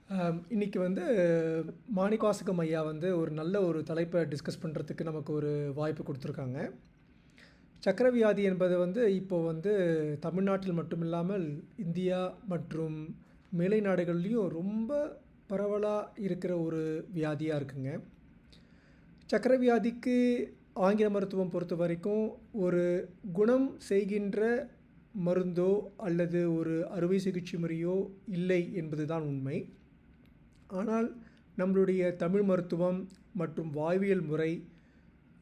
இன்னைக்கு வந்து மாணிக்கவாசகம் ஐயா வந்து ஒரு நல்ல ஒரு தலைப்பை டிஸ்கஸ் பண்ணுறதுக்கு நமக்கு ஒரு வாய்ப்பு கொடுத்துருக்காங்க. சக்கரவியாதி என்பது வந்து இப்போ வந்து தமிழ்நாட்டில் மட்டும் இல்லாமல் இந்தியா மற்றும் மேலை நாடுகள்லேயும் ரொம்ப பரவலாக இருக்கிற ஒரு வியாதியாக இருக்குங்க. சக்கரவியாதிக்கு ஆங்கில மருத்துவம் பொறுத்த வரைக்கும் ஒரு குணம் செய்கின்ற மருந்தோ அல்லது ஒரு அறுவை சிகிச்சை முறையோ இல்லை என்பது தான் உண்மை. ஆனால் நம்மளுடைய தமிழ் மருத்துவம் மற்றும் வாழ்வியல் முறை,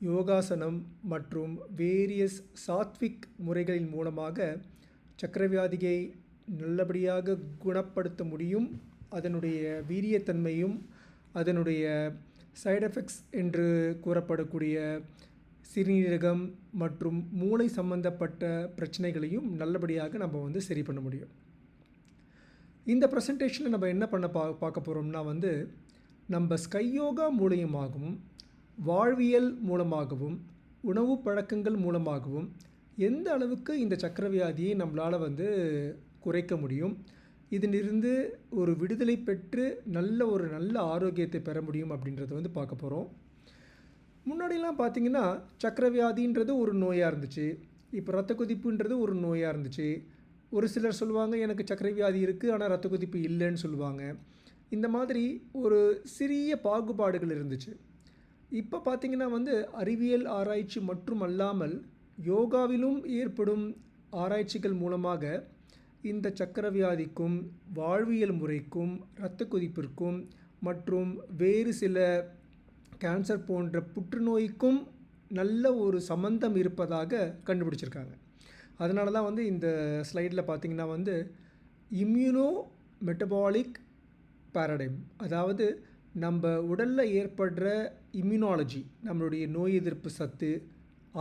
யோகாசனம் மற்றும் வேரியஸ் சாத்விக் முறைகளின் மூலமாக சக்கரவியாதியை நல்லபடியாக குணப்படுத்த முடியும். அதனுடைய வீரியத்தன்மையும் அதனுடைய சைடு எஃபெக்ட்ஸ் என்று கூறப்படக்கூடிய சிறுநீரகம் மற்றும் மூளை சம்பந்தப்பட்ட பிரச்சனைகளையும் நல்லபடியாக நம்ம வந்து சரி பண்ண முடியும். இந்த ப்ரெசன்டேஷனில் நம்ம என்ன பண்ண பார்க்க போகிறோம்னா வந்து நம்ம ஸ்கை யோகா மூலியமாகவும் வாழ்வியல் மூலமாகவும் உணவு பழக்கங்கள் மூலமாகவும் எந்த அளவுக்கு இந்த சக்கரவியாதியை நம்மளால் வந்து குறைக்க முடியும், இதிலிருந்து ஒரு விடுதலை பெற்று நல்ல ஆரோக்கியத்தை பெற முடியும் அப்படின்றத வந்து பார்க்க போகிறோம். முன்னாடிலாம் பார்த்திங்கன்னா சக்கரவியாதின்றது ஒரு நோயாக இருந்துச்சு. இப்போ இரத்த கொதிப்புன்றது ஒரு நோயாக இருந்துச்சு. ஒரு சிலர் சொல்லுவாங்க எனக்கு சக்கரவியாதி இருக்குது ஆனால் இரத்த கொதிப்பு இல்லைன்னு சொல்லுவாங்க. இந்த மாதிரி ஒரு சிறிய பாகுபாடுகள் இருந்துச்சு. இப்போ பார்த்திங்கன்னா வந்து அறிவியல் ஆராய்ச்சி மற்றும் அல்லாமல் யோகாவிலும் ஏற்படும் ஆராய்ச்சிகள் மூலமாக இந்த சக்கரவியாதிக்கும் வாழ்வியல் முறைக்கும் இரத்த கொதிப்பிற்கும் மற்றும் வேறு சில கேன்சர் போன்ற புற்றுநோய்க்கும் நல்ல ஒரு சம்பந்தம் இருப்பதாக கண்டுபிடிச்சிருக்காங்க. அதனால தான் வந்து இந்த ஸ்லைடில் பார்த்திங்கன்னா வந்து இம்யூனோ மெட்டபாலிக் பேரடைம், அதாவது நம்ம உடலில் ஏற்படுற இம்யூனாலஜி, நம்மளுடைய நோய் எதிர்ப்பு சத்து,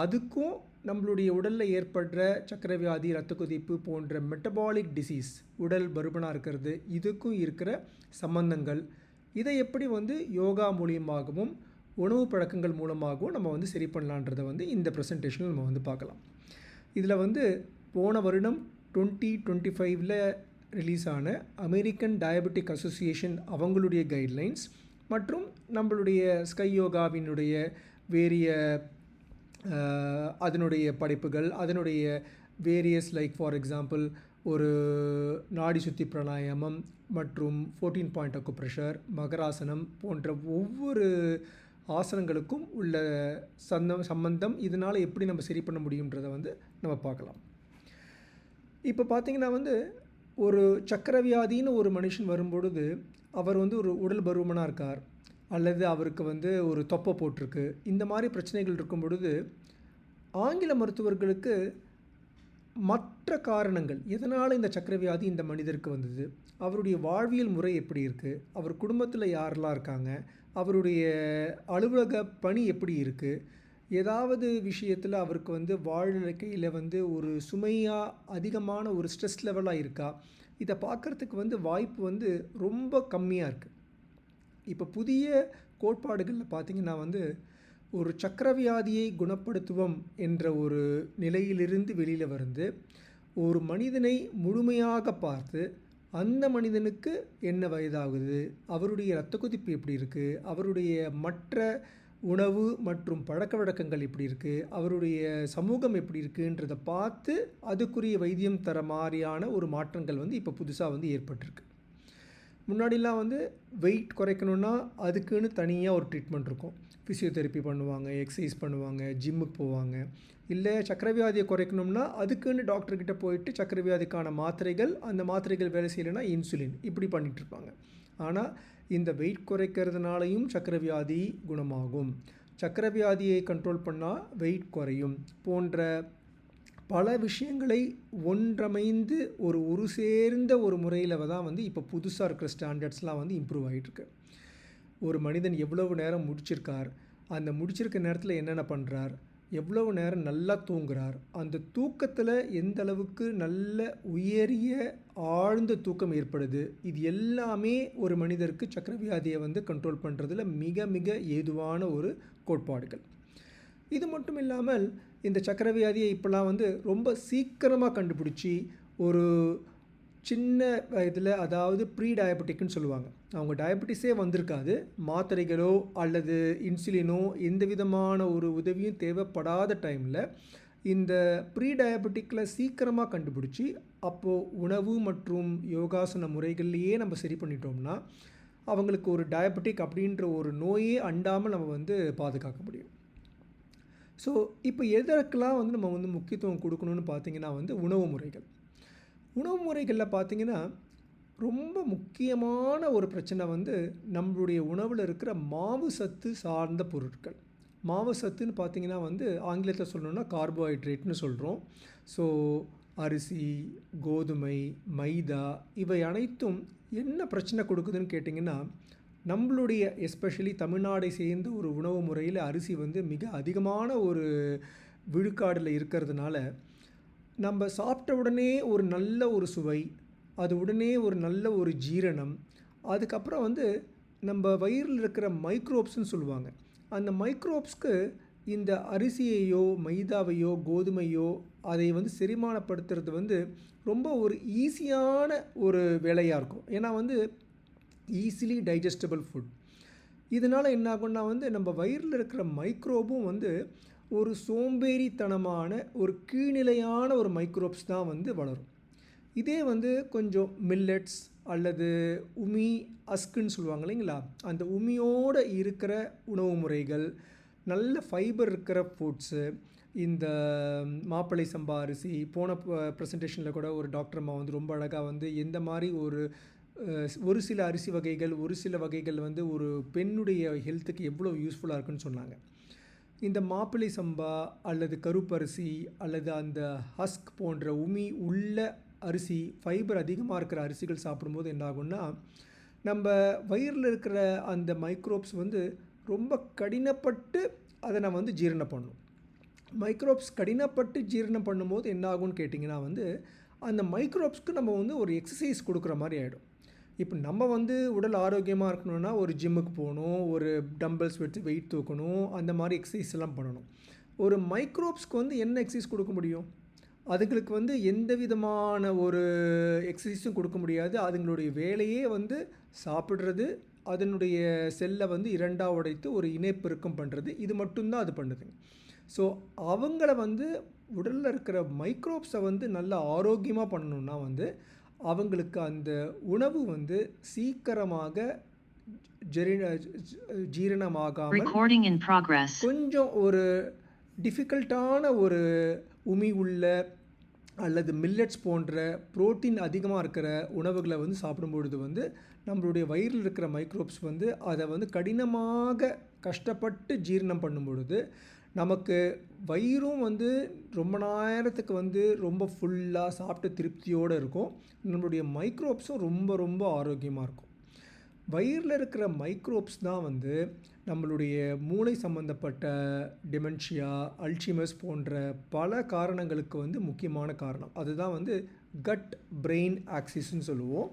அதுக்கும் நம்மளுடைய உடலில் ஏற்படுற சக்கரவியாதி, இரத்த கொதிப்பு போன்ற மெட்டபாலிக் டிசீஸ், உடல் பருமனாக இருக்கிறது, இதுக்கும் இருக்கிற சம்பந்தங்கள், இதை எப்படி வந்து யோகா மூலியமாகவும் உணவு பழக்கங்கள் மூலமாகவும் நம்ம வந்து சரி பண்ணலான்றதை வந்து இந்த ப்ரெசன்டேஷனில் நம்ம வந்து பார்க்கலாம். இதில் வந்து போன வருடம் 2025 ரிலீஸ் ஆன அமெரிக்கன் டயபெட்டிக் அசோசியேஷன் அவங்களுடைய கைட்லைன்ஸ் மற்றும் நம்மளுடைய ஸ்கை யோகாவினுடைய வேரிய அதனுடைய படைப்புகள், அதனுடைய வேரியஸ் லைக் ஃபார் எக்ஸாம்பிள் ஒரு நாடி சுத்தி பிராணாயாமம் மற்றும் 14 பாயிண்ட் அக்குப்ரெஷர், மகராசனம் போன்ற ஒவ்வொரு ஆசனங்களுக்கும் உள்ள சம்பந்தம், இதனால் எப்படி நம்ம சரி பண்ண முடியுன்றதை வந்து நம்ம பார்க்கலாம். இப்போ பார்த்திங்கன்னா வந்து ஒரு சக்கரவியாதின்னு ஒரு மனுஷன் வரும்பொழுது அவர் வந்து ஒரு உடல் பருமனாக இருக்கார் அல்லது அவருக்கு வந்து ஒரு தொப்பை போட்டிருக்கு, இந்த மாதிரி பிரச்சனைகள் இருக்கும் பொழுது ஆங்கில மருத்துவர்களுக்கு மற்ற காரணங்கள் எதனால் இந்த சக்கரவியாதி இந்த மனிதருக்கு வந்தது, அவருடைய வாழ்வியல் முறை எப்படி இருக்குது, அவர் குடும்பத்தில் யாரெல்லாம் இருக்காங்க, அவருடைய அலுவலக பணி எப்படி இருக்குது, ஏதாவது விஷயத்தில் அவருக்கு வந்து வாழ்க்கையில் வந்து ஒரு சுமையாக அதிகமான ஒரு ஸ்ட்ரெஸ் லெவலாக இருக்கா, இதை பார்க்குறதுக்கு வந்து வாய்ப்பு வந்து ரொம்ப கம்மியாக இருக்குது. இப்போ புதிய கோட்பாடுகளில் பார்த்திங்கன்னா வந்து ஒரு சக்கரவியாதியை குணப்படுத்துவோம் என்ற ஒரு நிலையிலிருந்து வெளியில் வந்து ஒரு மனிதனை முழுமையாக பார்த்து அந்த மனிதனுக்கு என்ன வயதாகுது, அவருடைய இரத்த கொதிப்பு எப்படி இருக்குது, அவருடைய மற்ற உணவு மற்றும் பழக்க வழக்கங்கள் எப்படி இருக்குது, அவருடைய சமூகம் எப்படி இருக்குன்றதை பார்த்து அதுக்குரிய வைத்தியம் தர மாதிரியான ஒரு மாற்றங்கள் வந்து இப்போ புதுசாக வந்து ஏற்பட்டிருக்கு. முன்னாடிலாம் வந்து வெயிட் குறைக்கணுன்னா அதுக்குன்னு தனியாக ஒரு ட்ரீட்மெண்ட் இருக்கும். ஃபிசியோதெரப்பி பண்ணுவாங்க, எக்ஸசைஸ் பண்ணுவாங்க, ஜிம்முக்கு போவாங்க. இல்லை சக்கரவியாதியை குறைக்கணும்னா அதுக்குன்னு டாக்டர்கிட்ட போயிட்டு சக்கரவியாதிக்கான மாத்திரைகள், அந்த மாத்திரைகள் வேலை செய்யலைன்னா இன்சுலின், இப்படி பண்ணிகிட்ருப்பாங்க. ஆனால் இந்த வெயிட் குறைக்கிறதுனாலையும் சக்கரவியாதி குணமாகும், சக்கரவியாதியை கண்ட்ரோல் பண்ணால் வெயிட் குறையும் போன்ற பல விஷயங்களை ஒன்றமைந்து ஒரு சேர்ந்த ஒரு முறையில் தான் வந்து இப்போ புதுசாக இருக்கிற ஸ்டாண்டர்ட்ஸ்லாம் வந்து இம்ப்ரூவ் ஆகிட்டுருக்கு. ஒரு மனிதன் எவ்வளவு நேரம் முடிச்சிருக்கார், அந்த முடிச்சிருக்க நேரத்தில் என்னென்ன பண்ணுறார், எவ்வளவு நேரம் நல்லா தூங்குறார், அந்த தூக்கத்தில் எந்த அளவுக்கு நல்ல உயரிய ஆழ்ந்த தூக்கம் ஏற்படுது, இது எல்லாமே ஒரு மனிதருக்கு சக்கரவியாதியை வந்து கண்ட்ரோல் பண்ணுறதுல மிக மிக ஏதுவான ஒரு கோட்பாடுகள். இது மட்டும் இல்லாமல் இந்த சக்கரவியாதியை இப்போலாம் வந்து ரொம்ப சீக்கிரமாக கண்டுபிடிச்சி ஒரு சின்ன வயதில், அதாவது ப்ரீ டயபெட்டிக்னு சொல்லுவாங்க. அவங்க டயபெட்டிஸே வந்திருக்காது. மாத்திரைகளோ அல்லது இன்சுலினோ எந்த விதமான ஒரு உதவியும் தேவைப்படாத டைமில் இந்த ப்ரீ டயபெட்டிக்கில் சீக்கிரமாக கண்டுபிடிச்சி, அப்போது உணவு மற்றும் யோகாசன முறைகள்லேயே நம்ம சரி பண்ணிட்டோம்னா, அவங்களுக்கு ஒரு டயபெட்டிக் அப்படின்ற ஒரு நோயே அண்டாமல் நம்ம வந்து பாதுகாக்க முடியும். ஸோ இப்போ எதற்கெல்லாம் வந்து நம்ம வந்து முக்கியத்துவம் கொடுக்கணும்னு பார்த்தீங்கன்னா வந்து உணவு முறைகள். உணவு முறைகளில் பார்த்தீங்கன்னா, ரொம்ப முக்கியமான ஒரு பிரச்சனை வந்து நம்மளுடைய உணவில் இருக்கிற மாவு சத்து சார்ந்த பொருட்கள். மாவு சத்துன்னு பார்த்தீங்கன்னா வந்து ஆங்கிலத்தில் சொல்லணும்னா கார்போஹைட்ரேட்னு சொல்கிறோம். ஸோ அரிசி, கோதுமை, மைதா இவை அனைத்தும் என்ன பிரச்சனை கொடுக்குதுன்னு கேட்டிங்கன்னா, நம்மளுடைய எஸ்பெஷலி தமிழ்நாடை சேர்ந்த ஒரு உணவு முறையில் அரிசி வந்து மிக அதிகமான ஒரு விழுக்காடில் இருக்கிறதுனால, நம்ம சாப்பிட்ட உடனே ஒரு நல்ல ஒரு சுவை, அது உடனே ஒரு நல்ல ஒரு ஜீரணம், அதுக்கப்புறம் வந்து நம்ம வயிறில் இருக்கிற மைக்ரோப்ஸ்ன்னு சொல்லுவாங்க. அந்த மைக்ரோப்ஸ்க்கு இந்த அரிசியையோ, மைதாவையோ, கோதுமையோ அதை வந்து செரிமானப்படுத்துறது வந்து ரொம்ப ஒரு ஈஸியான ஒரு வேலையாக இருக்கும். ஏன்னா வந்து ஈஸிலி டைஜஸ்டபிள் ஃபுட். இதனால் என்ன ஆகும்னா வந்து நம்ம வயிறில் இருக்கிற மைக்ரோபும் வந்து ஒரு சோம்பேறித்தனமான ஒரு கீழ்நிலையான ஒரு மைக்ரோப்ஸ் தான் வந்து வளரும். இதே வந்து கொஞ்சம் மில்லட்ஸ் அல்லது உமி, அஸ்குன்னு சொல்லுவாங்க இல்லைங்களா, அந்த உமியோடு இருக்கிற உணவு முறைகள், நல்ல ஃபைபர் இருக்கிற ஃபுட்ஸு, இந்த மாப்பிள்ளை சம்பா அரிசி, போன ப்ரெசன்டேஷனில் கூட ஒரு டாக்டர் அம்மா வந்து ரொம்ப அழகாக வந்து எந்த மாதிரி ஒரு சில அரிசி வகைகள், ஒரு சில வகைகள் வந்து ஒரு பெண்ணுடைய ஹெல்த்துக்கு எவ்வளோ யூஸ்ஃபுல்லாக இருக்குன்னு சொன்னாங்க. இந்த மாப்பிள்ளை சம்பா அல்லது கருப்பரிசி அல்லது அந்த ஹஸ்க் போன்ற உமி உள்ள அரிசி, ஃபைபர் அதிகமாக இருக்கிற அரிசிகள் சாப்பிடும்போது என்ன ஆகும்னா, நம்ம வயிறில் இருக்கிற அந்த மைக்ரோப்ஸ் வந்து ரொம்ப கடினப்பட்டு அதை நம்ம வந்து ஜீரணம் பண்ணணும். மைக்ரோப்ஸ் கடினப்பட்டு ஜீரணம் பண்ணும்போது என்ன ஆகும்னு கேட்டிங்கன்னா வந்து, அந்த மைக்ரோப்ஸ்க்கு நம்ம வந்து ஒரு எக்ஸசைஸ் கொடுக்குற மாதிரி ஆகிடும். இப்போ நம்ம வந்து உடல் ஆரோக்கியமாக இருக்கணும்னா ஒரு ஜிம்முக்கு போகணும், ஒரு டம்பிள்ஸ் வச்சு வெயிட் தூக்கணும், அந்த மாதிரி எக்ஸசைஸ் எல்லாம் பண்ணணும். ஒரு மைக்ரோப்ஸ்க்கு வந்து என்ன எக்ஸசைஸ் கொடுக்க முடியும்? அதுங்களுக்கு வந்து எந்த விதமான ஒரு எக்ஸசைஸும் கொடுக்க முடியாது. அதுங்களுடைய வேலையே வந்து சாப்பிட்றது, அதனுடைய செல்லை வந்து இரண்டாக உடைத்து ஒரு இணைப்பெருக்கம் பண்ணுறது, இது மட்டும்தான் அது பண்ணுதுங்க. ஸோ அவங்கள வந்து உடலில் இருக்கிற மைக்ரோப்ஸை வந்து நல்லா ஆரோக்கியமாக பண்ணணுன்னா வந்து அவங்களுக்கு அந்த உணவு வந்து சீக்கிரமாக ஜீரணமாகாமல் கொஞ்சம் ஒரு டிஃபிகல்ட்டான ஒரு உமி உள்ள அல்லது மில்லட்ஸ் போன்ற புரோட்டீன் அதிகமாக இருக்கிற உணவுகளை வந்து சாப்பிடும்பொழுது வந்து நம்மளுடைய வயிறில் இருக்கிற மைக்ரோப்ஸ் வந்து அதை வந்து கடினமாக கஷ்டப்பட்டு ஜீரணம் பண்ணும் பொழுது நமக்கு வயிறும் வந்து ரொம்ப நேரத்துக்கு வந்து ரொம்ப ஃபுல்லாக சாப்பிட்டு திருப்தியோடு இருக்கும். நம்மளுடைய மைக்ரோப்ஸும் ரொம்ப ரொம்ப ஆரோக்கியமாக இருக்கும். வயிறில் இருக்கிற மைக்ரோப்ஸ் தான் வந்து நம்மளுடைய மூளை சம்பந்தப்பட்ட டிமென்ஷியா, அல்ஷிமர்ஸ் போன்ற பல காரணங்களுக்கு வந்து முக்கியமான காரணம். அதுதான் வந்து கட் பிரெயின் ஆக்சிஸ்ன்னு சொல்லுவோம்.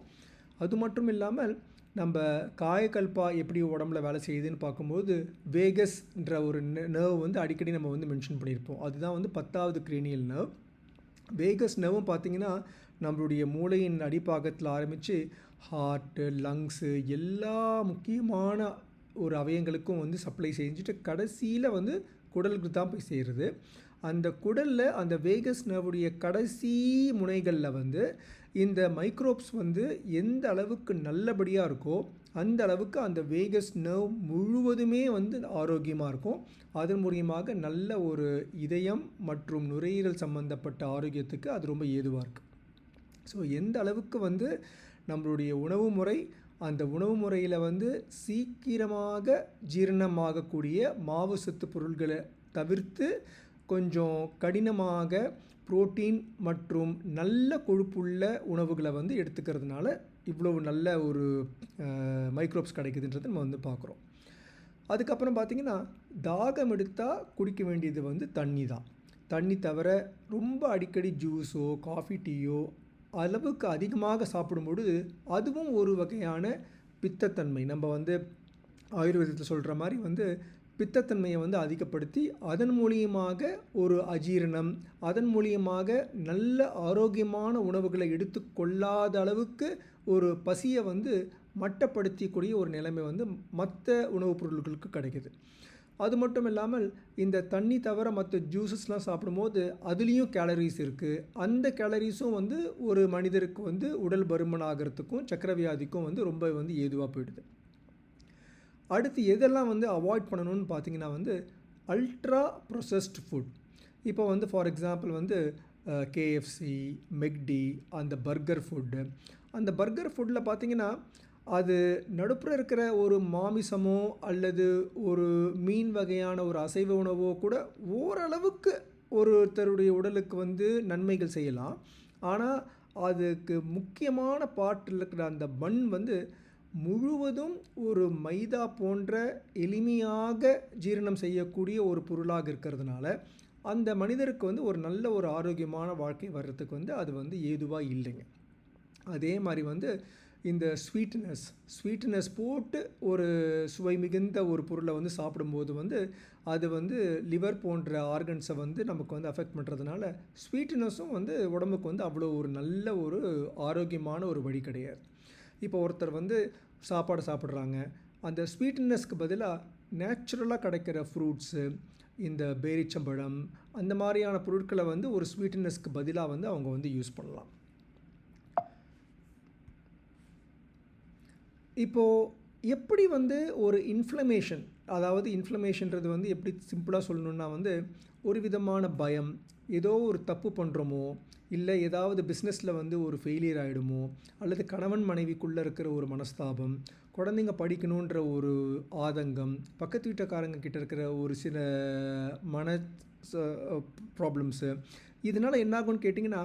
அது மட்டும் இல்லாமல் நம்ம காயக்கல்பா எப்படி உடம்புல வேலை செய்யுதுன்னு பார்க்கும்போது வேகஸ்ன்ற ஒரு நர்வ் வந்து அடிக்கடி நம்ம வந்து மென்ஷன் பண்ணியிருப்போம். அதுதான் வந்து 10வது கிரேனியல் நர்வ். வேகஸ் நர்வும் பார்த்திங்கன்னா நம்மளுடைய மூளையின் அடிப்பாகத்தில் ஆரம்பித்து ஹார்ட்டு, லங்ஸு எல்லா முக்கியமான ஒரு அவயங்களுக்கும் வந்து சப்ளை செஞ்சுட்டு கடைசியில் வந்து குடலுக்கு தான் போய் சேருது. அந்த குடலில் அந்த வேகஸ் நர்வுடைய கடைசி முனைகளில் வந்து இந்த மைக்ரோப்ஸ் வந்து எந்த அளவுக்கு நல்லபடியாக இருக்கோ அந்த அளவுக்கு அந்த வேகஸ் நர்வ் முழுவதுமே வந்து ஆரோக்கியமாக இருக்கும். அதன் மூலியமாக நல்ல ஒரு இதயம் மற்றும் நுரையீரல் சம்பந்தப்பட்ட ஆரோக்கியத்துக்கு அது ரொம்ப ஏதுவாக இருக்குது. ஸோ எந்த அளவுக்கு வந்து நம்மளுடைய உணவு முறை, அந்த உணவு முறையில் வந்து சீக்கிரமாக ஜீரணமாகக்கூடிய மாவு சத்து பொருள்களை தவிர்த்து கொஞ்சம் கடினமாக புரோட்டீன் மற்றும் நல்ல கொழுப்புள்ள உணவுகளை வந்து எடுத்துக்கிறதுனால இவ்வளவு நல்ல ஒரு மைக்ரோப்ஸ் கிடைக்குதுன்றதை நம்ம வந்து பார்க்குறோம். அதுக்கப்புறம் பார்த்திங்கன்னா தாகம் எடுத்தால் குடிக்க வேண்டியது வந்து தண்ணி தான். தண்ணி தவிர ரொம்ப அடிக்கடி ஜூஸோ காஃபி டீயோ அளவுக்கு அதிகமாக சாப்பிடும்பொழுது அதுவும் ஒரு வகையான பித்தத்தன்மை. நம்ம வந்து ஆயுர்வேதத்தில் சொல்கிற மாதிரி வந்து பித்தத்தன்மையை வந்து அதிகப்படுத்தி அதன் மூலியமாக ஒரு அஜீரணம், அதன் மூலியமாக நல்ல ஆரோக்கியமான உணவுகளை எடுத்துக்கொள்ளாத அளவுக்கு ஒரு பசியை வந்து மட்டப்படுத்திக்கூடிய ஒரு நிலைமை வந்து மற்ற உணவுப் பொருட்களுக்கு கிடைக்குது. அது மட்டும் இல்லாமல் இந்த தண்ணி தவிர மற்ற ஜூஸஸ்லாம் சாப்பிடும்போது அதுலேயும் கேலரிஸ் இருக்குது. அந்த கேலரிஸும் வந்து ஒரு மனிதருக்கு வந்து உடல் பருமன் ஆகிறதுக்கும் சர்க்கரை வியாதிக்கும் வந்து ரொம்ப வந்து ஏதுவாக போயிடுது. அடுத்து எதெல்லாம் வந்து அவாய்ட் பண்ணணும்னு பார்த்தீங்கன்னா வந்து அல்ட்ரா ப்ரொசஸ்ட் ஃபுட். இப்போ வந்து ஃபார் எக்ஸாம்பிள் வந்து கேஎஃப்சி, மெக்டி, அந்த பர்கர் ஃபுட்டு. அந்த பர்கர் ஃபுட்டில் பார்த்தீங்கன்னா அது நடுப்புற இருக்கிற ஒரு மாமிசமோ அல்லது ஒரு மீன் வகையான ஒரு அசைவ உணவோ கூட ஓரளவுக்கு ஒருத்தருடைய உடலுக்கு வந்து நன்மைகள் செய்யலாம். ஆனால் அதுக்கு முக்கியமான பார்ட்டில் இருக்கிற அந்த பன் வந்து முழுவதும் ஒரு மைதா போன்ற எளிமையாக ஜீரணம் செய்யக்கூடிய ஒரு பொருளாக இருக்கிறதுனால அந்த மனிதருக்கு வந்து ஒரு நல்ல ஒரு ஆரோக்கியமான வாழ்க்கை வர்றதுக்கு வந்து அது வந்து ஏதுவாக இல்லைங்க. அதே மாதிரி வந்து இந்த ஸ்வீட்னஸ் போட்டு ஒரு சுவை மிகுந்த ஒரு பொருளை வந்து சாப்பிடும்போது வந்து அது வந்து லிவர் போன்ற ஆர்கன்ஸை வந்து நமக்கு வந்து அஃபெக்ட் பண்ணுறதுனால ஸ்வீட்னஸும் வந்து உடம்புக்கு வந்து அவ்வளோ ஒரு நல்ல ஒரு ஆரோக்கியமான ஒரு வழி கிடையாது. இப்போ ஒருத்தர் வந்து சாப்பாடு சாப்பிட்றாங்க, அந்த ஸ்வீட்னஸ்க்கு பதிலாக நேச்சுரலாக கிடைக்கிற ஃப்ரூட்ஸு, இந்த பேரிச்சம்பழம், அந்த மாதிரியான பொருட்களை வந்து ஒரு ஸ்வீட்னஸ்க்கு பதிலாக வந்து அவங்க வந்து யூஸ் பண்ணலாம். இப்போது எப்படி வந்து ஒரு இன்ஃப்ளமேஷன், அதாவது இன்ஃப்ளமேஷன்றது வந்து எப்படி சிம்பிளாக சொல்லணுன்னா வந்து ஒரு விதமான பயம், ஏதோ ஒரு தப்பு பண்ணுறோமோ, இல்லை ஏதாவது பிஸ்னஸில் வந்து ஒரு ஃபெயிலியர் ஆகிடுமோ, அல்லது கணவன் மனைவிக்குள்ளே இருக்கிற ஒரு மனஸ்தாபம், குழந்தைங்க படிக்கணுன்ற ஒரு ஆதங்கம், பக்கத்து வீட்டுக்காரங்க கிட்ட இருக்கிற ஒரு சில மன ப்ராப்ளம்ஸு, இதனால் என்னாகும்னு கேட்டிங்கன்னா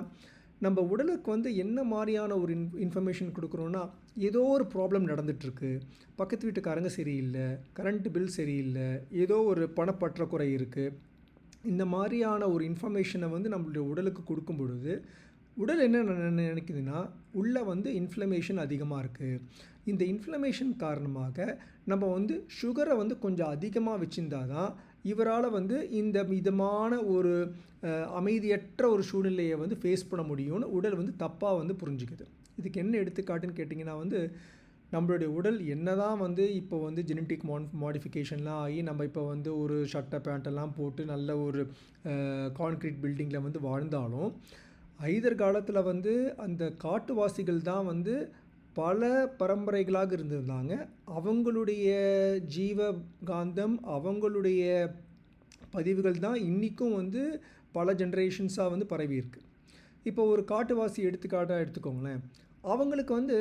நம்ம உடலுக்கு வந்து என்ன மாதிரியான ஒரு இன்ஃபர்மேஷன் கொடுக்குறோன்னா, ஏதோ ஒரு ப்ராப்ளம் நடந்துகிட்ருக்கு, பக்கத்து வீட்டுக்காரங்க சரியில்லை, கரண்ட் பில் சரியில்லை, ஏதோ ஒரு பணப்பற்றாக்குறை இருக்குது, இந்த மாதிரியான ஒரு இன்ஃபர்மேஷனை வந்து நம்மளுடைய உடலுக்கு கொடுக்கும் பொழுது உடல் என்ன நினைக்குதுன்னா உள்ளே வந்து இன்ஃப்ளமேஷன் அதிகமாக இருக்குது. இந்த இன்ஃப்ளமேஷன் காரணமாக நம்ம வந்து சுகரை வந்து கொஞ்சம் அதிகமாக வச்சுருந்தா தான் இவரால் வந்து இந்த மிதமான ஒரு அமைதியற்ற ஒரு சூழ்நிலையை வந்து ஃபேஸ் பண்ண முடியும்னு உடல் வந்து தப்பாக வந்து புரிஞ்சுக்குது. இதுக்கு என்ன எடுத்துக்காட்டுன்னு கேட்டிங்கன்னா வந்து நம்மளுடைய உடல் என்ன தான் வந்து இப்போ வந்து ஜெனட்டிக் மாடிஃபிகேஷன்லாம் ஆகி நம்ம இப்போ வந்து ஒரு சட்டை பேண்ட்டெல்லாம் போட்டு நல்ல ஒரு கான்க்ரீட் பில்டிங்கில் வந்து வாழ்ந்தாலும் ஐதர் காலத்தில் வந்து அந்த காட்டுவாசிகள் தான் வந்து பல பரம்பரைகளாக இருந்திருந்தாங்க. அவங்களுடைய ஜீவகாந்தம், அவங்களுடைய பதிவுகள் தான் இன்றைக்கும் வந்து பல ஜென்ரேஷன்ஸாக வந்து பரவி இருக்குது. இப்போ ஒரு காட்டுவாசி எடுத்துக்காட்டாக எடுத்துக்கோங்களேன். அவங்களுக்கு வந்து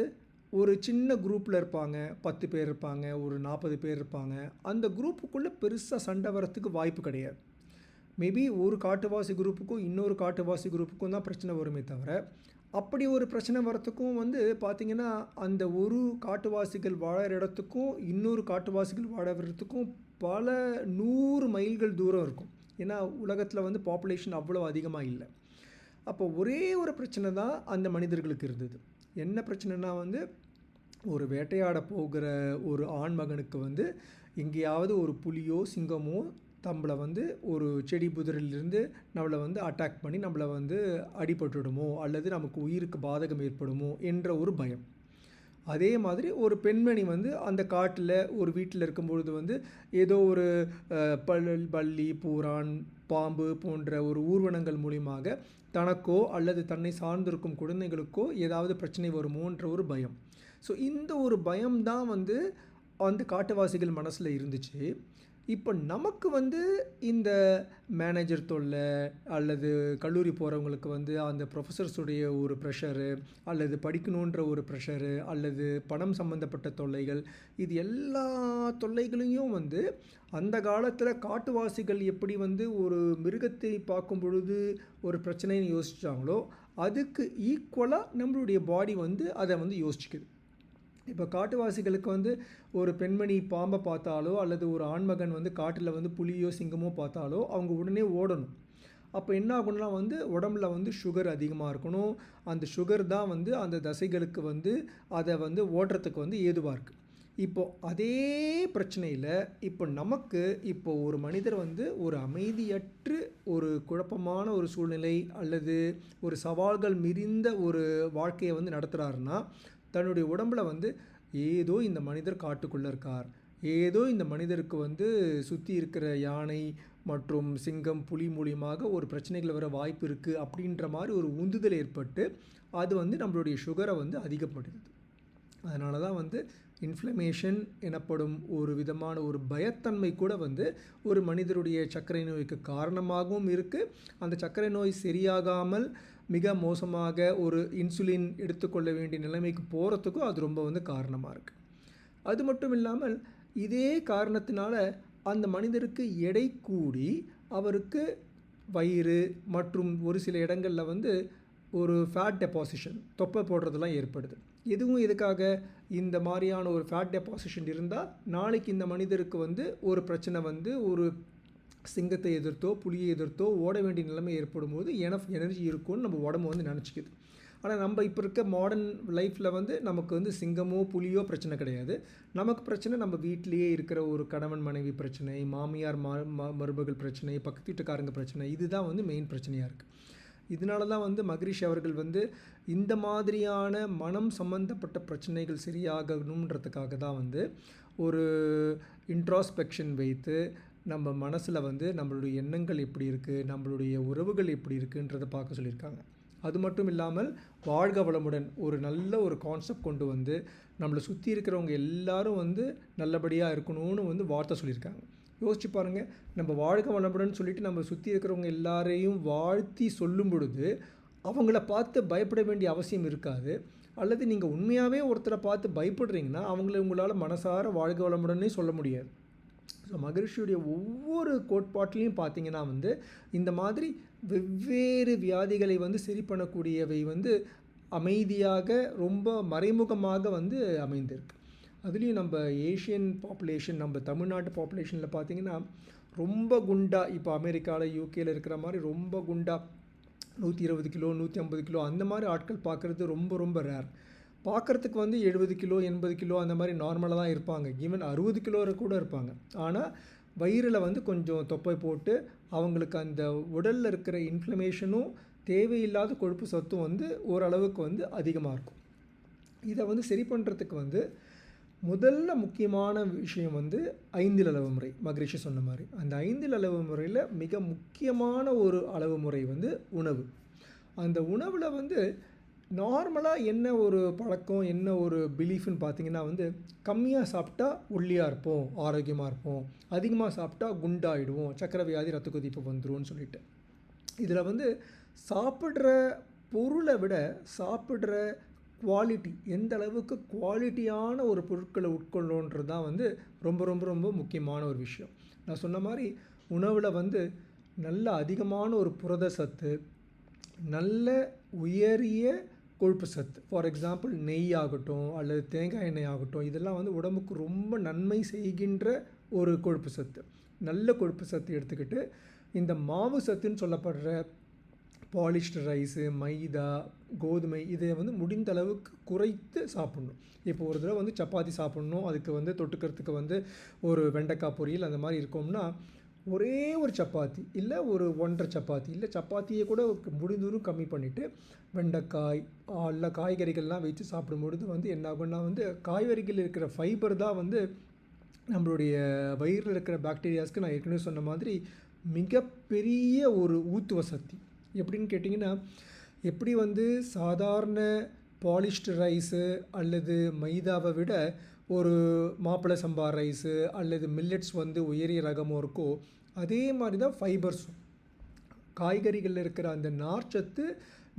ஒரு சின்ன குரூப்பில் இருப்பாங்க, 10 பேர் இருப்பாங்க, ஒரு 40 பேர் இருப்பாங்க. அந்த குரூப்புக்குள்ளே பெருசாக சண்டை வரத்துக்கு வாய்ப்பு கிடையாது. மேபி ஒரு காட்டுவாசி குரூப்புக்கும் இன்னொரு காட்டுவாசி குரூப்புக்கும் தான் பிரச்சனை வருமே தவிர, அப்படி ஒரு பிரச்சனை வரத்துக்கும் வந்து பார்த்திங்கன்னா அந்த ஒரு காட்டுவாசிகள் வாழற இடத்துக்கும் இன்னொரு காட்டுவாசிகள் வாழறதுக்கும் பல 100 மைல்கள் தூரம் இருக்கும். ஏன்னா உலகத்தில் வந்து பாப்புலேஷன் அவ்வளோ அதிகமாக இல்லை. அப்போ ஒரே ஒரு பிரச்சனை தான் அந்த மனிதர்களுக்கு இருந்தது. என்ன பிரச்சனைனா வந்து ஒரு வேட்டையாட போகிற ஒரு ஆண்மகனுக்கு வந்து எங்கேயாவது ஒரு புலியோ சிங்கமோ நம்மளை வந்து ஒரு செடி புதரிலிருந்து நம்மளை வந்து அட்டாக் பண்ணி நம்மளை வந்து அடிபட்டுடுமோ அல்லது நமக்கு உயிருக்கு பாதகம் ஏற்படுமோ என்ற ஒரு பயம். அதே மாதிரி ஒரு பெண்மணி வந்து அந்த காட்டில் ஒரு வீட்டில் இருக்கும்பொழுது வந்து ஏதோ ஒரு பல்லி, பூரான், பாம்பு போன்ற ஒரு ஊர்வனங்கள் மூலியமாக தனக்கோ அல்லது தன்னை சார்ந்திருக்கும் குழந்தைகளுக்கோ ஏதாவது பிரச்சனை வருமோன்ற ஒரு பயம். ஸோ இந்த ஒரு பயம்தான் வந்து அந்த காட்டுவாசிகள் மனசில் இருந்துச்சு. இப்போ நமக்கு வந்து இந்த மேனேஜர் தொல்லை அல்லது கல்லூரி போகிறவங்களுக்கு வந்து அந்த ப்ரொஃபஸர்ஸுடைய ஒரு ப்ரெஷரு அல்லது படிக்கணுன்ற ஒரு ப்ரெஷரு அல்லது பணம் சம்மந்தப்பட்ட தொல்லைகள், இது எல்லா தொல்லைகளையும் வந்து அந்த காலத்தில் காட்டுவாசிகள் எப்படி வந்து ஒரு மிருகத்தை பார்க்கும் பொழுது ஒரு பிரச்சனைன்னு யோசிச்சாங்களோ அதுக்கு ஈக்குவலாக நம்மளுடைய பாடி வந்து அதை வந்து யோசிச்சுக்குது. இப்போ காட்டுவாசிகளுக்கு வந்து ஒரு பெண்மணி பாம்பை பார்த்தாலோ அல்லது ஒரு ஆண்மகன் வந்து காட்டில் வந்து புலியோ சிங்கமோ பார்த்தாலோ அவங்க உடனே ஓடணும். அப்போ என்ன ஆகணும்னா வந்து உடம்புல வந்து சுகர் அதிகமாக இருக்கணும். அந்த சுகர் தான் வந்து அந்த தசைகளுக்கு வந்து அதை வந்து ஓடுறதுக்கு வந்து ஏதுவாக இருக்குது. இப்போது அதே பிரச்சனையில் இப்போ நமக்கு இப்போ ஒரு மனிதர் வந்து ஒரு அமைதியற்று ஒரு குழப்பமான ஒரு சூழ்நிலை அல்லது ஒரு சவால்கள் மிகுந்த ஒரு வாழ்க்கையை வந்து நடத்துகிறாருன்னா தன்னுடைய உடம்புல வந்து ஏதோ இந்த மனிதர் காட்டுக்குள்ளே இருக்கார், ஏதோ இந்த மனிதருக்கு வந்து சுற்றி இருக்கிற யானை மற்றும் சிங்கம் புலி மூலியமாக ஒரு பிரச்சனைகள் வர வாய்ப்பு இருக்குது அப்படின்ற மாதிரி ஒரு உந்துதல் ஏற்பட்டு அது வந்து நம்மளுடைய சுகரை வந்து அதிகப்படுத்துது. அதனால தான் வந்து இன்ஃப்ளமேஷன் எனப்படும் ஒரு விதமான ஒரு பயத்தன்மை கூட வந்து ஒரு மனிதருடைய சர்க்கரை நோய்க்கு காரணமாகவும் இருக்குது. அந்த சர்க்கரை நோய் சரியாகாமல் மிக மோசமாக ஒரு இன்சுலின் எடுத்துக்கொள்ள வேண்டிய நிலைமைக்கு போகிறதுக்கும் அது ரொம்ப வந்து காரணமாக இருக்குது. அது மட்டும் இல்லாமல் இதே காரணத்தினால அந்த மனிதருக்கு எடை கூடி அவருக்கு வயிறு மற்றும் ஒரு சில இடங்களில் வந்து ஒரு ஃபேட் டெபாசிஷன் தொப்பை போடுறதெல்லாம் ஏற்படுது. எதுவும் எதுக்காக இந்த மாதிரியான ஒரு ஃபேட் டெபாசிஷன் இருந்தால் நாளைக்கு இந்த மனிதருக்கு வந்து ஒரு பிரச்சனை வந்து ஒரு சிங்கத்தை எதிர்த்தோ புலியை எதிர்த்தோ ஓட வேண்டிய நிலைமை ஏற்படும் போது எனர்ஜி இருக்கும்னு நம்ம உடம்பு வந்து நினச்சிக்குது. ஆனால் நம்ம இப்போ இருக்க மாடர்ன் லைஃப்பில் வந்து நமக்கு வந்து சிங்கமோ புலியோ பிரச்சனை கிடையாது. நமக்கு பிரச்சனை நம்ம வீட்டிலேயே இருக்கிற ஒரு கணவன் மனைவி பிரச்சனை, மாமியார் மருமகள் பிரச்சனை, பக்கத்து வீட்டுக்காரங்க பிரச்சனை, இதுதான் வந்து மெயின் பிரச்சனையாக இருக்குது. இதனால தான் வந்து மகரிஷி அவர்கள் வந்து இந்த மாதிரியான மனம் சம்பந்தப்பட்ட பிரச்சனைகள் சரியாகணுன்றதுக்காக தான் வந்து ஒரு இன்ட்ராஸ்பெக்ஷன் வைத்து நம்ம மனசில் வந்து நம்மளுடைய எண்ணங்கள் எப்படி இருக்குது, நம்மளுடைய உறவுகள் எப்படி இருக்குன்றதை பார்க்க சொல்லியிருக்காங்க. அது மட்டும் இல்லாமல் வாழ்க வளமுடன் ஒரு நல்ல ஒரு கான்செப்ட் கொண்டு வந்து நம்மளை சுற்றி இருக்கிறவங்க எல்லாரும் வந்து நல்லபடியாக இருக்கணும்னு வந்து வார்த்தை சொல்லியிருக்காங்க. யோசிச்சு பாருங்கள், நம்ம வாழ்க வளமுடன் சொல்லிவிட்டு நம்ம சுற்றி இருக்கிறவங்க எல்லாரையும் வாழ்த்தி சொல்லும் பொழுது அவங்கள பார்த்து பயப்பட வேண்டிய அவசியம் இருக்காது. அல்லது நீங்கள் உண்மையாகவே ஒருத்தரை பார்த்து பயப்படுறீங்கன்னா அவங்கள உங்களால் மனசார வாழ்க வளமுடனே சொல்ல முடியாது. ஸோ மகரிஷியுடைய ஒவ்வொரு கோட்பாட்டிலையும் பார்த்தீங்கன்னா வந்து இந்த மாதிரி வெவ்வேறு வியாதிகளை வந்து சரி பண்ணக்கூடியவை வந்து அமைதியாக ரொம்ப மறைமுகமாக வந்து அமைந்திருக்கு. அதுலேயும் நம்ம ஏஷியன் பாப்புலேஷன், நம்ம தமிழ்நாட்டு பாப்புலேஷனில் பார்த்திங்கன்னா ரொம்ப குண்டா, இப்போ அமெரிக்காவில் யூகேயில் இருக்கிற மாதிரி ரொம்ப குண்டா 120 கிலோ 150 கிலோ அந்த மாதிரி ஆட்கள் பார்க்குறது ரொம்ப ரொம்ப ரேர். பார்க்குறதுக்கு வந்து 70 கிலோ 80 கிலோ அந்த மாதிரி நார்மலாக தான் இருப்பாங்க. ஈவன் 60 கிலோ கூட இருப்பாங்க. ஆனால் வயிறில் வந்து கொஞ்சம் தொப்பை போட்டு அவங்களுக்கு அந்த உடலில் இருக்கிற இன்ஃப்ளமேஷனும் தேவையில்லாத கொழுப்பு சத்தும் வந்து ஓரளவுக்கு வந்து அதிகமாக இருக்கும். இதை வந்து சரி பண்ணுறதுக்கு வந்து முதல்ல முக்கியமான விஷயம் வந்து 5 அளவு முறை. மகரிஷி சொன்ன மாதிரி அந்த 5 அளவு முறையில் மிக முக்கியமான ஒரு அளவு முறை வந்து உணவு. அந்த உணவில் வந்து நார்மலாக என்ன ஒரு பழக்கம், என்ன ஒரு பிலீஃப்னு பார்த்தீங்கன்னா வந்து கம்மியாக சாப்பிட்டா ஒல்லியாக இருப்போம், ஆரோக்கியமாக இருப்போம், அதிகமாக சாப்பிட்டா குண்டாகிடுவோம், சக்கரை வியாதி ரத்த கொதிப்பு வந்துரும்னு சொல்லிட்டு. இதில் வந்து சாப்பிட்ற பொருளை விட சாப்பிட்ற குவாலிட்டி, எந்த அளவுக்கு குவாலிட்டியான ஒரு பொருட்களை உட்கொள்ளணுன்றது தான் வந்து ரொம்ப ரொம்ப ரொம்ப முக்கியமான ஒரு விஷயம். நான் சொன்ன மாதிரி உணவில் வந்து நல்ல அதிகமான ஒரு புரத சத்து, நல்ல உயரிய கொழுப்பு சத்து, ஃபார் எக்ஸாம்பிள் நெய் ஆகட்டும் அல்லது தேங்காய் எண்ணெய் ஆகட்டும், இதெல்லாம் வந்து உடம்புக்கு ரொம்ப நன்மை செய்கின்ற ஒரு கொழுப்பு சத்து. நல்ல கொழுப்பு சத்து எடுத்துக்கிட்டு இந்த மாவு சத்துன்னு சொல்லப்படுற பாலிஷ்டு ரைஸு, மைதா, கோதுமை இதை வந்து முடிந்த அளவுக்கு குறைத்து சாப்பிட்ணும். இப்போ ஒரு தடவை வந்து சப்பாத்தி சாப்பிட்ணும், அதுக்கு வந்து தொட்டுக்கிறதுக்கு வந்து ஒரு வெண்டைக்காய் பொரியல் அந்த மாதிரி இருக்கோம்னா ஒரே ஒரு சப்பாத்தி இல்லை ஒரு 1.5 சப்பாத்தி இல்லை சப்பாத்தியை கூட முடிந்தூரம் கம்மி பண்ணிவிட்டு வெண்டைக்காய் இல்லை காய்கறிகள்லாம் வச்சு சாப்பிடும்பொழுது வந்து என்ன ஆகும்னா வந்து காய்கறிகள் இருக்கிற ஃபைபர் தான் வந்து நம்மளுடைய வயிறில் இருக்கிற பாக்டீரியாஸ்க்கு நான் ஏற்கனவே சொன்ன மாதிரி மிகப்பெரிய ஒரு ஊத்துவ சக்தி. எப்படின்னு கேட்டிங்கன்னா, எப்படி வந்து சாதாரண பாலிஷ்டு ரைஸு அல்லது மைதாவை விட ஒரு மாப்பிள்ளை சம்பா ரைஸு அல்லது மில்லட்ஸ் வந்து உயரிய ரகமும் இருக்கோ, அதே மாதிரி தான் ஃபைபர்ஸும். காய்கறிகளில் இருக்கிற அந்த நார்ச்சத்து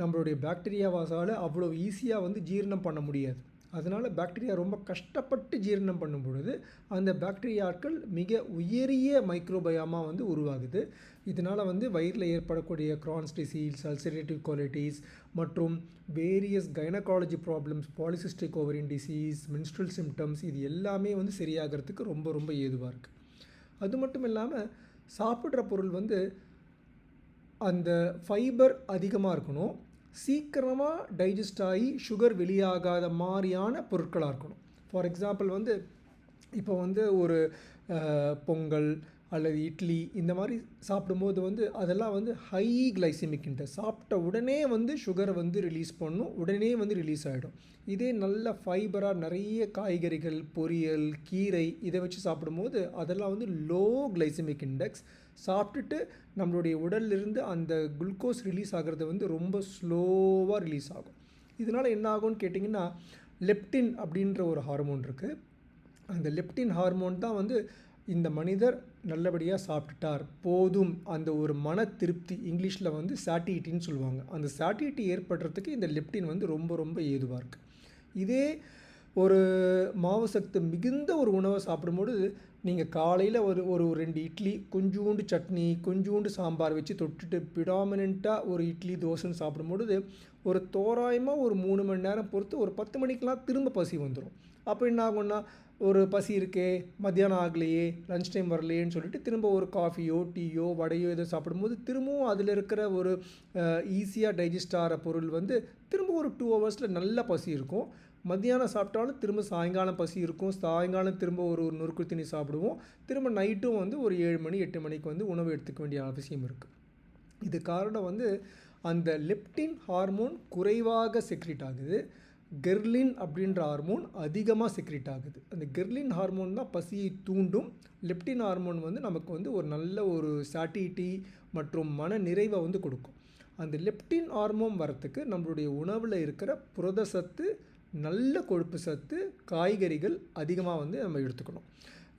நம்மளுடைய பாக்டீரியாவால் அவ்வளோ ஈஸியாக வந்து ஜீரணம் பண்ண முடியாது. அதனால் பாக்டீரியா ரொம்ப கஷ்டப்பட்டு ஜீரணம் பண்ணும் பொழுது அந்த பாக்டீரியாக்கள் மிக உயரிய மைக்ரோபயாமா வந்து உருவாகுது. இதனால் வந்து வயிறில் ஏற்படக்கூடிய கிரான்ஸ் டிசீஸ், அல்சரேட்டிவ் கோலைட்டிஸ் மற்றும் various gynaecology problems, polycystic ovarian disease, menstrual symptoms இது எல்லாமே வந்து சரியாகிறதுக்கு ரொம்ப ரொம்ப ஏதுவாக இருக்குது. அது மட்டும் இல்லாமல் சாப்பிட்ற பொருள் வந்து அந்த ஃபைபர் அதிகமாக இருக்கணும், சீக்கிரமாக டைஜஸ்ட் ஆகி சுகர் வெளியாகாத மாதிரியான பொருட்களாக இருக்கணும். ஃபார் எக்ஸாம்பிள் வந்து இப்போ வந்து ஒரு பொங்கல் அல்லது இட்லி இந்த மாதிரி சாப்பிடும்போது வந்து அதெல்லாம் வந்து ஹை கிளைசிமிக் இன்டெக்ஸ், சாப்பிட்ட உடனே வந்து சுகரை வந்து ரிலீஸ் பண்ணும், உடனே வந்து ரிலீஸ் ஆகிடும். இதே நல்ல ஃபைபராக நிறைய காய்கறிகள், பொரியல், கீரை இதை வச்சு சாப்பிடும்போது அதெல்லாம் வந்து லோ கிளைசிமிக் இண்டெக்ஸ், சாப்பிட்டுட்டு நம்மளுடைய உடல்லிருந்து அந்த குளுக்கோஸ் ரிலீஸ் ஆகிறது வந்து ரொம்ப ஸ்லோவாக ரிலீஸ் ஆகும். இதனால் என்ன ஆகும்னு கேட்டிங்கன்னா, லெப்டின் அப்படின்ற ஒரு ஹார்மோன் இருக்குது. அந்த லெப்டின் ஹார்மோன் தான் வந்து இந்த மனிதர் நல்லபடியாக சாப்பிட்டுட்டார் போதும், அந்த ஒரு மன திருப்தி, இங்கிலீஷில் வந்து சாட்டியிட்டின்னு சொல்லுவாங்க, அந்த சாட்டியிட்டி ஏற்படுறதுக்கு இந்த லெப்டின் வந்து ரொம்ப ரொம்ப ஏதுவாக இருக்குது. இதே ஒரு மாவு சத்து மிகுந்த ஒரு உணவை சாப்பிடும்போது நீங்கள் காலையில் ஒரு ஒரு 2 இட்லி, கொஞ்சூண்டு சட்னி, கொஞ்சூண்டு சாம்பார் வச்சு தொட்டுட்டு ப்ரிடாமினெண்ட்டாக ஒரு இட்லி தோசைன்னு சாப்பிடும்பொழுது ஒரு தோராயமாக ஒரு 3 மணி நேரம் பொறுத்து ஒரு 10 மணிக்கெலாம் திரும்ப பசி வந்துடும். அப்போ என்ன ஆகும்னா, ஒரு பசி இருக்கே, மத்தியானம் ஆகலையே, லன்ச் டைம் வரலையேன்னு சொல்லிட்டு திரும்ப ஒரு காஃபியோ டீயோ வடையோ ஏதோ சாப்பிடும்போது திரும்பவும் அதில் இருக்கிற ஒரு ஈஸியாக டைஜஸ்ட் ஆகிற பொருள் வந்து திரும்ப ஒரு 2 ஹவர்ஸில் நல்ல பசி இருக்கும். மத்தியானம் சாப்பிட்டாலும் திரும்ப சாயங்காலம் பசி இருக்கும், சாயங்காலம் திரும்ப ஒரு நொறுக்கு தண்ணி சாப்பிடுவோம், திரும்ப நைட்டும் வந்து ஒரு 7 மணி 8 மணிக்கு வந்து உணவு எடுத்துக்க வேண்டிய அவசியம் இருக்குது. இது காரணம் வந்து அந்த லெப்டின் ஹார்மோன் குறைவாக செக்ரீட் ஆகுது, கெர்லின் அப்படின்ற ஹார்மோன் அதிகமாக செக்ரீட் ஆகுது. அந்த கெர்லின் ஹார்மோன் தான் பசியை தூண்டும், லெப்டின் ஹார்மோன் வந்து நமக்கு வந்து ஒரு நல்ல ஒரு சாட்டியிட்டி மற்றும் மன நிறைவை வந்து கொடுக்கும். அந்த லெப்டின் ஹார்மோன் வரத்துக்கு நம்மளுடைய உணவில் இருக்கிற புரத சத்து, நல்ல கொழுப்பு சத்து, காய்கறிகள் அதிகமாக வந்து நம்ம எடுத்துக்கணும்.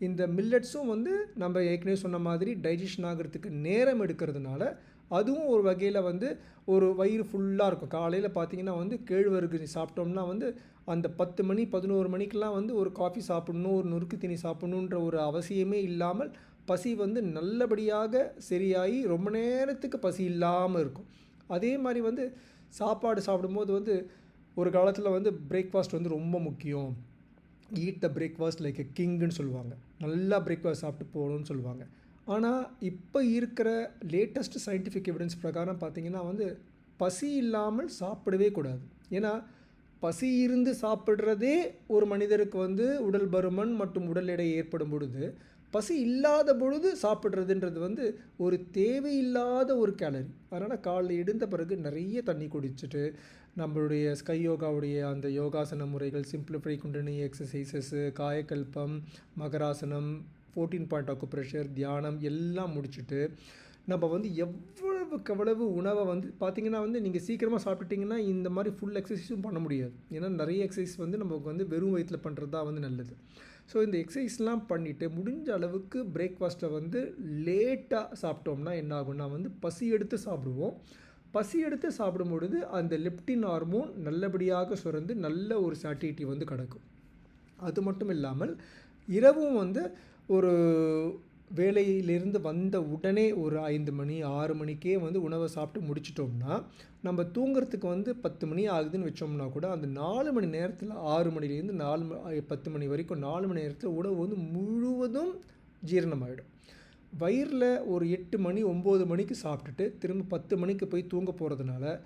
இந்த மில்லட்ஸும் வந்து நம்ம ஏற்கனவே சொன்ன மாதிரி டைஜஷன் ஆகிறதுக்கு நேரம் எடுக்கிறதுனால அதுவும் ஒரு வகையில் வந்து ஒரு வயிறு ஃபுல்லாக இருக்கும். காலையில் பார்த்திங்கன்னா வந்து கேழ்வரகு சாப்பிட்டோம்னா வந்து அந்த 10 மணி 11 மணிக்கெலாம் வந்து ஒரு காஃபி சாப்பிட்ணும், ஒரு நொறுக்கு தீனி சாப்பிட்ணுன்ற ஒரு அவசியமே இல்லாமல் பசி வந்து நல்லபடியாக சரியாகி ரொம்ப நேரத்துக்கு பசி இல்லாமல் இருக்கும். அதே மாதிரி வந்து சாப்பாடு சாப்பிடும்போது வந்து ஒரு காலத்தில் வந்து பிரேக்ஃபாஸ்ட் வந்து ரொம்ப முக்கியம், eat the breakfast like a கிங்குன்னு சொல்லுவாங்க, நல்லா பிரேக்ஃபாஸ்ட் சாப்பிட்டு போகணும்னு சொல்லுவாங்க. ஆனால் இப்போ இருக்கிற லேட்டஸ்ட் சயின்டிஃபிக் எவிடன்ஸ் பிரகாரம் பார்த்திங்கன்னா வந்து பசி இல்லாமல் சாப்பிடவே கூடாது. ஏன்னா பசி இருந்து சாப்பிட்றதே ஒரு மனிதருக்கு வந்து உடல் பருமன் மற்றும் உடல் எடை ஏற்படும் பொழுது, பசி இல்லாத பொழுது சாப்பிட்றதுன்றது வந்து ஒரு தேவையில்லாத ஒரு கேலரி. அதனால் காலையில் எழுந்த பிறகு நிறைய தண்ணி குடிச்சிட்டு நம்மளுடைய ஸ்கை யோகாவுடைய அந்த யோகாசன முறைகள், simplify kundalini exercises, காயக்கல்பம், மகராசனம், 14 point acupressure, தியானம் எல்லாம் முடிச்சுட்டு நம்ம வந்து எவ்வளவுக்கு எவ்வளவு உணவை வந்து பார்த்திங்கன்னா வந்து நீங்கள் சீக்கிரமாக சாப்பிட்டுட்டிங்கன்னா இந்த மாதிரி ஃபுல் எக்ஸசைஸும் பண்ண முடியாது. ஏன்னா நிறைய எக்ஸசைஸ் வந்து நமக்கு வந்து வெறும் வயிற்றில் பண்ணுறது தான் வந்து நல்லது. ஸோ இந்த எக்ஸசைஸ்லாம் பண்ணிவிட்டு முடிஞ்ச அளவுக்கு பிரேக்ஃபாஸ்ட்டை வந்து லேட்டாக சாப்பிட்டோம்னா என்ன ஆகும்னா வந்து பசி எடுத்து சாப்பிடுவோம். பசி எடுத்து சாப்பிடும் பொழுது அந்த லெப்டின் ஹார்மோன் நல்லபடியாக சுரந்து நல்ல ஒரு சாட்டியிட்டி வந்து கிடைக்கும். அது மட்டும் இல்லாமல் இரவும் வந்து ஒரு வேலையிலிருந்து வந்த உடனே ஒரு 5 மணி 6 மணிக்கே வந்து உணவை சாப்பிட்டு முடிச்சிட்டோம்னா நம்ம தூங்குறதுக்கு வந்து 10 மணி ஆகுதுன்னு வச்சோம்னா கூட அந்த 4 மணி நேரத்தில் 6 மணிலேருந்து 10 மணி வரைக்கும் 4 மணி நேரத்தில் உணவு வந்து முழுவதும் ஜீரணமாகிடும். வயிறில் ஒரு 8 மணி 9 மணிக்கு சாப்பிட்டுட்டு திரும்ப 10 மணிக்கு போய் தூங்க போகிறதுனால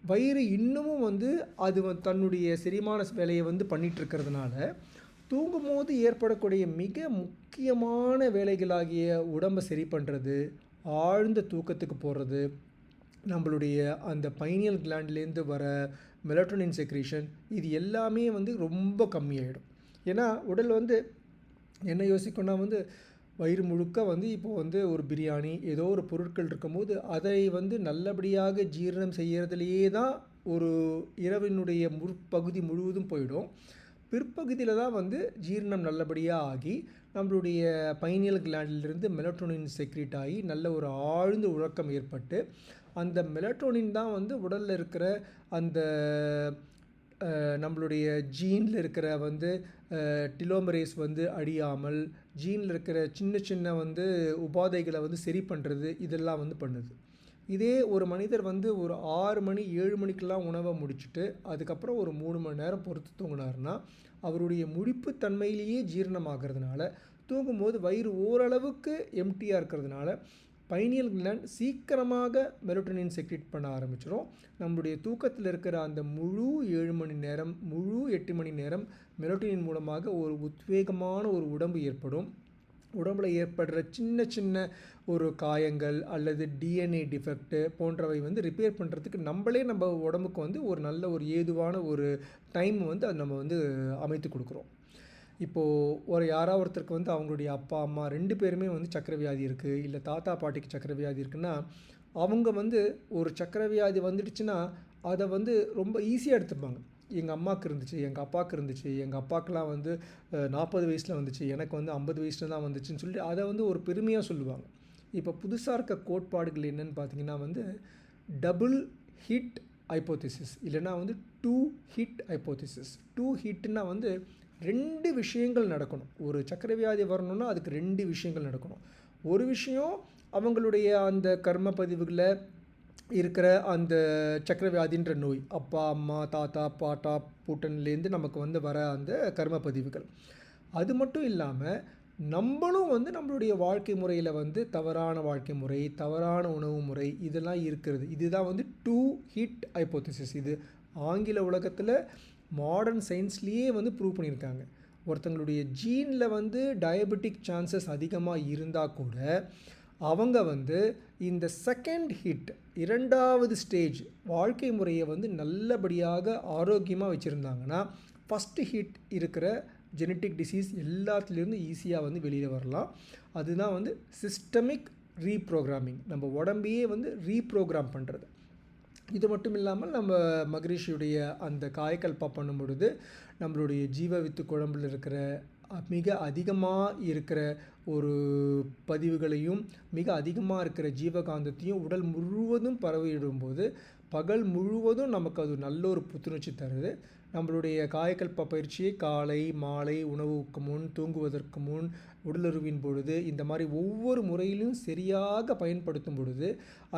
வயிறு இன்னமும் வந்து அது தன்னுடைய செரிமான வேலையை வந்து பண்ணிகிட்ருக்கிறதுனால தூங்கும்போது ஏற்படக்கூடிய மிக முக்கியமான வேலைகளாகிய உடம்பை சரி பண்ணுறது, ஆழ்ந்த தூக்கத்துக்கு போகிறது, நம்மளுடைய அந்த பைனியல் கிளாண்ட்லேருந்து வர மெலட்டோனின் செக்ரீஷன் இது எல்லாமே வந்து ரொம்ப கம்மியாயிடும். ஏன்னா உடல் வந்து என்ன யோசிக்கும்னா வந்து வயிறு முழுக்க வந்து இப்போது வந்து ஒரு பிரியாணி ஏதோ ஒரு பொருட்கள் இருக்கும்போது அதை வந்து நல்லபடியாக ஜீரணம் செய்கிறதுலையே தான் ஒரு இரவினுடைய முற்பகுதி முழுவதும் போயிடும். பிற்பகுதியில் தான் வந்து ஜீரணம் நல்லபடியாக ஆகி நம்மளுடைய பைனியல் கிளாண்டிலிருந்து மெலட்டோனின் செக்ரீட் ஆகி நல்ல ஒரு ஆழ்ந்த உறக்கம் ஏற்பட்டு அந்த மெலட்டோனின் தான் வந்து உடலில் இருக்கிற அந்த நம்மளுடைய ஜீனில் இருக்கிற வந்து டிலோமரேஸ் வந்து அழியாமல் ஜீனில் இருக்கிற சின்ன சின்ன வந்து உபாதைகளை வந்து சரி பண்ணுறது இதெல்லாம் வந்து பண்ணுது. இதே ஒரு மனிதர் வந்து ஒரு 6 மணி 7 மணிக்கெல்லாம் உணவை முடிச்சுட்டு அதுக்கப்புறம் ஒரு 3 மணி நேரம் பொறுத்து தூங்கினார்னா அவருடைய முழிப்பு தன்மையிலேயே ஜீரணமாகிறதுனால தூங்கும்போது வயிறு ஓரளவுக்கு எம்டியாக இருக்கிறதுனால பைனியல் கிளாண்ட் சீக்கிரமாக மெலட்டோனின் செக்ரீட் பண்ண ஆரம்பிச்சிடும். நம்மளுடைய தூக்கத்தில் இருக்கிற அந்த முழு 7 மணி நேரம், முழு 8 மணி நேரம் மெலட்டோனின் மூலமாக ஒரு உத்வேகமான ஒரு உடம்பு ஏற்படும். உடம்புல ஏற்படுற சின்ன சின்ன ஒரு காயங்கள் அல்லது டிஎன்ஏ டிஃபெக்ட்டு போன்றவை வந்து ரிப்பேர் பண்ணுறதுக்கு நம்ம உடம்புக்கு வந்து ஒரு நல்ல ஒரு ஏதுவான ஒரு டைம் வந்து அது நம்ம வந்து அமைத்து கொடுக்குறோம். இப்போது யாராவது ஒருத்தருக்கு வந்து அவங்களுடைய அப்பா அம்மா 2 பேருமே வந்து சர்க்கரை வியாதி இருக்குது, இல்லை தாத்தா பாட்டிக்கு சர்க்கரை வியாதி இருக்குன்னா, அவங்க வந்து ஒரு சர்க்கரை வியாதி வந்துடுச்சுன்னா அதை வந்து ரொம்ப ஈஸியாக எடுத்துப்பாங்க. எங்கள் அம்மாவுக்கு இருந்துச்சு, எங்கள் அப்பாவுக்கு இருந்துச்சு, எங்கள் அப்பாவுக்குலாம் வந்து 40 வயசில் வந்துச்சு, எனக்கு வந்து 50 வயசில் தான் வந்துச்சுன்னு சொல்லிட்டு அதை வந்து ஒரு பெருமையாக சொல்லுவாங்க. இப்போ புதுசாக இருக்க கோட்பாடுகள் என்னென்னு பார்த்தீங்கன்னா வந்து டபுள் ஹிட் ஹைப்போதீசிஸ், இல்லைனா வந்து 2 ஹிட் ஹைப்போதீசிஸ். 2 ஹிட்னா வந்து 2 விஷயங்கள் நடக்கணும். ஒரு சர்க்கரை வியாதி வரணும்னா அதுக்கு 2 விஷயங்கள் நடக்கணும். ஒரு விஷயம் அவங்களுடைய அந்த கர்ம பதிவுகளை இருக்கிற அந்த சர்க்கரை வியாதின்ற நோய், அப்பா அம்மா தாத்தா பாட்டா பூட்டன்லேருந்து நமக்கு வந்து வர அந்த கர்ம பதிவுகள். அது மட்டும் இல்லாமல் நம்மளும் வந்து நம்மளுடைய வாழ்க்கை முறையில் வந்து தவறான வாழ்க்கை முறை, தவறான உணவு முறை இதெல்லாம் இருக்கிறது. இதுதான் வந்து 2 ஹிட் ஹைப்போதீசிஸ். இது ஆங்கில உலகத்தில் மாடர்ன் சயின்ஸ்லேயே வந்து ப்ரூவ் பண்ணியிருக்காங்க. ஒருத்தங்களுடைய ஜீனில் வந்து டயபெட்டிக் சான்சஸ் அதிகமாக இருந்தால் கூட அவங்க வந்து இந்த செகண்ட் ஹிட், 2வது ஸ்டேஜ் வாழ்க்கை முறையை வந்து நல்லபடியாக ஆரோக்கியமாக வச்சுருந்தாங்கன்னா ஃபஸ்ட்டு ஹிட் இருக்கிற ஜெனட்டிக் டிசீஸ் எல்லாத்துலேருந்து ஈஸியாக வந்து வெளியில் வரலாம். அதுதான் வந்து சிஸ்டமிக் ரீப்ரோக்ராமிங், நம்ம உடம்பையே வந்து ரீப்ரோக்ராம் பண்ணுறது. இது மட்டும் இல்லாமல் நம்ம மகரிஷியுடைய அந்த காயக்கல்பா பண்ணும் பொழுது நம்மளுடைய ஜீவ வித்து குழம்பில் இருக்கிற மிக அதிகமாக இருக்கிற ஒரு பதிவுகளையும் மிக அதிகமாக இருக்கிற ஜீவகாந்தத்தையும் உடல் முழுவதும் பரவிடும்போது பகல் முழுவதும் நமக்கு அது நல்ல ஒரு புத்துணர்ச்சி தருது. நம்மளுடைய காயக்கல்ப பயிற்சியை காலை மாலை உணவுக்கு முன், தூங்குவதற்கு முன், உடலுறவின் பொழுது இந்த மாதிரி ஒவ்வொரு முறையிலும் சரியாக பயன்படுத்தும் பொழுது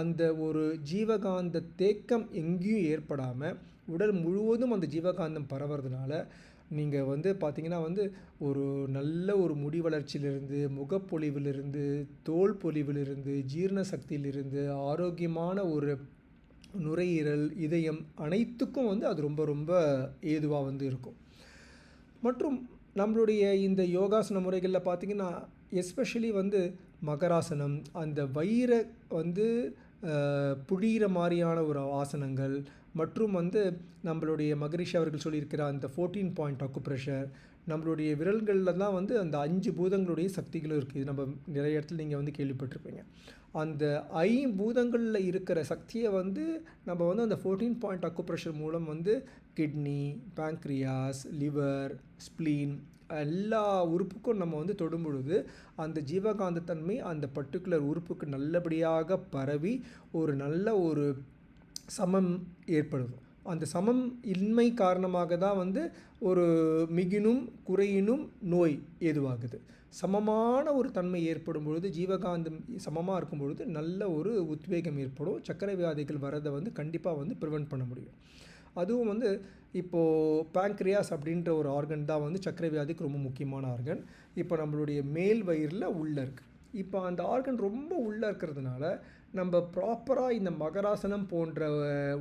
அந்த ஒரு ஜீவகாந்த தேக்கம் எங்கேயும் ஏற்படாமல் உடல் முழுவதும் அந்த ஜீவகாந்தம் பரவுறதுனால நீங்கள் வந்து பார்த்திங்கன்னா வந்து ஒரு நல்ல ஒரு முடி வளர்ச்சியிலிருந்து, முகப்பொலிவிலிருந்து, தோல் பொலிவிலிருந்து, ஜீரண சக்தியிலிருந்து, ஆரோக்கியமான ஒரு நுரையீரல், இதயம் அனைத்துக்கும் வந்து அது ரொம்ப ரொம்ப ஏதுவாக வந்து இருக்கும். மற்றும் நம்மளுடைய இந்த யோகாசன முறைகளில் பார்த்திங்கன்னா எஸ்பெஷலி வந்து மகராசனம், அந்த வயிறை வந்து புழிகிற மாதிரியான ஒரு ஆசனங்கள், மற்றும் வந்து நம்மளுடைய மகரிஷி அவர்கள் சொல்லியிருக்கிற அந்த 14 பாயிண்ட் அக்குப்ரெஷர், நம்மளுடைய விரல்களில் தான் வந்து அந்த 5 பூதங்களுடைய சக்திகளும் இருக்குது. இது நம்ம நிறைய இடத்துல நீங்கள் வந்து கேள்விப்பட்டிருப்பீங்க. அந்த 5 பூதங்களில் இருக்கிற சக்தியை வந்து நம்ம வந்து அந்த 14 பாயிண்ட் அக்குப்ரெஷர் மூலம் வந்து கிட்னி, பேங்க்ரியாஸ், லிவர், ஸ்ப்ளீன் எல்லா உறுப்புக்கும் நம்ம வந்து தொடும் பொழுது அந்த ஜீவகாந்தத்தன்மை அந்த பர்டிகுலர் உறுப்புக்கு நல்லபடியாக பரவி ஒரு நல்ல ஒரு சமம் ஏற்படுது. அந்த சமம் இன்மை காரணமாக தான் வந்து ஒரு மிகினும் குறையினும் நோய் ஏதுவாகுது. சமமான ஒரு தன்மை ஏற்படும் பொழுது, ஜீவகாந்தம் சமமாக இருக்கும் பொழுது நல்ல ஒரு உத்வேகம் ஏற்படும். சர்க்கரை வியாதிகள் வரதை வந்து கண்டிப்பாக வந்து ப்ரிவெண்ட் பண்ண முடியும். அதுவும் வந்து இப்போது பேங்க்ரியாஸ் அப்படின்ற ஒரு ஆர்கன் தான் வந்து சர்க்கரை வியாதிக்கு ரொம்ப முக்கியமான ஆர்கன். இப்போ நம்மளுடைய மேல் வயிறில் உள்ளே இருக்குது. இப்போ அந்த ஆர்கன் ரொம்ப உள்ளே இருக்கிறதுனால நம்ம ப்ராப்பராக இந்த மகராசனம் போன்ற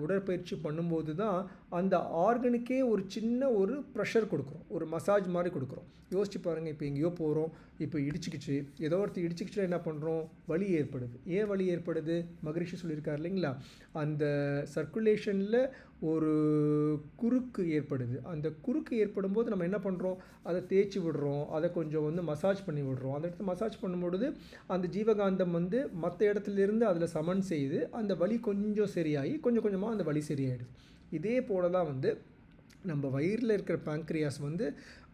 உடற்பயிற்சி பண்ணும்போது தான் அந்த ஆர்கனுக்கே ஒரு சின்ன ஒரு ப்ரெஷர் கொடுக்குறோம், ஒரு மசாஜ் மாதிரி கொடுக்குறோம். யோசிச்சு பாருங்கள், இப்போ எங்கேயோ போகிறோம், இப்போ இடிச்சிக்கிச்சு, ஏதோ ஒருத்தர் இடிச்சிக்கிச்சுன்னா என்ன பண்ணுறோம், வலி ஏற்படுது. ஏன் வலி ஏற்படுது? மகரிஷி சொல்லியிருக்கார் இல்லைங்களா, அந்த சர்க்குலேஷனில் ஒரு குறுக்கு ஏற்படுது. அந்த குறுக்கு ஏற்படும் போது நம்ம என்ன பண்ணுறோம், அதை தேய்ச்சி விடுறோம், அதை கொஞ்சம் வந்து மசாஜ் பண்ணி விடுறோம். அந்த இடத்துல மசாஜ் பண்ணும்பொழுது அந்த ஜீவகாந்தம் வந்து மற்ற இடத்துலேருந்து அதில் சமன் செய்து அந்த வலி கொஞ்சம் சரியாகி கொஞ்சம் கொஞ்சமாக அந்த வலி சரியாயிடுது. இதே போல தான் வந்து நம்ம வயிறில் இருக்கிற பேங்க்ரியாஸ் வந்து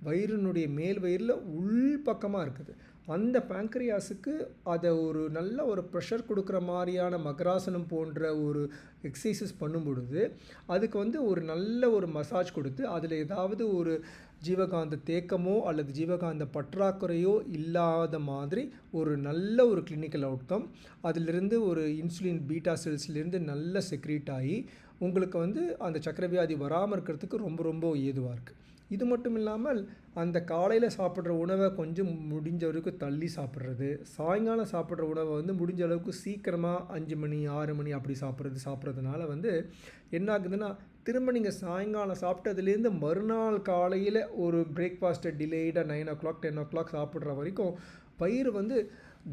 வயிறினுடைய மேல் வயிறில் உள் பக்கமாக இருக்குது. அந்த பேங்க்ரியாஸுக்கு அதை ஒரு நல்ல ஒரு ப்ரெஷர் கொடுக்குற மாதிரியான மகராசனம் போன்ற ஒரு எக்ஸசைசஸ் பண்ணும் பொழுது அதுக்கு வந்து ஒரு நல்ல ஒரு மசாஜ் கொடுத்து அதில் ஏதாவது ஒரு ஜீவகாந்த தேக்கமோ அல்லது ஜீவகாந்த பற்றாக்குறையோ இல்லாத மாதிரி ஒரு நல்ல ஒரு கிளினிக்கல் அவுட்கம், அதிலிருந்து ஒரு இன்சுலின் பீட்டா செல்ஸ்லேருந்து நல்ல செக்ரீட் ஆகி உங்களுக்கு வந்து அந்த சக்கரை வியாதி வராமல் இருக்கிறதுக்கு ரொம்ப ரொம்ப ஏதுவாக இருக்குது. இது மட்டும் இல்லாமல் அந்த காலையில் சாப்பிட்ற உணவை கொஞ்சம் முடிஞ்ச வரைக்கும் தள்ளி சாப்பிட்றது, சாயங்காலம் சாப்பிட்ற உணவை வந்து முடிஞ்ச அளவுக்கு சீக்கிரமாக 5 மணி 6 மணி அப்படி சாப்பிட்றதுனால வந்து என்ன ஆகுதுன்னா, திரும்ப நீங்கள் சாயங்காலம் சாப்பிட்டதுலேருந்து மறுநாள் காலையில் ஒரு பிரேக்ஃபாஸ்ட்டை டிலேடாக 9 10 சாப்பிட்ற வரைக்கும் வயிறு வந்து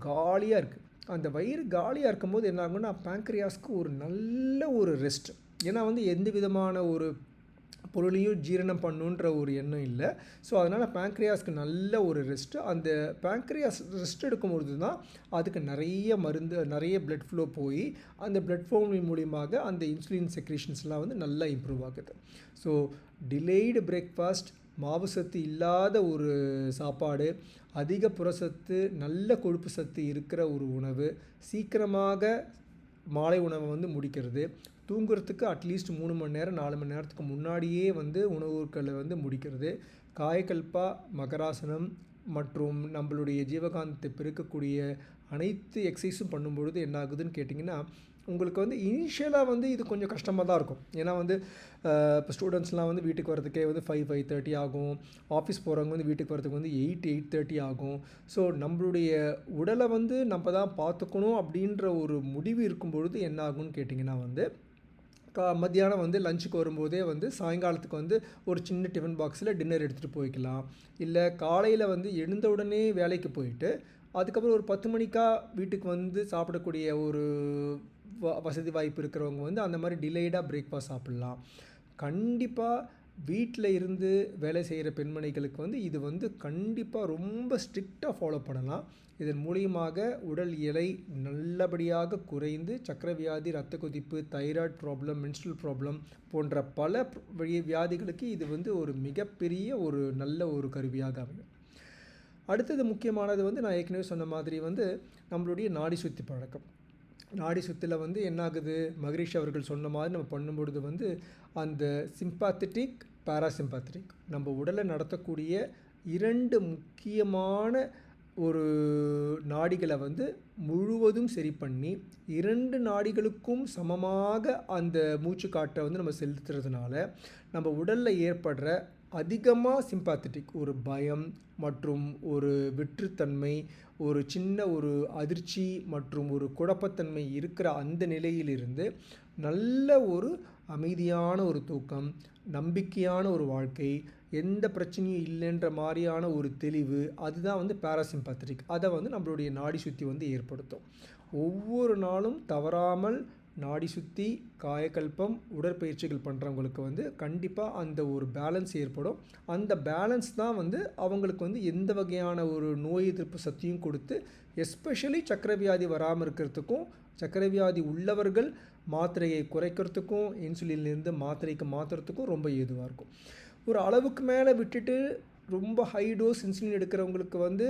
காலியாக இருக்குது. அந்த வயிறு காலியாக இருக்கும்போது என்ன ஆகும்னா, பேங்க்ரியாஸ்க்கு ஒரு நல்ல ஒரு ரெஸ்ட். ஏன்னா வந்து எந்த விதமான ஒரு பொருளையும் ஜீரணம் பண்ணுன்ற ஒரு எண்ணம் இல்லை. ஸோ அதனால் பேங்க்ரியாஸ்க்கு நல்ல ஒரு ரெஸ்ட்டு. அந்த பேங்க்ரியாஸ் ரெஸ்ட் எடுக்கும்பொழுது தான் அதுக்கு நிறைய பிளட் ஃப்ளோ போய் அந்த பிளட் ஃப்ளோ மூலியமாக அந்த இன்சுலின் செக்ரேஷன்ஸ்லாம் வந்து நல்லா இம்ப்ரூவ் ஆகுது. ஸோ டிலேய்டு பிரேக்ஃபாஸ்ட், மாவு சத்து இல்லாத ஒரு சாப்பாடு, அதிக புரசத்து, நல்ல கொழுப்பு சத்து இருக்கிற ஒரு உணவு, சீக்கிரமாக மாலை உணவை வந்து முடிக்கிறது, தூங்குறதுக்கு அட்லீஸ்ட் 3 மணி நேரம் 4 மணி நேரத்துக்கு முன்னாடியே வந்து உணவுகளை வந்து முடிக்கிறது, காயகல்பா, மகராசனம் மற்றும் நம்மளுடைய ஜீவகாந்தத்தை பெருக்கக்கூடிய அனைத்து எக்ஸசைஸும் பண்ணும்பொழுது என்ன ஆகுதுன்னு கேட்டிங்கன்னா, உங்களுக்கு வந்து இனிஷியலாக வந்து இது கொஞ்சம் கஷ்டமாக தான் இருக்கும். ஏன்னா வந்து இப்போ ஸ்டூடெண்ட்ஸ்லாம் வந்து வீட்டுக்கு வரதுக்கே வந்து 5:30 ஆகும். ஆஃபீஸ் போகிறவங்க வந்து வீட்டுக்கு வரதுக்கு வந்து 8:30 ஆகும். ஸோ நம்மளுடைய உடலை வந்து நம்ம தான் பார்த்துக்கணும் அப்படின்ற ஒரு முடிவு இருக்கும் பொழுது என்ன ஆகும்னு கேட்டிங்கன்னா வந்து, மத்தியானம் வந்து லஞ்சுக்கு வரும்போதே வந்து சாயங்காலத்துக்கு வந்து ஒரு சின்ன டிஃபன் பாக்ஸில் டின்னர் எடுத்துகிட்டு போய்க்கலாம். இல்லை காலையில் வந்து எழுந்த உடனே வேலைக்கு போயிட்டு அதுக்கப்புறம் ஒரு 10 மணிக்கா வீட்டுக்கு வந்து சாப்பிடக்கூடிய ஒரு வசதி வாய்ப்பு இருக்கிறவங்க வந்து அந்த மாதிரி டிலேடாக பிரேக்ஃபாஸ்ட் சாப்பிட்லாம். கண்டிப்பாக வீட்டில் இருந்து வேலை செய்கிற பெண்மணிகளுக்கு வந்து இது வந்து கண்டிப்பாக ரொம்ப ஸ்ட்ரிக்டாக ஃபாலோ பண்ணலாம். இதன் மூலியமாக உடல் எடை நல்லபடியாக குறைந்து சர்க்கரை வியாதி, இரத்த கொதிப்பு, தைராய்டு ப்ராப்ளம், மென்ஸ்ட்ரல் ப்ராப்ளம் போன்ற பல வியாதிகளுக்கு இது வந்து ஒரு மிகப்பெரிய ஒரு நல்ல ஒரு கருவியாக அமையும். அடுத்தது முக்கியமானது வந்து நான் ஏற்கனவே சொன்ன மாதிரி வந்து நம்மளுடைய நாடி சுத்தி பழக்கம். நாடி சுத்தியில் வந்து என்ன ஆகுது, மகரிஷி அவர்கள் சொன்ன மாதிரி நம்ம பண்ணும்பொழுது வந்து அந்த சிம்பாத்தட்டிக், பாராசிம்பாத்தட்டிக் நம்ம உடலை நடத்தக்கூடிய 2 முக்கியமான ஒரு நாடிகளை வந்து முழுவதும் சரி பண்ணி 2 நாடிகளுக்கும் சமமாக அந்த மூச்சுக்காற்றை வந்து நம்ம செலுத்துறதுனால நம்ம உடலில் ஏற்படுற அதிகமாக சிம்பாத்தட்டிக் ஒரு பயம் மற்றும் ஒரு வெற்றுத்தன்மை, ஒரு சின்ன ஒரு அதிர்ச்சி மற்றும் ஒரு குழப்பத்தன்மை இருக்கிற அந்த நிலையிலிருந்து நல்ல ஒரு அமைதியான ஒரு தூக்கம், நம்பிக்கையான ஒரு வாழ்க்கை, எந்த பிரச்சனையும் இல்லைன்ற மாதிரியான ஒரு தெளிவு, அதுதான் வந்து பாராசிம்பாத்தட்டிக். அதை வந்து நம்மளுடைய நாடி சுத்தி வந்து ஏற்படுத்தும். ஒவ்வொரு நாளும் தவறாமல் நாடி சுத்தி, காயகல்பம், உடற்பயிற்சிகள் பண்ணுறவங்களுக்கு வந்து கண்டிப்பாக அந்த ஒரு பேலன்ஸ் ஏற்படும். அந்த பேலன்ஸ் தான் வந்து அவங்களுக்கு வந்து எந்த வகையான ஒரு நோய் எதிர்ப்பு சக்தியும் கொடுத்து, எஸ்பெஷலி சர்க்கரை வியாதி வராமல் இருக்கிறதுக்கும், சர்க்கரை வியாதி உள்ளவர்கள் மாத்திரையை குறைக்கிறதுக்கும், இன்சுலின்லேருந்து மாத்திரைக்கு மாற்றுறதுக்கும் ரொம்ப ஏதுவாக இருக்கும். ஒரு அளவுக்கு மேலே விட்டுட்டு ரொம்ப ஹை டோஸ் இன்சுலின் எடுக்கிறவங்களுக்கு வந்து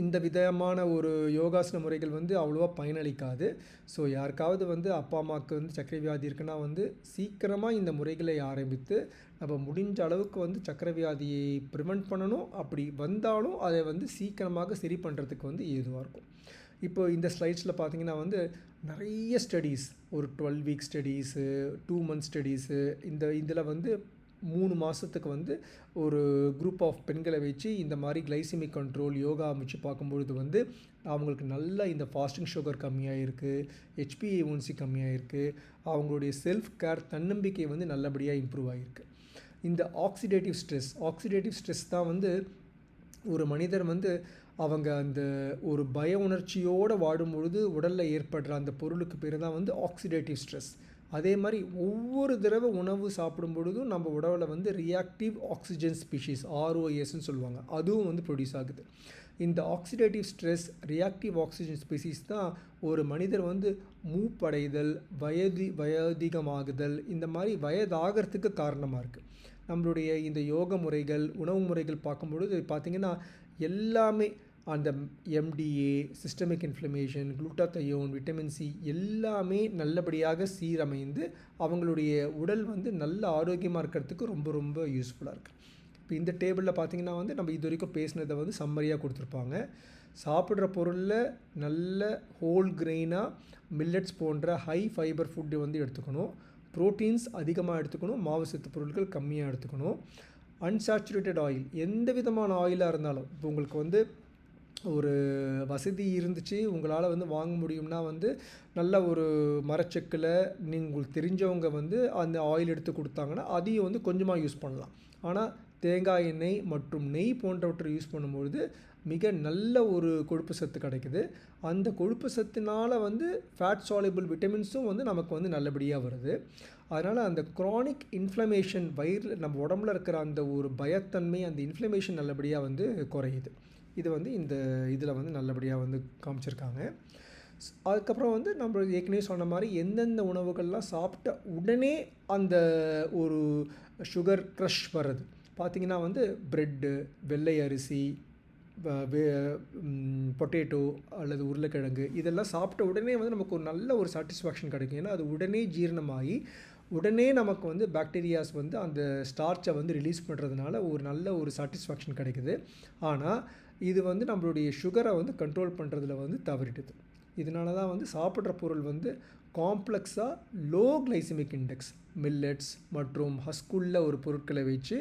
இந்த விதமான ஒரு யோகாசன முறைகள் வந்து அவ்வளோவா பயனளிக்காது. ஸோ யாருக்காவது வந்து அப்பா அம்மாவுக்கு வந்து சர்க்கரை வியாதி இருக்குன்னா வந்து சீக்கிரமாக இந்த முறைகளை ஆரம்பித்து நம்ம முடிஞ்ச அளவுக்கு வந்து சர்க்கரை வியாதியை ப்ரிவெண்ட் பண்ணணும். அப்படி வந்தாலும் அதை வந்து சீக்கிரமாக சரி பண்ணுறதுக்கு வந்து ஏதுவாக இருக்கும். இப்போ இந்த ஸ்லைட்ஸில் பார்த்தீங்கன்னா வந்து நிறைய ஸ்டடீஸ், ஒரு 12 வீக் ஸ்டடீஸு, 2 மந்த் ஸ்டடீஸு, இதில் வந்து 3 மாதத்துக்கு வந்து ஒரு குரூப் ஆஃப் பெண்களை வச்சு இந்த மாதிரி கிளைசிமிக் கண்ட்ரோல் யோகா அமைச்சு பார்க்கும்பொழுது வந்து அவங்களுக்கு நல்லா இந்த ஃபாஸ்டிங் சுகர் கம்மியாக இருக்குது, HbA1c கம்மியாக இருக்குது, அவங்களுடைய செல்ஃப் கேர் தன்னம்பிக்கை வந்து நல்லபடியாக இம்ப்ரூவ் ஆகிருக்கு. இந்த ஆக்சிடேட்டிவ் ஸ்ட்ரெஸ் தான் வந்து ஒரு மனிதர் வந்து அவங்க அந்த ஒரு பய உணர்ச்சியோடு வாடும்பொழுது உடலில் ஏற்படுற அந்த பொருளுக்கு பேர் தான் வந்து ஆக்சிடேட்டிவ் ஸ்ட்ரெஸ். அதே மாதிரி ஒவ்வொரு தடவை உணவு சாப்பிடும் பொழுதும் நம்ம உடலில் வந்து ரியாக்டிவ் ஆக்சிஜன் ஸ்பீஷீஸ் ROASன்னு சொல்லுவாங்க, அதுவும் வந்து ப்ரொடியூஸ் ஆகுது. இந்த oxidative stress, reactive oxygen species தான் ஒரு மனிதர் வந்து மூப்படைதல், வயதிகமாகுதல், இந்த மாதிரி வயதாகிறதுக்கு காரணமாக இருக்குது. நம்மளுடைய இந்த யோக முறைகள், உணவு முறைகள் பார்க்கும்பொழுது பார்த்திங்கன்னா எல்லாமே அந்த MDA, systemic inflammation, glutathione, vitamin C எல்லாமே நல்லபடியாக சீரமைந்து அவங்களுடைய உடல் வந்து நல்ல ஆரோக்கியமாக இருக்கிறதுக்கு ரொம்ப ரொம்ப யூஸ்ஃபுல்லாக இருக்குது. இப்போ இந்த டேபிளில் பார்த்திங்கன்னா வந்து நம்ம இது வரைக்கும் பேசினதை வந்து சம்மரியாக கொடுத்துருப்பாங்க. சாப்பிட்ற பொருளில் நல்ல ஹோல் கிரெயினாக மில்லட்ஸ் போன்ற ஹை ஃபைபர் ஃபுட்டு வந்து எடுத்துக்கணும். ப்ரோட்டீன்ஸ் அதிகமாக எடுத்துக்கணும், மாவு சத்து பொருட்கள் கம்மியாக எடுத்துக்கணும். அன்சாச்சுரேட்டட் ஆயில், எந்த விதமான ஆயிலாக இருந்தாலும், இப்போ உங்களுக்கு வந்து ஒரு வசதி இருந்துச்சு, உங்களால் வந்து வாங்க முடியும்னா வந்து நல்ல ஒரு மரச்செக்கில் உங்களுக்கு தெரிஞ்சவங்க வந்து அந்த ஆயில் எடுத்து கொடுத்தாங்கன்னா அதையும் வந்து கொஞ்சமாக யூஸ் பண்ணலாம். ஆனால் தேங்காய் எண்ணெய் மற்றும் நெய் போன்றவற்றை யூஸ் பண்ணும்பொழுது மிக நல்ல ஒரு கொழுப்பு சத்து கிடைக்குது. அந்த கொழுப்பு சத்துனால் வந்து ஃபேட் சால்யுபிள் விட்டமின்ஸும் வந்து நமக்கு வந்து நல்லபடியாக வருது. அதனால் அந்த க்ரானிக் இன்ஃப்ளமேஷன், வயிறில் நம்ம உடம்புல இருக்கிற அந்த ஒரு பயத்தன்மை, அந்த இன்ஃப்ளமேஷன் நல்லபடியாக வந்து குறையுது. இது வந்து இந்த இதில் வந்து நல்லபடியாக வந்து காமிச்சிருக்காங்க. அதுக்கப்புறம் வந்து நம்ம ஏற்கனவே சொன்ன மாதிரி எந்தெந்த உணவுகள்லாம் சாப்பிட்ட உடனே அந்த ஒரு சுகர் க்ரஷ் வர்றது பார்த்திங்கன்னா வந்து ப்ரெட்டு, வெள்ளை அரிசி, பொட்டேட்டோ அல்லது உருளைக்கிழங்கு, இதெல்லாம் சாப்பிட்ட உடனே வந்து நமக்கு ஒரு நல்ல ஒரு சாட்டிஸ்ஃபேக்ஷன் கிடைக்கும். ஏன்னா அது உடனே ஜீரணமாகி உடனே நமக்கு வந்து பாக்டீரியாஸ் வந்து அந்த ஸ்டார்ச்சை வந்து ரிலீஸ் பண்ணுறதுனால ஒரு நல்ல ஒரு சாட்டிஸ்ஃபேக்ஷன் கிடைக்குது. ஆனால் இது வந்து நம்மளுடைய சுகரை வந்து கண்ட்ரோல் பண்ணுறதுல வந்து தவறிடுது. இதனால தான் வந்து சாப்பிட்ற பொருள் வந்து காம்ப்ளெக்ஸாக லோ கிளைசிமிக் இண்டெக்ஸ், மில்லட்ஸ் மற்றும் ஹஸ்குள்ள ஒரு பொருட்களை வச்சு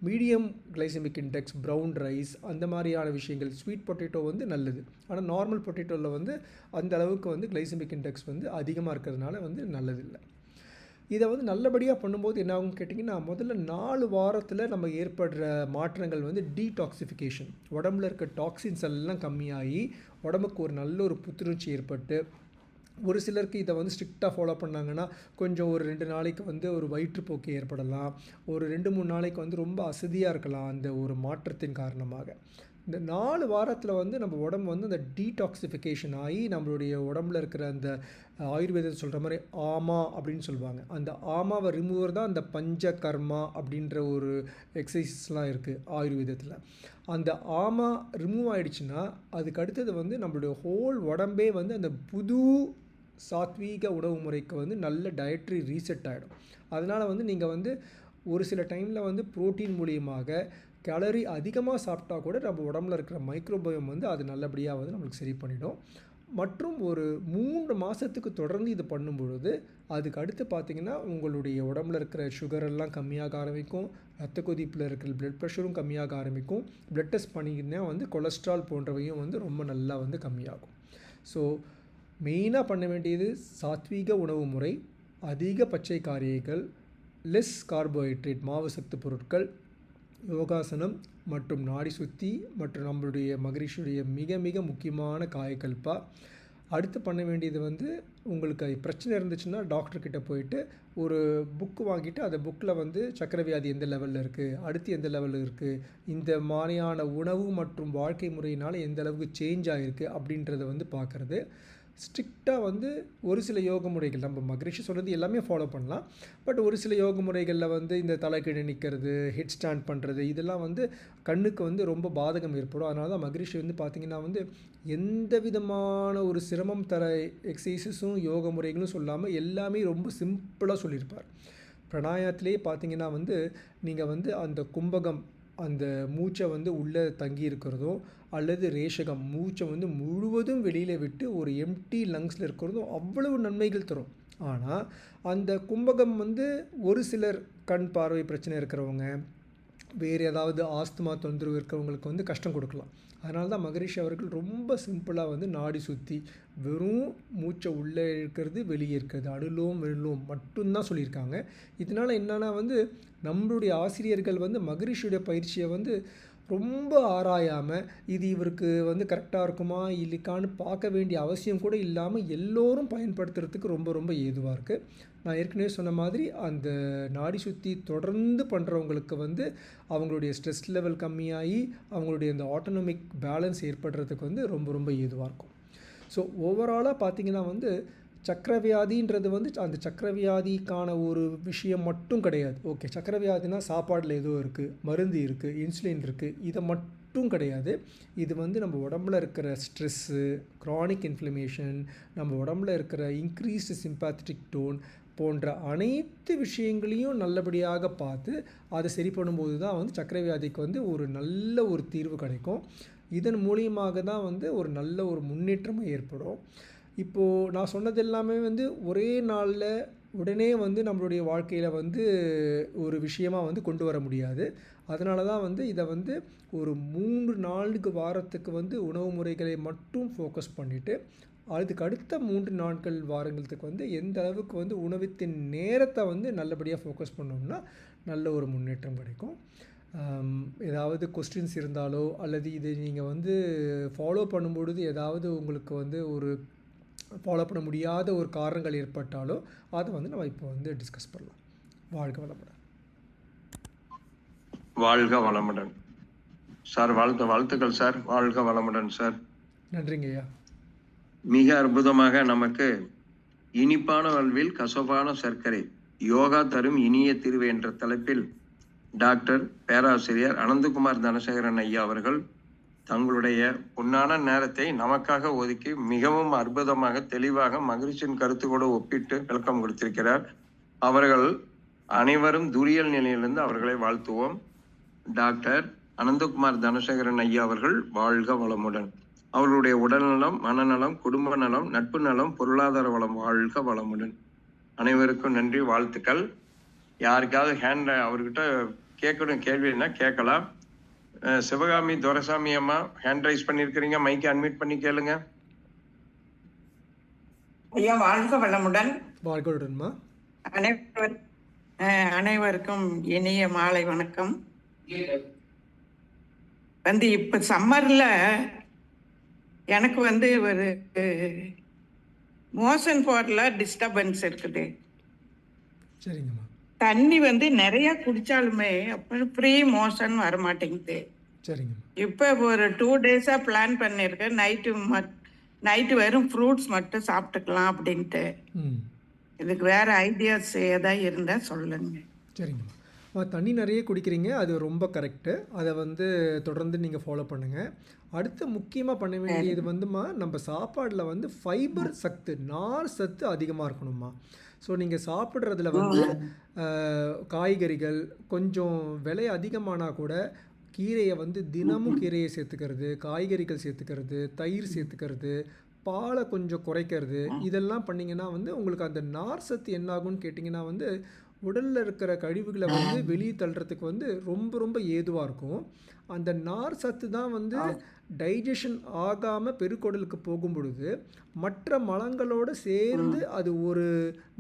medium glycaemic index, brown rice, அந்த மாதிரியான விஷயங்கள். ஸ்வீட் பொட்டேட்டோ வந்து நல்லது, ஆனால் நார்மல் பொட்டேட்டோவில் வந்து அந்த அளவுக்கு வந்து கிளைசிமிக் இண்டெக்ஸ் வந்து அதிகமாக இருக்கிறதுனால வந்து நல்லதில்லை. இதை வந்து நல்லபடியாக பண்ணும்போது என்ன ஆகும்னு கேட்டிங்கன்னா, முதல்ல 4 வாரத்தில் நம்ம ஏற்படுற மாற்றங்கள் வந்து டீடாக்சிஃபிகேஷன், உடம்புல இருக்க டாக்ஸின்ஸ் எல்லாம் கம்மியாகி உடம்புக்கு ஒரு நல்ல ஒரு புத்துணர்ச்சி ஏற்பட்டு, ஒரு சிலருக்கு இதை வந்து ஸ்ட்ரிக்டாக ஃபாலோ பண்ணாங்கன்னா கொஞ்சம் ஒரு 2 நாளைக்கு வந்து ஒரு வயிற்றுப்போக்கு ஏற்படலாம், ஒரு 2-3 நாளைக்கு வந்து ரொம்ப அசதியாக இருக்கலாம் அந்த ஒரு மாற்றத்தின் காரணமாக. இந்த 4 வாரத்தில் வந்து நம்ம உடம்பு வந்து அந்த டீடாக்சிஃபிகேஷன் ஆகி நம்மளுடைய உடம்புல இருக்கிற அந்த ஆயுர்வேதம் சொல்கிற மாதிரி ஆமா அப்படின்னு சொல்லுவாங்க, அந்த ஆமாவை ரிமூவர் தான் அந்த பஞ்சகர்மா அப்படின்ற ஒரு எக்ஸசைஸ்லாம் இருக்குது ஆயுர்வேதத்தில். அந்த ஆமா ரிமூவ் ஆகிடுச்சுன்னா அதுக்கு அடுத்தது வந்து நம்மளுடைய ஹோல் உடம்பே வந்து அந்த புது சாத்வீக உணவு முறைக்கு வந்து நல்ல டயட்ரி ரீசெட் ஆகிடும். அதனால் வந்து நீங்கள் வந்து ஒரு சில டைமில் வந்து புரோட்டீன் மூலியமாக கேலரி அதிகமாக சாப்பிட்டா கூட நம்ம உடம்புல இருக்கிற மைக்ரோபயோம் வந்து அது நல்லபடியாக வந்து நம்மளுக்கு சரி பண்ணிடும். மற்றும் ஒரு 3 மாதத்துக்கு தொடர்ந்து இது பண்ணும் பொழுது அதுக்கு அடுத்து பார்த்திங்கன்னா உங்களுடைய உடம்புல இருக்கிற சுகரெல்லாம் கம்மியாக ஆரம்பிக்கும், ரத்த கொதிப்பில் இருக்கிற பிளட் ப்ரெஷரும் கம்மியாக ஆரம்பிக்கும், பிளட் டெஸ்ட் பண்ணிங்கன்னா வந்து கொலஸ்ட்ரால் போன்றவையும் வந்து ரொம்ப நல்லா வந்து கம்மியாகும். ஸோ மெயினாக பண்ண வேண்டியது சாத்வீக உணவு முறை, அதிக பச்சை காய்கறிகள், லெஸ் கார்போஹைட்ரேட் மாவு சத்து பொருட்கள், யோகாசனம் மற்றும் நாடி சுத்தி மற்றும் நம்மளுடைய மகரிஷியுடைய மிக மிக முக்கியமான காயக்கல்பா. அடுத்து பண்ண வேண்டியது வந்து உங்களுக்கு அது பிரச்சனை இருந்துச்சுன்னா டாக்டர்கிட்ட போயிட்டு ஒரு புக்கு வாங்கிட்டு அந்த புக்கில் வந்து சர்க்கரை வியாதி எந்த லெவலில் இருக்குது, அடுத்து எந்த லெவலில் இருக்குது, இந்த மாதிரியான உணவு மற்றும் வாழ்க்கை முறையினால் எந்த அளவுக்கு சேஞ்ச் ஆகிருக்கு அப்படின்றத வந்து பார்க்குறது. ஸ்ட்ரிக்டாக வந்து ஒரு சில யோக முறைகள் நம்ம மகரிஷி சொல்கிறது எல்லாமே ஃபாலோ பண்ணலாம். பட் ஒரு சில யோக முறைகளில் வந்து இந்த தலைக்கீழே நிற்கிறது, ஹெட் ஸ்டாண்ட் பண்ணுறது, இதெல்லாம் வந்து கண்ணுக்கு வந்து ரொம்ப பாதகம் ஏற்படும். அதனால தான் மகரிஷி வந்து பார்த்திங்கன்னா வந்து எந்த விதமான ஒரு சிரமம் தர எக்ஸசைஸஸும் யோக முறைகளும் சொல்லாமல் எல்லாமே ரொம்ப சிம்பிளாக சொல்லியிருப்பார். பிராணாயாமத்திலே பார்த்திங்கன்னா வந்து நீங்கள் வந்து அந்த கும்பகம், அந்த மூச்சை வந்து உள்ளே தங்கி இருக்கிறதும் அல்லது ரேஷகம் மூச்சை வந்து முழுவதும் வெளியில் விட்டு ஒரு எம்டி லங்ஸில் இருக்கிறதும் அவ்வளவு நன்மைகள் தரும். ஆனால் அந்த கும்பகம் வந்து ஒரு சிலர் கண் பார்வை பிரச்சனை இருக்கிறவங்க, வேறு ஏதாவது ஆஸ்துமா தொந்தரவு இருக்கிறவங்களுக்கு வந்து கஷ்டம் கொடுக்கலாம். அதனால தான் மகரிஷி அவர்கள் ரொம்ப சிம்பிளாக வந்து நாடி சுற்றி வெறும் மூச்சை உள்ளே இருக்கிறது வெளியே இருக்கிறது அனுலோம் விலோம் மட்டும்தான் சொல்லியிருக்காங்க. இதனால் என்னென்னா வந்து நம்மளுடைய ஆசிரியர்கள் வந்து மகரிஷியுடைய பயிற்சியை வந்து ரொம்ப ஆராயாமல் இது இவருக்கு வந்து கரெக்டாக இருக்குமா இல்லைக்கான்னு பார்க்க வேண்டிய அவசியம் கூட இல்லாமல் எல்லோரும் பயன்படுத்துறதுக்கு ரொம்ப ரொம்ப ஏதுவாக இருக்குது. நான் ஏற்கனவே சொன்ன மாதிரி அந்த நாடி சுற்றி தொடர்ந்து பண்ணுறவங்களுக்கு வந்து அவங்களுடைய ஸ்ட்ரெஸ் லெவல் கம்மியாகி அவங்களுடைய அந்த ஆட்டோனமிக் பேலன்ஸ் ஏற்படுறதுக்கு வந்து ரொம்ப ரொம்ப ஏதுவாக இருக்கும். ஸோ ஓவராலாக பார்த்திங்கன்னா வந்து சக்கரவியாதின்றது வந்து அந்த சக்கரவியாதிக்கான ஒரு விஷயம் மட்டும் கிடையாது. ஓகே, சக்கரவியாதினா சாப்பாடில் ஏதோ இருக்குது, மருந்து இருக்குது, இன்சுலின் இருக்குது, இதை மட்டும் கிடையாது. இது வந்து நம்ம உடம்புல இருக்கிற ஸ்ட்ரெஸ்ஸு, க்ரானிக் இன்ஃப்ளமேஷன், நம்ம உடம்புல இருக்கிற இன்க்ரீஸ்டு சிம்பேத்தட்டிக் டோன் போன்ற அனைத்து விஷயங்களையும் நல்லபடியாக பார்த்து அதை சரி பண்ணும்போது தான் வந்து சக்கரவியாதிக்கு வந்து ஒரு நல்ல ஒரு தீர்வு கிடைக்கும். இதன் மூலியமாக தான் வந்து ஒரு நல்ல ஒரு முன்னேற்றமும் ஏற்படும். இப்போது நான் சொன்னது எல்லாமே வந்து ஒரே நாளில் உடனே வந்து நம்மளுடைய வாழ்க்கையில் வந்து ஒரு விஷயமாக வந்து கொண்டு வர முடியாது. அதனால தான் வந்து இதை வந்து ஒரு 3-4 வாரத்துக்கு வந்து உணவு முறைகளை மட்டும் ஃபோக்கஸ் பண்ணிவிட்டு அதுக்கு அடுத்த 3 நாட்கள் வாரங்களுக்கு வந்து எந்த அளவுக்கு வந்து உணவத்தின் நேரத்தை வந்து நல்லபடியாக ஃபோக்கஸ் பண்ணோம்னா நல்ல ஒரு முன்னேற்றம் கிடைக்கும். ஏதாவது கொஸ்டின்ஸ் இருந்தாலோ அல்லது இதை நீங்கள் வந்து ஃபாலோ பண்ணும்பொழுது ஏதாவது உங்களுக்கு வந்து ஒரு ஃபாலோ பண்ண முடியாத ஒரு காரணங்கள் ஏற்பட்டாலோ அதை வந்து நம்ம இப்போ வந்து டிஸ்கஸ் பண்ணலாம். வாழ்க வளமுடன். வாழ்க வளமுடன் சார். வாழ்த்துக்கள் சார். வாழ்க வளமுடன் சார். நன்றிங்க ஐயா. மிக அற்புதமாக நமக்கு இனிப்பான வாழ்வில் கசப்பான சர்க்கரை யோகா தரும் இனிய தீர்வு என்ற தலைப்பில் டாக்டர் பேராசிரியர் அனந்தகுமார் தனசேகரன் ஐயா அவர்கள் தங்களுடைய பொன்னான நேரத்தை நமக்காக ஒதுக்கி மிகவும் அற்புதமாக தெளிவாக மகிழ்ச்சியின் கருத்துக்களோடு ஒப்பிட்டு விளக்கம் கொடுத்திருக்கிறார். அவர்கள் அனைவரும் துரியல் நிலையிலிருந்து அவர்களை வாழ்த்துவோம். டாக்டர் அனந்தகுமார் தனசேகரன் ஐயா அவர்கள் வாழ்க வளமுடன். அவர்களுடைய உடல்நலம், மனநலம், குடும்ப நலம், நட்பு நலம், பொருளாதார வளம் வாழ்க வளமுடன். அனைவருக்கும் நன்றி, வாழ்த்துக்கள். யாருக்காவது ஹேண்ட் அவர்கிட்ட கேட்கணும் கேள்வின்னா கேட்கலாம். சிவகாமி துரைசாமி அம்மா ஹேண்ட் ரைஸ் பண்ணிருக்கிறீங்க, மைக்கை அன்மியூட் பண்ணி கேளுங்க. ஐயா வாழ்க வளமுடன். வாழ்க வளமுடன்மா. அனைவருக்கும் இனிய மாலை வணக்கம். வந்து இப்ப சம்மர்ல எனக்கு வந்து ஒரு மோஷன் போர்ல டிஸ்டர்பன்ஸ் இருக்குது. சரிங்கம்மா. தண்ணி வந்து நிறைய குடிச்சாலுமே அப்புறம் ஃப்ரீ மோஷன் வர மாட்டேங்குது. சரிங்கம்மா. இப்போ ஒரு 2 டேஸா பிளான் பண்ணியிருக்கேன். நைட்டு வெறும் ஃப்ரூட்ஸ் மட்டும் சாப்பிட்டுக்கலாம் அப்படின்ட்டு. இதுக்கு வேற ஐடியாஸ் ஏதாவது இருந்தா சொல்லுங்க. சரிங்கம்மா. தண்ணி நிறைய குடிக்கிறீங்க, அது ரொம்ப கரெக்டு. அதை வந்து தொடர்ந்து நீங்கள் ஃபாலோ பண்ணுங்கள். அடுத்து முக்கியமாக பண்ண வேண்டியது வந்துமா, நம்ம சாப்பாடில் வந்து ஃபைபர் சத்து, நார் சத்து அதிகமாக இருக்கணுமா. ஸோ நீங்கள் சாப்பிட்றதுல வந்து காய்கறிகள் கொஞ்சம் விலை அதிகமானால் கூட கீரையை வந்து தினமும் கீரையை சேர்த்துக்கிறது, காய்கறிகள் சேர்த்துக்கிறது, தயிர் சேர்த்துக்கிறது, பாலை கொஞ்சம் குறைக்கிறது, இதெல்லாம் பண்ணிங்கன்னா வந்து உங்களுக்கு அந்த நார் சத்து என்னாகும்னு கேட்டிங்கன்னா வந்து உடலில் இருக்கிற கழிவுகளை வந்து வெளியே தள்ளுறதுக்கு வந்து ரொம்ப ரொம்ப ஏதுவாக இருக்கும். அந்த நார் சத்து தான் வந்து டைஜஷன் ஆகாமல் பெருக்குடலுக்கு போகும் பொழுது மற்ற மலங்களோடு சேர்ந்து அது ஒரு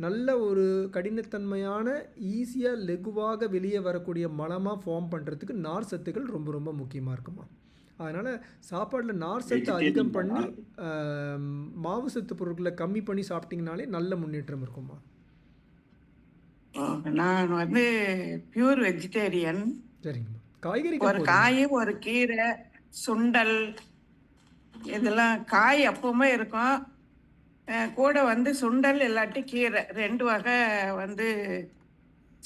நல்ல ஒரு கடினத்தன்மையான ஈஸியாக லெகுவாக வெளியே வரக்கூடிய மலமாக ஃபார்ம் பண்ணுறதுக்கு நார் சத்துக்கள் ரொம்ப ரொம்ப முக்கியமாக இருக்குமா. அதனால் சாப்பாடில் நார் சத்து அதிகம் பண்ணி மாவு சத்து பொருட்களை கம்மி பண்ணி சாப்பிட்டிங்கனாலே நல்ல முன்னேற்றம் இருக்குமா. நான் வந்து பியூர் வெஜிடேரியன். சரிங்கம்மா. காய்கறி ஒரு காய், ஒரு கீரை, சுண்டல், இதெல்லாம் காய் எப்பவுமே இருக்கும். கூட வந்து சுண்டல் இல்லாட்டி கீரை 2 வகை வந்து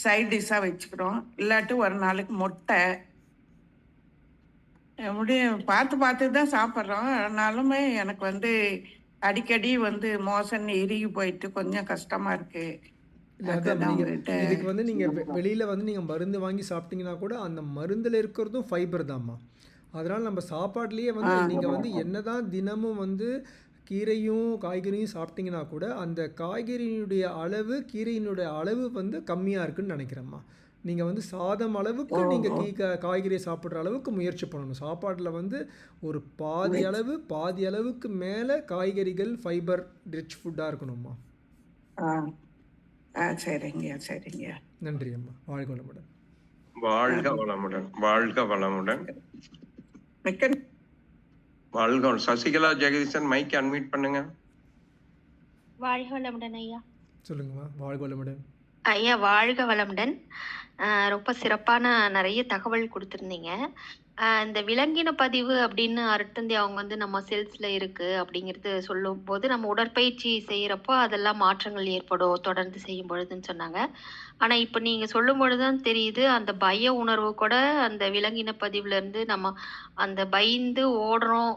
சைட் டிஷ்ஷாக வச்சுக்கிறோம். இல்லாட்டி ஒரு நாளைக்கு முட்டை எப்படியும் பார்த்து தான் சாப்பிட்றோம். ஆனாலுமே எனக்கு வந்து அடிக்கடி வந்து மோசன் இறுகி போயிட்டு கொஞ்சம் கஷ்டமாக இருக்குது. இதுக்கு வந்து நீங்கள் வெளியில் வந்து நீங்கள் மருந்து வாங்கி சாப்பிட்டீங்கன்னா கூட அந்த மருந்தில் இருக்கிறதும் ஃபைபர் தான்மா. அதனால் நம்ம சாப்பாட்லேயே வந்து நீங்கள் வந்து என்ன தான் தினமும் வந்து கீரையும் காய்கறியும் சாப்பிட்டீங்கன்னா கூட அந்த காய்கறியினுடைய அளவு கீரையினுடைய அளவு வந்து கம்மியாக இருக்குதுன்னு நினைக்கிறேம்மா. நீங்கள் வந்து சாதம் அளவுக்கு நீங்கள் காய்கறியை சாப்பிட்ற அளவுக்கு முயற்சி பண்ணணும். சாப்பாட்டில் வந்து ஒரு பாதி அளவுக்கு மேலே காய்கறிகள் ஃபைபர் ரிச் ஃபுட்டாக இருக்கணும்மா. சரிங்க. நன்றி அம்மா. வாழ்க வளமுடன். வாழ்க வளமுடன். வாழ்க வளமுடன். வாழ்க. சசிகலா ஜெகதீசன் மைக் அன்மியூட் பண்ணுங்க. வாழ்க வளமுடன் ஐயா. சொல்லுங்கம்மா. வாழ்க வளமுடன் ஐயா. வாழ்க வளமுடன். ரொம்ப சிறப்பான நிறைய தகவல் கொடுத்துருந்தீங்க. இந்த விலங்கின பதிவு அப்படின்னு அருட்தந்தை அவங்க வந்து நம்ம செல்ஸ்ல இருக்கு அப்படிங்கிறது சொல்லும் போது நம்ம உடற்பயிற்சி செய்யறப்போ அதெல்லாம் மாற்றங்கள் ஏற்படும் தொடர்ந்து செய்யும் பொழுதுன்னு சொன்னாங்க. ஆனா இப்ப நீங்க சொல்லும் பொழுதுதான் தெரியுது அந்த பய உணர்வு கூட அந்த விலங்கின பதிவுல இருந்து நம்ம அந்த பயந்து ஓடுறோம்.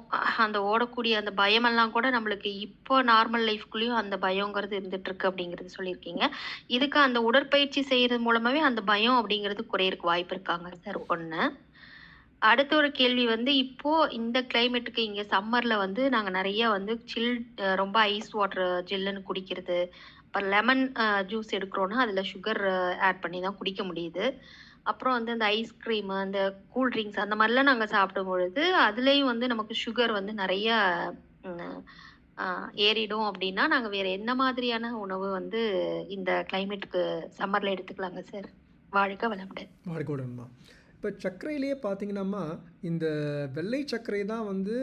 அந்த ஓடக்கூடிய அந்த பயமெல்லாம் கூட நம்மளுக்கு இப்போ நார்மல் லைஃப்குள்ளேயும் அந்த பயங்கிறது இருந்துட்டு இருக்கு அப்படிங்கிறது சொல்லியிருக்கீங்க. இதுக்கு அந்த உடற்பயிற்சி செய்யறது மூலமாவே அந்த பயம் அப்படிங்கிறது குறையறதுக்கு வாய்ப்பு இருக்காங்க சார். ஒண்ணு. அடுத்த ஒரு கேள்வி வந்து இப்போ இந்த கிளைமேட்டுக்கு இங்க சம்மர்ல வந்து நாங்க நிறைய வந்து ரொம்ப ஐஸ் வாட்டர் ஜில்லுன்னு குடிக்கிறது. இப்போ லெமன் ஜூஸ் எடுக்கிறோன்னா அதில் சுகர் ஆட் பண்ணி தான் குடிக்க முடியுது. அப்புறம் வந்து அந்த ஐஸ்கிரீமு, அந்த கூல் ட்ரிங்க்ஸ் அந்த மாதிரிலாம் நாங்க சாப்பிடும் பொழுது, அதுலயும் வந்து நமக்கு சுகர் வந்து நெறைய ம் அ ஏறிடும் அப்படின்னா, நாங்க வேற என்ன மாதிரியான உணவு வந்து இந்த கிளைமேட்க்கு சம்மர்ல எடுத்துக்கலாங்க சார்? வாழ்க வளமுடன். வாழ்க்கை. இப்போ சர்க்கரையிலேயே பார்த்தீங்கன்னாம்மா, இந்த வெள்ளை சர்க்கரை தான் வந்து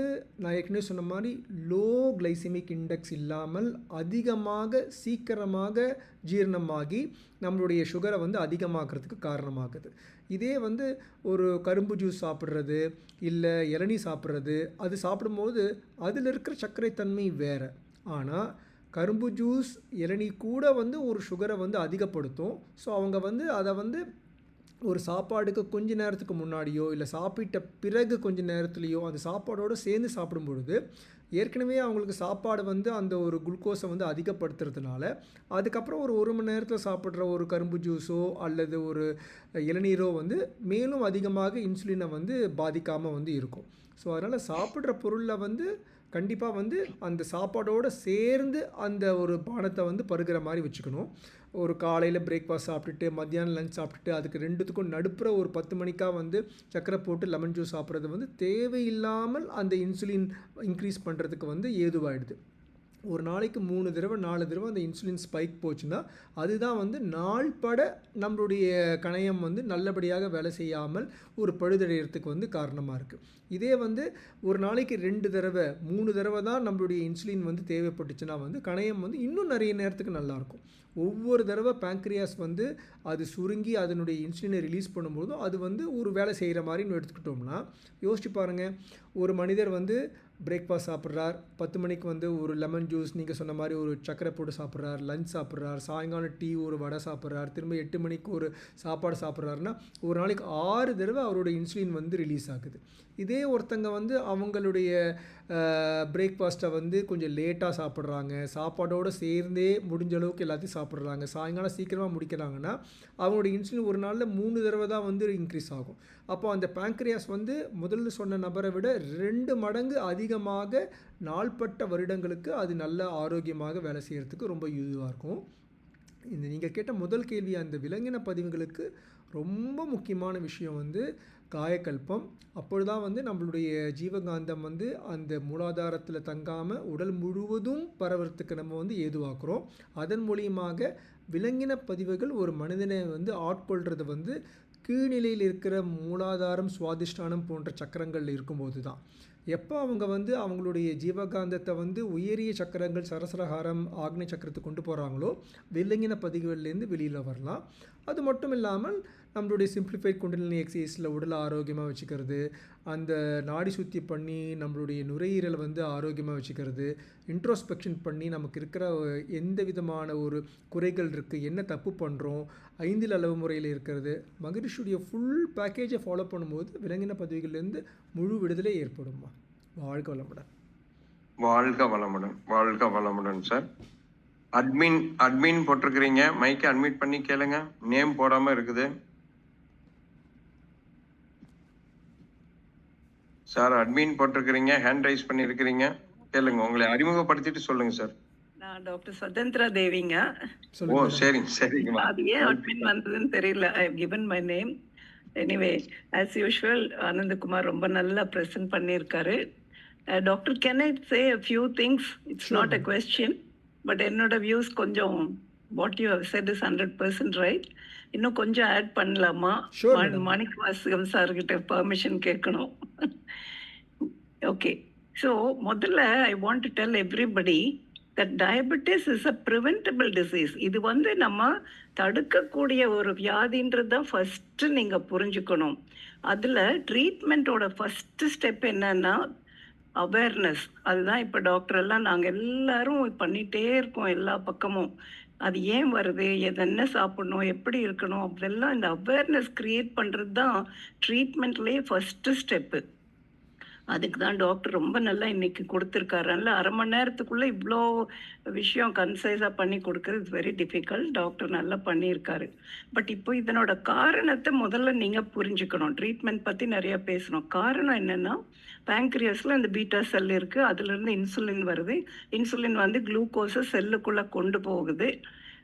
நான் ஏற்கனவே சொன்ன மாரி லோ கிளைசிமிக் இண்டெக்ஸ் இல்லாமல் அதிகமாக சீக்கிரமாக ஜீரணமாகி நம்மளுடைய சுகரை வந்து அதிகமாக்குறதுக்கு காரணமாகுது. இதே வந்து ஒரு கரும்பு ஜூஸ் சாப்பிட்றது, இல்லை இளநீ சாப்பிட்றது, அது சாப்பிடும்போது அதில் இருக்கிற சர்க்கரை தன்மை வேறு. ஆனால் கரும்பு ஜூஸ், இளநீ கூட வந்து ஒரு சுகரை வந்து அதிகப்படுத்தும். ஸோ அவங்க வந்து அதை வந்து ஒரு சாப்பாடுக்கு கொஞ்ச நேரத்துக்கு முன்னாடியோ இல்லை சாப்பிட்ட பிறகு கொஞ்ச நேரத்துலையோ அந்த சாப்பாடோடு சேர்ந்து சாப்பிடும் பொழுது ஏற்கனவே அவங்களுக்கு சாப்பாடு வந்து அந்த ஒரு குளுக்கோஸை வந்து அதிகப்படுத்துறதுனால அதுக்கப்புறம் ஒரு மணி நேரத்தில் சாப்பிட்ற ஒரு கரும்பு ஜூஸோ அல்லது ஒரு இளநீரோ வந்து மேலும் அதிகமாக இன்சுலினை வந்து பாதிக்காமல் வந்து இருக்கும். ஸோ அதனால் சாப்பிட்ற பொருளில் வந்து கண்டிப்பாக வந்து அந்த சாப்பாடோடு சேர்ந்து அந்த ஒரு பானத்தை வந்து பருகிற மாதிரி வச்சுக்கணும். ஒரு காலையில் பிரேக்ஃபாஸ்ட் சாப்பிட்டுட்டு மத்தியானம் லஞ்ச் சாப்பிட்டுட்டு அதுக்கு ரெண்டுத்துக்கும் நடுப்புற ஒரு 10 மணிக்காக வந்து சர்க்கரை போட்டு லெமன் ஜூஸ் சாப்பிட்றது வந்து தேவையில்லாமல் அந்த இன்சுலின் இன்க்ரீஸ் பண்ணுறதுக்கு வந்து ஏதுவாகிடுது. ஒரு நாளைக்கு 3 தடவை 4 தடவை அந்த இன்சுலின் ஸ்பைக் போச்சுன்னா அதுதான் வந்து நாள்பட நம்மளுடைய கணையம் வந்து நல்லபடியாக வேலை செய்யாமல் ஒரு பழுதடைகிறதுக்கு வந்து காரணமாக இருக்குது. இதே வந்து ஒரு நாளைக்கு 2 தடவை 3 தடவை தான் நம்மளுடைய இன்சுலின் வந்து தேவைப்பட்டுச்சுன்னா வந்து கணையம் வந்து இன்னும் நிறைய நேரத்துக்கு நல்லாயிருக்கும். ஒவ்வொரு தடவை பேங்க்ரியாஸ் வந்து அது சுருங்கி அதனுடைய இன்சுலினை ரிலீஸ் பண்ணும்போதும் அது வந்து ஒரு வேலை செய்கிற மாதிரின்னு எடுத்துக்கிட்டோம்னா யோசிச்சு பாருங்கள். ஒரு மனிதர் வந்து பிரேக்ஃபாஸ்ட் சாப்பிட்றார், 10 மணிக்கு வந்து ஒரு லெமன் ஜூஸ் நீங்கள் சொன்ன மாதிரி ஒரு சக்கரை போட்டு சாப்பிட்றார், லஞ்ச் சாப்பிட்றார், சாயங்காலம் டீ ஒரு வடை சாப்பிட்றார், திரும்ப 8 மணிக்கு ஒரு சாப்பாடு சாப்பிட்றாருன்னா ஒரு நாளைக்கு 6 தடவை அவரோட இன்சுலின் வந்து ரிலீஸ் ஆகுது. இதே ஒருத்தங்க வந்து அவங்களுடைய பிரேக்ஃபாஸ்ட்டை வந்து கொஞ்சம் லேட்டாக சாப்பிட்றாங்க, சாப்பாடோடு சேர்ந்தே முடிஞ்ச அளவுக்கு எல்லாத்தையும் சாப்பிட்றாங்க, சாயங்காலம் சீக்கிரமாக முடிக்கிறாங்கன்னா அவங்களோட இன்சுலின் ஒரு நாளில் 3 தடவை தான் வந்து இன்க்ரீஸ் ஆகும். அப்போ அந்த பேங்க்ரியாஸ் வந்து முதல்ல சொன்ன நபரை விட 2 மடங்கு அதிகமாக நாள்பட்ட வருடங்களுக்கு அது நல்ல ஆரோக்கியமாக வேலை செய்கிறதுக்கு ரொம்ப யூஸ்ஃபுல்லாக இருக்கும். இந்த நீங்கள் கேட்ட முதல் கேள்வி அந்த விலங்கின பதிவுகளுக்கு ரொம்ப முக்கியமான விஷயம் வந்து காயக்கல்பம். அப்பொழுதுதான் வந்து நம்மளுடைய ஜீவகாந்தம் வந்து அந்த மூலாதாரத்தில் தங்காமல் உடல் முழுவதும் பரவறதுக்கு நம்ம வந்து ஏதுவாக்குறோம். அதன் மூலியமாக விலங்கின பதிவுகள் ஒரு மனிதனை வந்து ஆட்கொள்கிறது வந்து கீழ்நிலையில் இருக்கிற மூலாதாரம், சுவாதிஷ்டானம் போன்ற சக்கரங்கள் இருக்கும்போது தான். எப்போ அவங்க வந்து அவங்களுடைய ஜீவகாந்தத்தை வந்து உயரிய சக்கரங்கள் சரசரஹாரம், ஆக்னேய சக்கரத்துக்கு கொண்டு போகிறாங்களோ விலங்கின பதிவுகள்லேருந்து வெளியில் வரலாம். அது மட்டும் இல்லாமல் நம்மளுடைய சிம்பிளிஃபைட் குண்டலினி எக்ஸசைஸில் உடலை ஆரோக்கியமாக வச்சுக்கிறது, அந்த நாடி சுத்தி பண்ணி நம்மளுடைய நுரையீரலை வந்து ஆரோக்கியமாக வச்சுக்கிறது, இன்ட்ரோஸ்பெக்ஷன் பண்ணி நமக்கு இருக்கிற எந்த விதமான ஒரு குறைகள் இருக்குது, என்ன தப்பு பண்ணுறோம், 5 அளவு முறையில் இருக்கிறது, மகரிஷியுடைய ஃபுல் பேக்கேஜை ஃபாலோ பண்ணும்போது விலங்கின பதிவுகள்லேருந்து முழு விடுதலை ஏற்படுமா. வாழ்க வளமுடன். வாழ்க வளமுடன். வாழ்க வளமுடன் சார். அட்மின் போட்டிருக்கிறீங்க, மைக்கை அட்மிட் பண்ணி கேளுங்க. நேம் போடாம இருக்குது சார். அட்மின் போட்டிருக்கிறீங்க, ஹேண்ட் ரைஸ் பண்ணியிருக்கிறீங்க, கேளுங்க. உங்களை அறிமுகப்படுத்திட்டு சொல்லுங்க சார். நான் டாக்டர் சுதந்திரா தேவிங்க. ஓ சரிங்க சரிங்கம்மா. அது ஏன் அட்மின் வந்ததுன்னு தெரியல. I have given my name. Anyway as usual Anandakumar ரொம்ப நல்லா ப்ரெசென்ட் பண்ணியிருக்காரு. Doctor, can I say a few things? It's not a question, but என்னோட வியூஸ் கொஞ்சம் what you have said is 100% right. இன்னும் கொஞ்சம் ஆட் பண்ணலாமா? மாணிக் வாசகம் சார்கிட்ட பெர்மிஷன் கேட்கணும். ஓகே, ஸோ முதல்ல I want to tell everybody that diabetes is a preventable disease. இது வந்து நம்ம தடுக்கக்கூடிய ஒரு வியாதின்றது தான் ஃபஸ்ட்டு நீங்கள் புரிஞ்சுக்கணும். அதில் ட்ரீட்மெண்ட்டோட ஃபஸ்ட்டு ஸ்டெப் என்னன்னா அவேர்னஸ். அதுதான் இப்போ டாக்டர் எல்லாம் நாங்கள் எல்லாரும் பண்ணிகிட்டே இருக்கோம் எல்லா பக்கமும். அது ஏன் வருது, என்ன சாப்பிடணும், எப்படி இருக்கணும், அதெல்லாம் இந்த அவேர்னஸ் க்ரியேட் பண்ணுறது தான் ட்ரீட்மெண்ட்லேயே ஃபஸ்ட்டு ஸ்டெப்பு. அதுக்கு தான் டாக்டர் ரொம்ப நல்லா இன்னைக்கு கொடுத்துருக்காரு. அதனால அரை மணி நேரத்துக்குள்ளே இவ்வளோ விஷயம் கன்சைஸாக பண்ணி கொடுக்குறது இட்ஸ் வெரி டிஃபிகல்ட். டாக்டர் நல்லா பண்ணியிருக்காரு. பட் இப்போ இதனோட காரணத்தை முதல்ல நீங்கள் புரிஞ்சுக்கணும். ட்ரீட்மெண்ட் பற்றி நிறையா பேசணும். காரணம் என்னென்னா பேங்க்ரியாஸில் அந்த பீட்டா செல் இருக்குது, அதுலேருந்து இன்சுலின் வருது. இன்சுலின் வந்து குளுக்கோஸை செல்லுக்குள்ளே கொண்டு போகுது.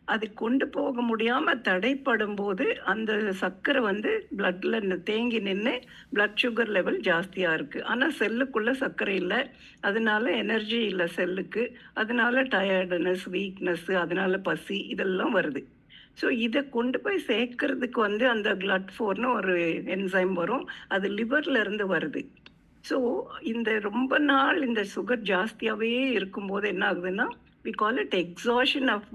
அது கொண்டு போக முடியாம தடைப்படும் போது அந்த சர்க்கரை வந்து பிளட்ல தேங்கி நின்று பிளட் சுகர் லெவல் ஜாஸ்தியா இருக்கு. ஆனா செல்லுக்குள்ள சர்க்கரை இல்லை, அதனால எனர்ஜி இல்லை செல்லுக்கு, அதனால டயர்டுனஸ், வீக்னஸ், அதனால பசி இதெல்லாம் வருது. ஸோ இதை கொண்டு போய் சேர்க்கறதுக்கு வந்து அந்த GLUT4ன்னு ஒரு என்சைம் வரும், அது லிவர்ல இருந்து வருது. ஸோ இந்த ரொம்ப நாள் இந்த சுகர் ஜாஸ்தியாகவே இருக்கும்போது என்ன ஆகுதுன்னா, we call it exhaustion of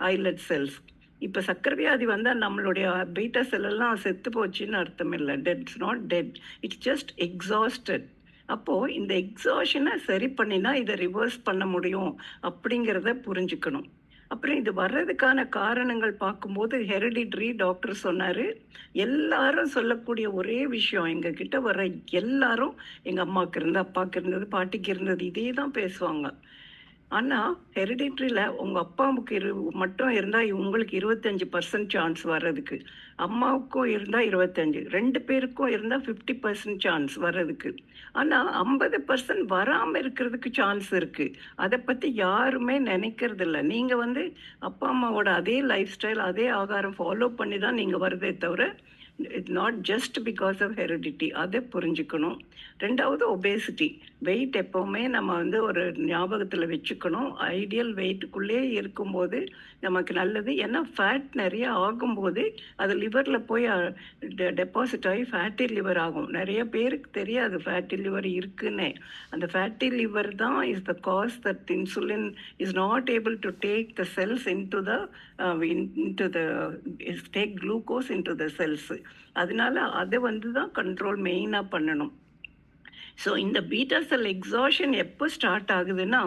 islet cells. இப்போ சர்க்கரை வியாதி வந்தால் நம்மளுடைய பீட்டா செல் எல்லாம் செத்து போச்சுன்னு அர்த்தம் இல்லை. That's not dead, it's just exhausted. அப்போது இந்த எக்ஸாஷனை சரி பண்ணினா இதை ரிவர்ஸ் பண்ண முடியும் அப்படிங்கிறத புரிஞ்சுக்கணும். அப்புறம் இது வர்றதுக்கான காரணங்கள் பார்க்கும்போது ஹெரிடிட்ரி டாக்டர் சொன்னார். எல்லாரும் சொல்லக்கூடிய ஒரே விஷயம், எங்ககிட்ட வர்ற எல்லாரும் எங்கள் அம்மாவுக்கு இருந்தது, அப்பாவுக்கு இருந்தது, பாட்டிக்கு இருந்தது, இதே தான் பேசுவாங்க. ஆனால் ஹெரிடிட்ரியில் உங்கள் அப்பாவுக்கு மட்டும் இருந்தால் உங்களுக்கு 25% சான்ஸ் வர்றதுக்கு, அம்மாவுக்கும் இருந்தால் 25, 2 பேருக்கும் இருந்தால் 50% சான்ஸ் வர்றதுக்கு. ஆனால் 50% வராமல் இருக்கிறதுக்கு சான்ஸ் இருக்குது. அதை பற்றி யாருமே நினைக்கிறது இல்லை. நீங்கள் வந்து அப்பா அம்மாவோட அதே லைஃப் ஸ்டைல், அதே ஆகாரம் ஃபாலோ பண்ணி தான் நீங்கள் வருதே தவிர it's not just because of heredity. அதை புரிஞ்சுக்கணும். ரெண்டாவது ஒபேசிட்டி, வெயிட் எப்போவுமே நம்ம வந்து ஒரு ஞாபகத்தில் வச்சுக்கணும். ஐடியல் வெயிட்டுக்குள்ளே இருக்கும்போது நமக்கு நல்லது. ஏன்னா ஃபேட் நிறைய ஆகும்போது அது லிவரில் போய் டெபாசிட் ஆகி ஃபேட்டி லிவர் ஆகும். நிறைய பேருக்கு தெரியாது ஃபேட்டி லிவர் இருக்குன்னு. அந்த ஃபேட்டி லிவர் தான் is the cause that insulin is not able to take the cells into the take glucose into the cells. அதனால அதை வந்து தான் கண்ட்ரோல் மெயினாக பண்ணணும். ஸோ இந்த பீட்டா செல் எக்ஸாஷன் எப்போ ஸ்டார்ட் ஆகுதுன்னா,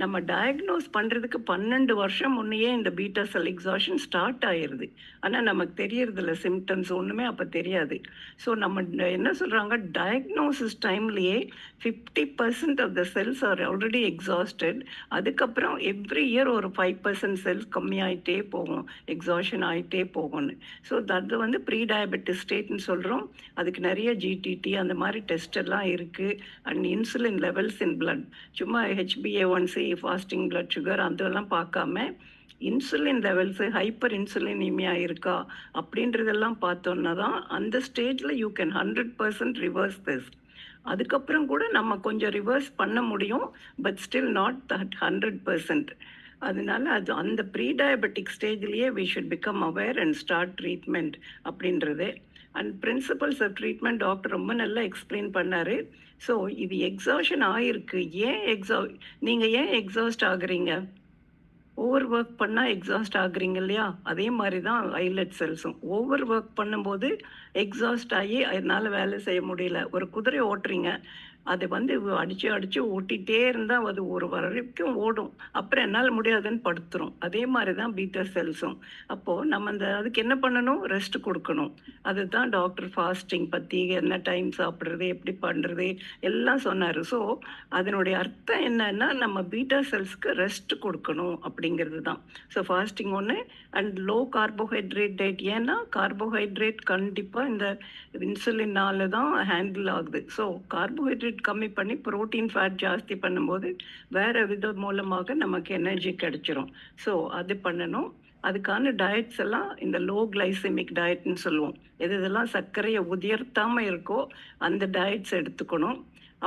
நம்ம டயக்னோஸ் பண்ணுறதுக்கு 12 வருஷம் முன்னையே இந்த பீட்டா செல் எக்ஸாஷன் ஸ்டார்ட் ஆயிடுது. ஆனால் நமக்கு தெரியறதில்ல, சிம்டம்ஸ் ஒன்றுமே அப்போ தெரியாது. ஸோ நம்ம என்ன சொல்கிறாங்க, டயக்னோசிஸ் டைம்லேயே 50% of the cells are already exhausted. அதுக்கப்புறம் எவ்ரி இயர் ஒரு 5% செல்ஸ் கம்மியாயிட்டே போகும், எக்ஸாஷன் ஆகிட்டே போகும்னு. ஸோ அது வந்து ப்ரீ டயபெட்டிஸ் ஸ்டேட்னு சொல்கிறோம். அதுக்கு நிறைய GTT அந்த மாதிரி டெஸ்ட் எல்லாம் இருக்குது. And insulin levels in blood, சும்மா HbA1c, ஃபாஸ்டிங் பிளட் சுகர் அதெல்லாம் பார்க்காம இன்சுலின் லெவல்ஸு, ஹைப்பர் இன்சுலினிமியா இருக்கா அப்படின்றதெல்லாம் பார்த்தோன்னா தான் அந்த ஸ்டேஜில் யூ கேன் 100% ரிவர்ஸ் திஸ். அதுக்கப்புறம் கூட நம்ம கொஞ்சம் ரிவர்ஸ் பண்ண முடியும், பட் ஸ்டில் நாட் தட் 100%. அதனால அது அந்த ப்ரீ டயபெட்டிக் ஸ்டேஜ்லேயே we should become aware and start treatment அப்படின்றது. And principles of treatment doctor ரொம்ப நல்லா எக்ஸ்பிளைன் பண்ணார். ஸோ இது எக்ஸாஷன் ஆகிருக்கு. நீங்கள் ஏன் எக்ஸாஸ்ட் ஆகுறீங்க? ஓவர் ஒர்க் பண்ணால் எக்ஸாஸ்ட் ஆகுறீங்க இல்லையா? அதே மாதிரி தான் ஐலட் செல்ஸும் ஓவர் ஒர்க் பண்ணும்போது எக்ஸாஸ்ட் ஆகி அதனால் வேலை செய்ய முடியல. ஒரு குதிரை ஓட்டுறீங்க, அதை வந்து அடித்து ஓட்டிகிட்டே இருந்தால் அது ஒரு வரைக்கும் ஓடும், அப்புறம் என்னால் முடியாதுன்னு படுத்துரும். அதே மாதிரி தான் பீட்டா செல்ஸும். அப்போது நம்ம அதுக்கு என்ன பண்ணணும்? ரெஸ்ட் கொடுக்கணும். அதுதான் டாக்டர் ஃபாஸ்டிங் பற்றி, என்ன டைம் சாப்பிட்றது, எப்படி பண்ணுறது எல்லாம் சொன்னார். ஸோ அதனுடைய அர்த்தம் என்னன்னா, நம்ம பீட்டா செல்ஸ்க்கு ரெஸ்ட் கொடுக்கணும் அப்படிங்கிறது தான். ஸோ ஃபாஸ்டிங் ஒன்று, அண்ட் லோ கார்போஹைட்ரேட் டயட். ஏன்னா கார்போஹைட்ரேட் கண்டிப்பாக இந்த இன்சுலினால தான் ஹேண்டில் ஆகுது. ஸோ கார்போஹைட்ரேட் கம்மி பண்ணி புரோட்டீன் ஃபேட் ஜாஸ்தி பண்ணும்போது வேறு வித மூலமாக நமக்கு எனர்ஜி கிடைச்சிரும். ஸோ அது பண்ணணும். அதுக்கான டயட்ஸ் எல்லாம் இந்த லோ கிளைசெமிக் டயட்னு சொல்லுவோம். இதெல்லாம் சர்க்கரையை உயர்த்தாமல் இருக்கோ அந்த டயட்ஸ் எடுத்துக்கணும்.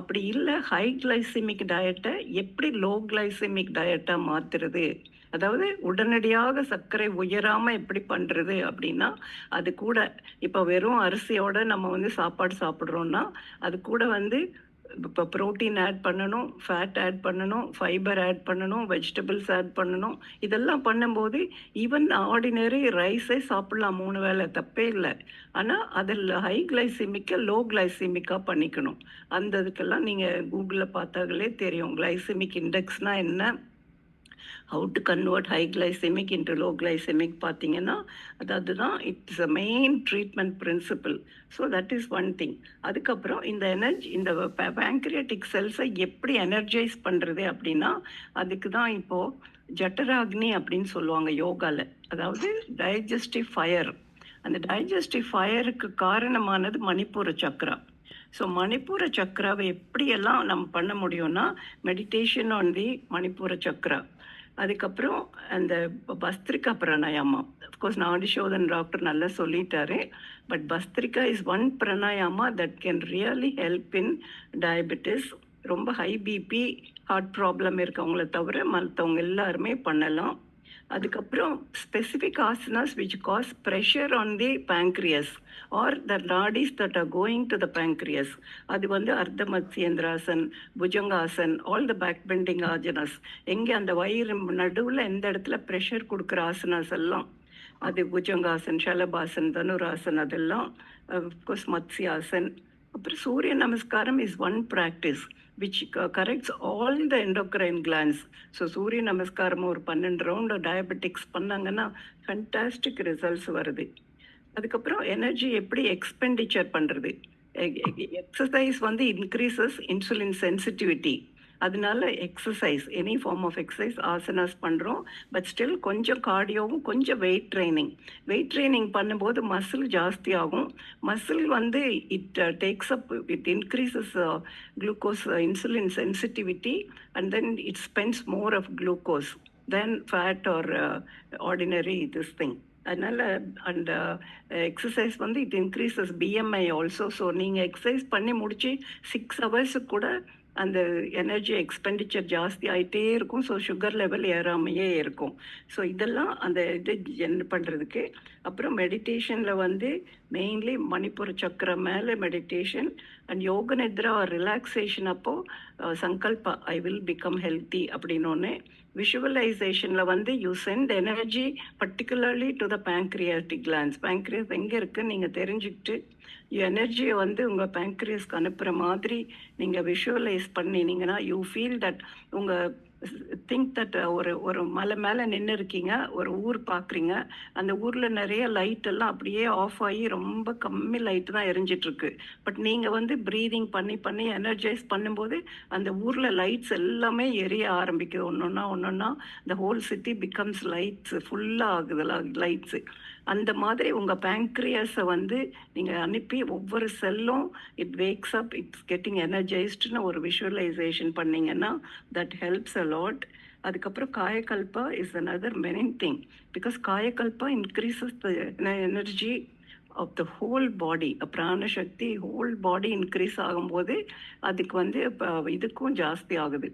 அப்படி இல்லை ஹை கிளைசெமிக் டயட்டை எப்படி லோ கிளைசெமிக் டயட்டாக மாற்றுறது, அதாவது உடனடியாக சர்க்கரை உயராமல் எப்படி பண்ணுறது அப்படின்னா, அது கூட இப்போ வெறும் அரிசியோட நம்ம வந்து சாப்பாடு சாப்பிட்றோன்னா அது கூட வந்து இப்போ ப்ரோட்டீன் ஆட் பண்ணணும், ஃபேட் ஆட் பண்ணணும், ஃபைபர் ஆட் பண்ணணும், வெஜிடபிள்ஸ் ஆட் பண்ணணும். இதெல்லாம் பண்ணும்போது ஈவன் ஆர்டினரி ரைஸே சாப்பிட்லாம் 3 வேளை, தப்பே இல்லை. ஆனால் அதில் ஹை கிளைசிமிக்கை லோ கிளைசிமிக்காக பண்ணிக்கணும். அந்த இதுக்கெல்லாம் நீங்கள் கூகுளில் பார்த்தாங்களே தெரியும். கிளைசிமிக் இண்டெக்ஸ்னால் என்ன, how to convert high glycemic into low glycemic பார்த்தீங்கன்னா அதுதான் it's a main treatment principle. So that is one thing. அதுக்கப்புறம் இந்த எனர்ஜி, இந்த பேங்க்ரியாட்டிக் செல்ஸை எப்படி எனர்ஜைஸ் பண்ணுறது அப்படின்னா, அதுக்கு தான் இப்போது ஜட்டராக்னி அப்படின்னு சொல்லுவாங்க யோகாவில். அதாவது டைஜஸ்டிவ் ஃபயர். அந்த டைஜஸ்டிவ் ஃபயருக்கு காரணமானது மணிப்பூர சக்ரா. ஸோ மணிப்பூர சக்ராவை எப்படியெல்லாம் நம்ம பண்ண முடியும்னா, meditation on the Manipura chakra, அதுக்கப்புறம் அந்த பஸ்திரிகா பிராணாயாமா, அஃப்கோர்ஸ் நாடிஷோதன் டாக்டர் நல்லா சொல்லிட்டாரு. But bhastrika is one pranayama that can really help in diabetes. ரொம்ப ஹை பிபி, ஹார்ட் ப்ராப்ளம் இருக்கவங்கள தவிர மற்றவங்க எல்லாருமே பண்ணலாம். அதுக்கப்புறம் specific asanas which cause pressure on the pancreas or the nadis that are going to the pancreas. அது வந்து Ardha Matsyendrasana, Bhujangasana, all the back bending asanas, எங்கே அந்த வயிறு நடுவில் எந்த இடத்துல ப்ரெஷர் கொடுக்குற ஆசனாஸ் எல்லாம், அது புஜங்காசன், ஷலபாசன், தனுராசன், அதெல்லாம் அஃப்கோர்ஸ் மத்ஸ்யாசன். அப்புறம் Surya Namaskaram is one practice which corrects all the endocrine glands. So Surya Namaskaram ஒரு 12 ரவுண்டு டயபெட்டிக்ஸ் பண்ணாங்கன்னா ஃபண்டாஸ்டிக் ரிசல்ட்ஸ் வருது. அதுக்கப்புறம் எனர்ஜி எப்படி எக்ஸ்பெண்டிச்சர் பண்ணுறது, எக்ஸசைஸ் வந்து இன்க்ரீசஸ் இன்சுலின் சென்சிட்டிவிட்டி. அதனால exercise, any form of exercise, asanas பண்ணுறோம். பட் ஸ்டில் கொஞ்சம் கார்டியோவும் கொஞ்சம் வெயிட் ட்ரைனிங் பண்ணும்போது மசில் ஜாஸ்தி ஆகும். மசில் வந்து it takes up, it increases glucose insulin sensitivity and then it spends more of glucose then fat or ordinary this thing. அதனால் அந்த exercise வந்து it increases BMI also. So நீங்கள் exercise பண்ணி முடிச்சு 6 ஹவர்ஸு கூட அந்த எனர்ஜி எக்ஸ்பெண்டிச்சர் ஜாஸ்தி ஆகிட்டே இருக்கும். ஸோ சுகர் லெவல் ஏறாமையே இருக்கும். ஸோ இதெல்லாம் அந்த இது பண்ணுறதுக்கு. அப்புறம் மெடிடேஷனில் வந்து மெயின்லி மணிப்பூர் சக்கரம் மேலே மெடிடேஷன் அண்ட் யோக நித்ரா ரிலாக்ஸேஷன். அப்போது sankalpa, I will become healthy அப்படின்னு ஒன்று. விஷுவலைசேஷனில் வந்து you send energy particularly to the pancreatic glands. Pancreas எங்கே இருக்குன்னு நீங்கள் தெரிஞ்சுக்கிட்டு எனர்ஜியை வந்து உங்கள் பேங்க்ரியஸ்க்கு அனுப்புகிற மாதிரி நீங்கள் விஷுவலைஸ் பண்ணினீங்கன்னா யூ ஃபீல் தட் உங்கள் திங்க் தட் ஒரு மலை மேலே நின்று இருக்கீங்க, ஒரு ஊர் பார்க்குறீங்க, அந்த ஊரில் நிறைய லைட் எல்லாம் அப்படியே ஆஃப் ஆகி ரொம்ப கம்மி லைட்டு தான் எரிஞ்சிட்ருக்கு. பட் நீங்கள் வந்து ப்ரீதிங் பண்ணி எனர்ஜைஸ் பண்ணும்போது அந்த ஊரில் லைட்ஸ் எல்லாமே எரிய ஆரம்பிக்குது. ஒன்றொன்னா the whole city becomes lights, ஃபுல்லாக ஆகுது லைட்ஸு. அந்த மாதிரி உங்கள் பேங்க்ரியஸை வந்து நீங்கள் அனுப்பி ஒவ்வொரு செல்லும் it wakes up, it's getting எனர்ஜைஸ்டுன்னு ஒரு விஷுவலைசேஷன் பண்ணிங்கன்னா தட் ஹெல்ப்ஸ் அ லாட். அதுக்கப்புறம் Kayakalpa is another main thing because Kayakalpa increases the energy of the whole body. பிராணசக்தி ஹோல் பாடி இன்க்ரீஸ் ஆகும்போது அதுக்கு வந்து இதுக்கும் ஜாஸ்தி ஆகுது,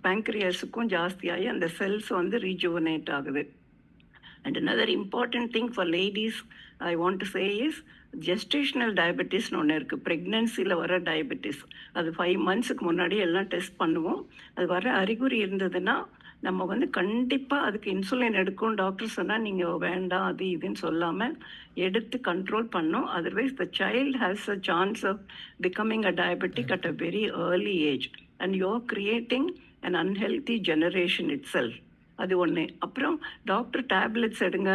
பேங்க்ரியஸுக்கும் ஜாஸ்தி ஆகி அந்த செல்ஸ் வந்து ரீஜுவனேட் ஆகுது. And another important thing for ladies I want to say is gestational diabetes ஒன்று இருக்குது. ப்ரெக்னென்சியில் வர டயபெட்டிஸ், அது 5 monthsக்கு முன்னாடி எல்லாம் டெஸ்ட் பண்ணுவோம். அது வர அறிகுறி இருந்ததுன்னா நம்ம வந்து கண்டிப்பாக அதுக்கு இன்சுலின் எடுக்கும் டாக்டர் சொன்னால் நீங்கள் வேண்டாம் அது இதுன்னு சொல்லாமல் எடுத்து கண்ட்ரோல் பண்ணோம். Otherwise the child has a chance of becoming a diabetic at a very early age and you are creating an unhealthy generation itself. அது ஒன்று. அப்புறம் டாக்டர் டேப்லெட்ஸ் எடுங்க,